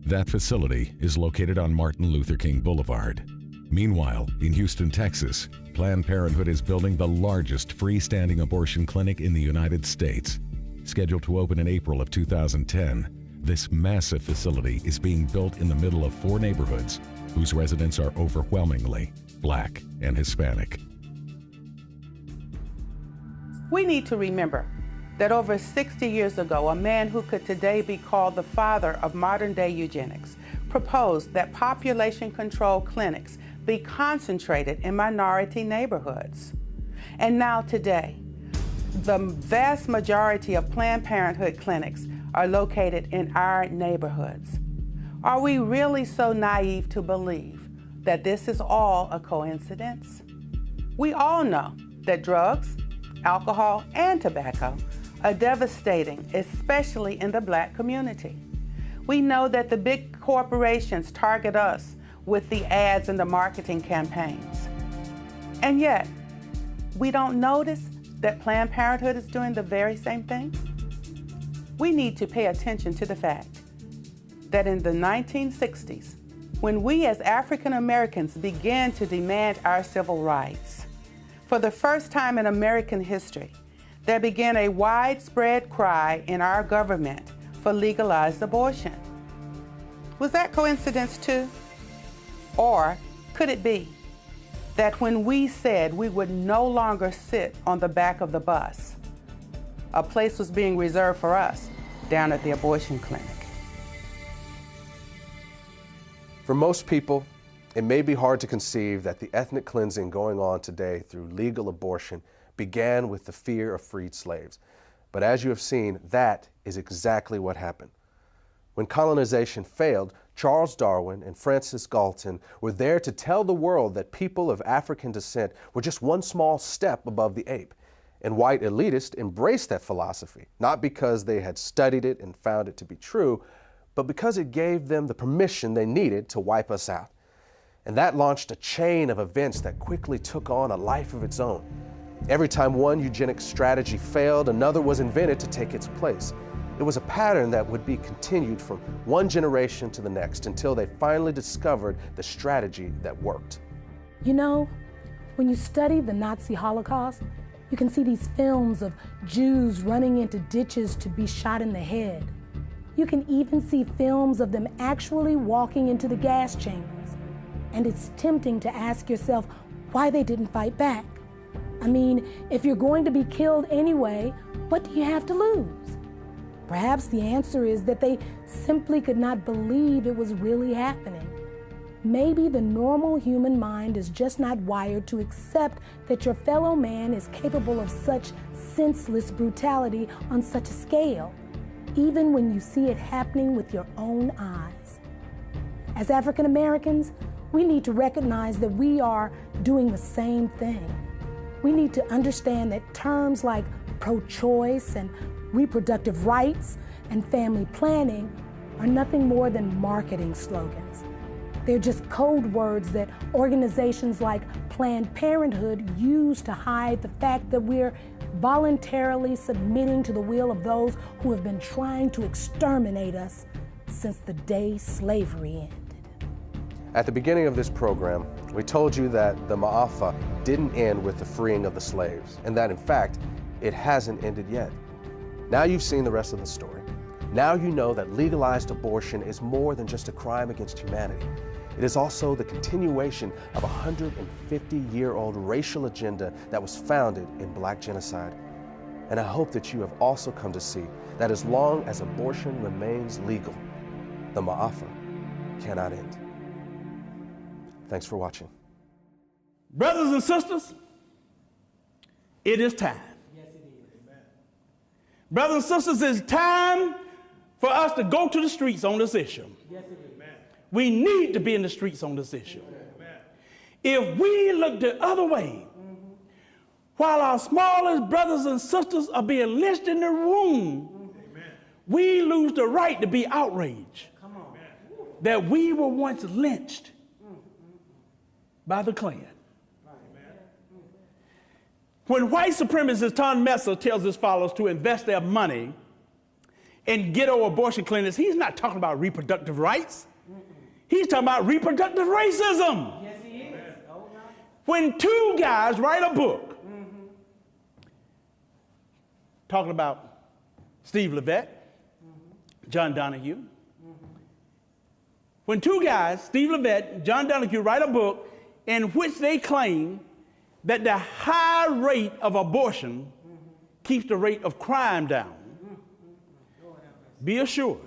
That facility is located on Martin Luther King Boulevard. Meanwhile, in Houston, Texas, Planned Parenthood is building the largest freestanding abortion clinic in the United States. Scheduled to open in April of 2010, this massive facility is being built in the middle of 4 neighborhoods whose residents are overwhelmingly Black and Hispanic. We need to remember that over 60 years ago, a man who could today be called the father of modern-day eugenics proposed that population control clinics be concentrated in minority neighborhoods. And now today, the vast majority of Planned Parenthood clinics are located in our neighborhoods. Are we really so naive to believe that this is all a coincidence? We all know that drugs, alcohol, and tobacco are devastating, especially in the Black community. We know that the big corporations target us with the ads and the marketing campaigns. And yet, we don't notice that Planned Parenthood is doing the very same thing? We need to pay attention to the fact that in the 1960s, when we as African Americans began to demand our civil rights, for the first time in American history, there began a widespread cry in our government for legalized abortion. Was that coincidence too? Or could it be that when we said we would no longer sit on the back of the bus, a place was being reserved for us down at the abortion clinic? For most people, it may be hard to conceive that the ethnic cleansing going on today through legal abortion began with the fear of freed slaves. But as you have seen, that is exactly what happened. When colonization failed, Charles Darwin and Francis Galton were there to tell the world that people of African descent were just one small step above the ape. And white elitists embraced that philosophy, not because they had studied it and found it to be true, but because it gave them the permission they needed to wipe us out. And that launched a chain of events that quickly took on a life of its own. Every time one eugenics strategy failed, another was invented to take its place. It was a pattern that would be continued from one generation to the next until they finally discovered the strategy that worked. You know, when you study the Nazi Holocaust, you can see these films of Jews running into ditches to be shot in the head. You can even see films of them actually walking into the gas chambers. And it's tempting to ask yourself why they didn't fight back. I mean, if you're going to be killed anyway, what do you have to lose? Perhaps the answer is that they simply could not believe it was really happening. Maybe the normal human mind is just not wired to accept that your fellow man is capable of such senseless brutality on such a scale, even when you see it happening with your own eyes. As African Americans, we need to recognize that we are doing the same thing. We need to understand that terms like pro-choice and reproductive rights and family planning are nothing more than marketing slogans. They're just code words that organizations like Planned Parenthood use to hide the fact that we're voluntarily submitting to the will of those who have been trying to exterminate us since the day slavery ended. At the beginning of this program, we told you that the Maafa didn't end with the freeing of the slaves, and that in fact, it hasn't ended yet. Now you've seen the rest of the story. Now you know that legalized abortion is more than just a crime against humanity. It is also the continuation of a 150-year-old racial agenda that was founded in Black genocide. And I hope that you have also come to see that as long as abortion remains legal, the Maafa cannot end. Thanks for watching. Brothers and sisters, it is time. Brothers and sisters, it's time for us to go to the streets on this issue. Yes, it is. We need to be in the streets on this issue. Amen. If we look the other way, while our smallest brothers and sisters are being lynched in the room, we lose the right to be outraged that we were once lynched by the Klan. When white supremacist Tom Messer tells his followers to invest their money in ghetto abortion clinics, he's not talking about reproductive rights. He's talking about reproductive racism. Yes, he is. When two guys write a book talking about Steve Levette, John Donahue. When two guys, Steve Levette and John Donahue, write a book in which they claim that the high rate of abortion keeps the rate of crime down, be assured,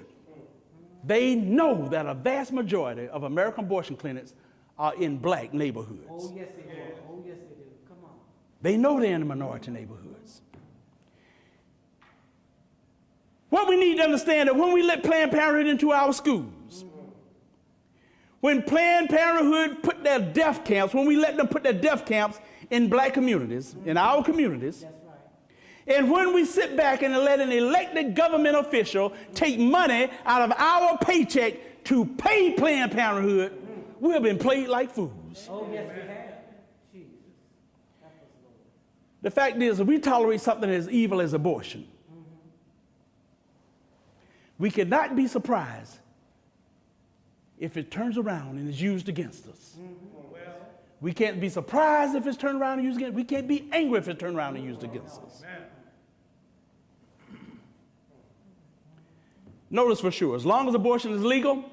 they know that a vast majority of American abortion clinics are in black neighborhoods. Oh, yes, they do. Oh, yes, they do. Come on. They know they're in the minority neighborhoods. What we need to understand is when we let Planned Parenthood into our schools, when Planned Parenthood put their death camps, when we let them put their death camps in black communities, in our communities, and when we sit back and let an elected government official take money out of our paycheck to pay Planned Parenthood, we have been played like fools. Oh, yes, we have. Jesus. The fact is, if we tolerate something as evil as abortion, we cannot be surprised if it turns around and is used against us. We can't be surprised if it's turned around and used against us. We can't be angry if it's turned around and used against us. Notice for sure, as long as abortion is legal,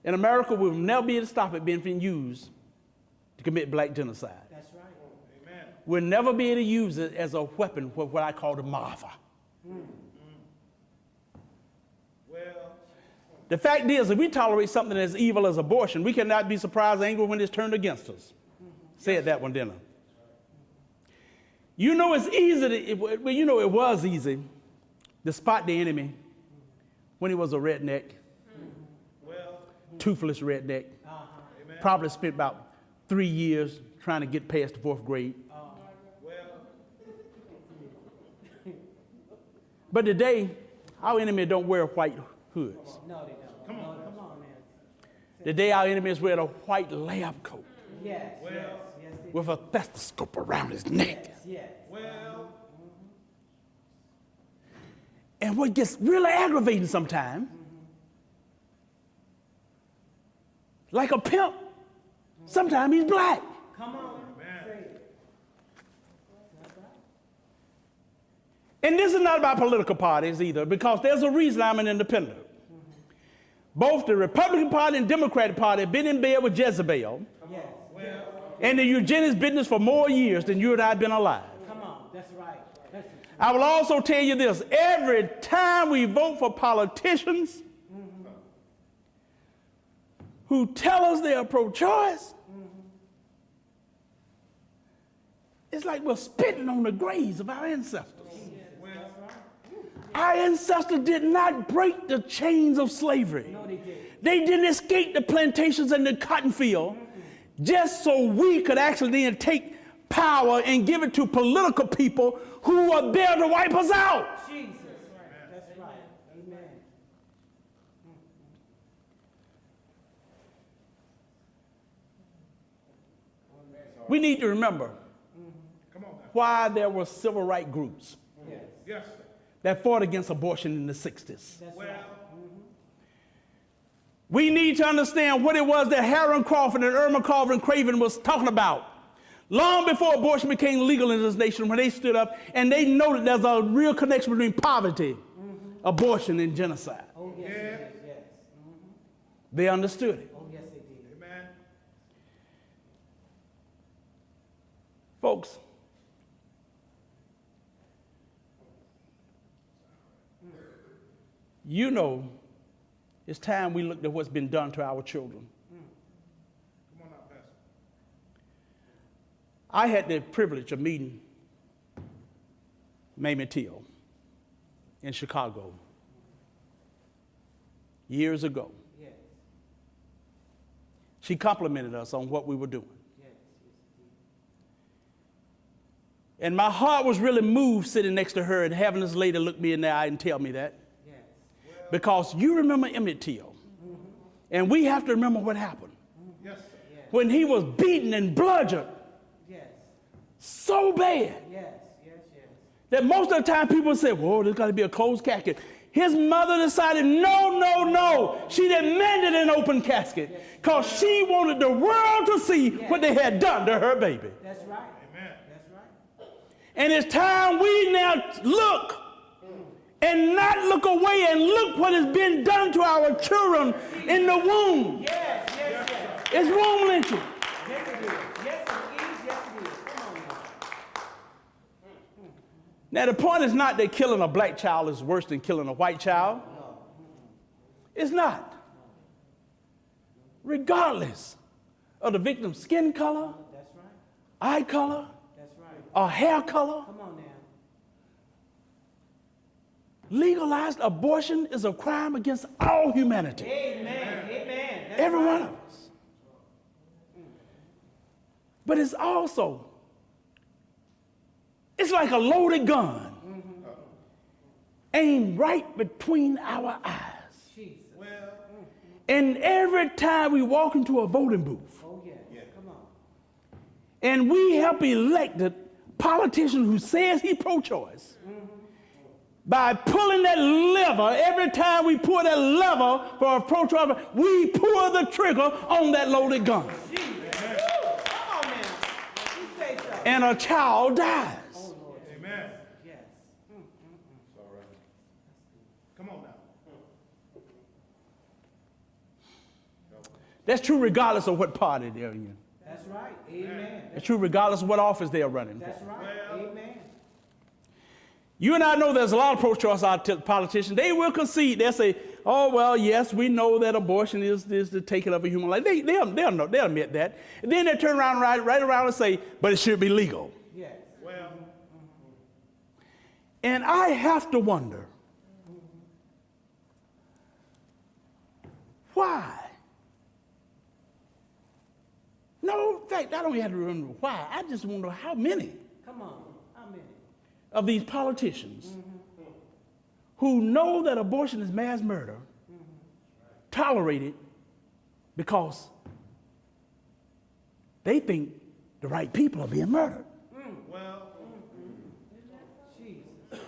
in America, we'll never be able to stop it being used to commit black genocide. That's right. Amen. We'll never be able to use it as a weapon for what I call the Maafa. The fact is, if we tolerate something as evil as abortion, we cannot be surprised and angry when it's turned against us. Said that one, didn't I? You know it's easy, you know it was easy to spot the enemy when he was a redneck, toothless redneck. Probably spent about 3 years trying to get past the 4th grade. But today, our enemy don't wear white hoods. No, they don't. Come on, man. Today, our enemies wear a white lab coat. Yes, with a stethoscope around his neck. Yes. And what gets really aggravating sometimes, like a pimp, sometimes he's black. Come on. And this is not about political parties either, because there's a reason I'm an independent. Both the Republican Party and Democratic Party have been in bed with Jezebel and the eugenics business for more years than you and I have been alive. Come on, that's right. I will also tell you this, every time we vote for politicians who tell us they are pro-choice, it's like we're spitting on the graves of our ancestors. Our ancestors did not break the chains of slavery. No, they did. They didn't escape the plantations and the cotton field just so we could actually then take power and give it to political people who are there to wipe us out. Jesus. That's right. Amen. We need to remember why there were civil rights groups that fought against abortion in the 60s. We need to understand what it was that Harold Crawford and Irma Carver Craven was talking about. Long before abortion became legal in this nation, when they stood up and they noted there's a real connection between poverty, abortion, and genocide. Oh, yes. They understood it. Oh, yes, they did. Amen. Folks, you know, it's time we looked at what's been done to our children. Come on now, Pastor. I had the privilege of meeting Mamie Till in Chicago years ago. Yes. She complimented us on what we were doing. Yes. And my heart was really moved sitting next to her and having this lady look me in the eye and tell me that. Because you remember Emmett Till, and we have to remember what happened. Yes. When he was beaten and bludgeoned so bad that most of the time people say, whoa, there's got to be a closed casket. His mother decided, no. She demanded an open casket because she wanted the world to see what they had done to her baby. That's right. Amen. That's right. And it's time we now look and not look away and look what has been done to our children in the womb. Yes, yes, yes. It's womb lynching. Yes, it is. Yes, it is. Yes, it is. Come on now. Now, the point is not that killing a black child is worse than killing a white child. It's not. Regardless of the victim's skin color, That's right. eye color, That's right. or hair color, Come on now. legalized abortion is a crime against all humanity. Amen. Amen. That's Every right. one of us. But it's also, it's like a loaded gun aimed right between our eyes. Jesus. And every time we walk into a voting booth, Oh, yeah. Come on. and we help elect a politician who says he's pro-choice, by pulling that lever, every time we pull that lever for a pro-choice, we pull the trigger on that loaded gun. Jesus. Woo. Come on now. You say so. And a child dies. Oh, Lord. Amen. Yes. It's all right. Come on now. That's true regardless of what party they're in. That's right. Amen. It's true regardless of what office they're running for. That's right. Amen. You and I know there's a lot of pro-choice politicians. They will concede. They'll say, oh, well, yes, we know that abortion is the taking of a human life. They'll admit that. And then they turn around right around and say, but it should be legal. Yes. Well, And I have to wonder, why? No, in fact, I don't have to remember why. I just wonder how many Come on. How many? of these politicians who know that abortion is mass murder tolerate it because they think the right people are being murdered. well, Jesus.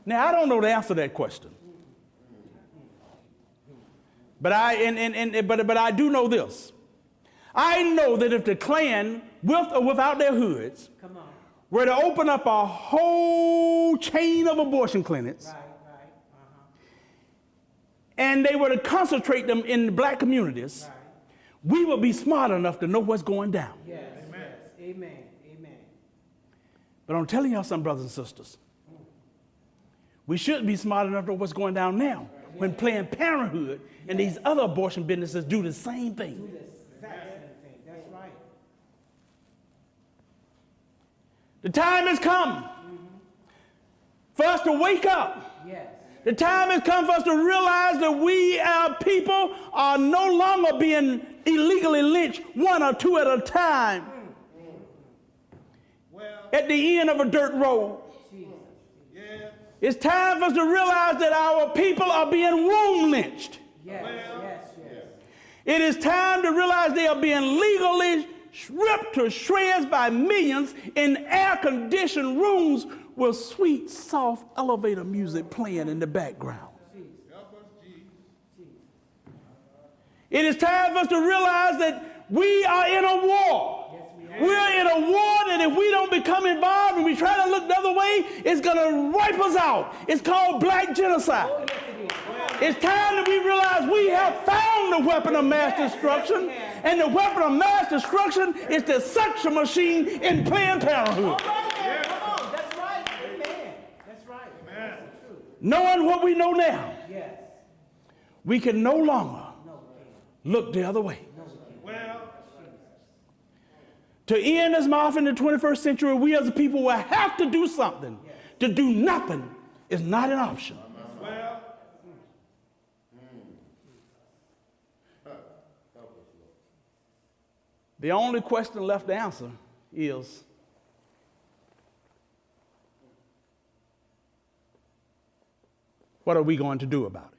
Now, I don't know the answer to that question. But I do know this. I know that if the Klan, with or without their hoods, Come on. were to open up a whole chain of abortion clinics, Right. and they were to concentrate them in the black communities, we would be smart enough to know what's going down. Yes. Amen. Yes. Amen. Amen. But I'm telling y'all something, brothers and sisters. We should be smart enough to know what's going down now when Planned Parenthood and these other abortion businesses do the same thing. Do this exact same thing. That's right. The time has come for us to wake up. Yes. The time has come for us to realize that we, our people, are no longer being illegally lynched one or two at a time at the end of a dirt road. It's time for us to realize that our people are being womb lynched. Yes. Yes. Yes. It is time to realize they are being legally ripped to shreds by millions in air-conditioned rooms with sweet, soft elevator music playing in the background. It is time for us to realize that we are in a war. We're in a war that if we don't become involved and we try to look the other way, it's going to wipe us out. It's called black genocide. It's time that we realize we have found the weapon of mass destruction, and the weapon of mass destruction is the suction machine in Planned Parenthood. Come on. That's right. Amen. That's right. Amen. That's true. Knowing what we know now, Yes. we can no longer look the other way. To end this Maafa in the 21st century, we as a people will have to do something. To do nothing is not an option. The only question left to answer is, what are we going to do about it?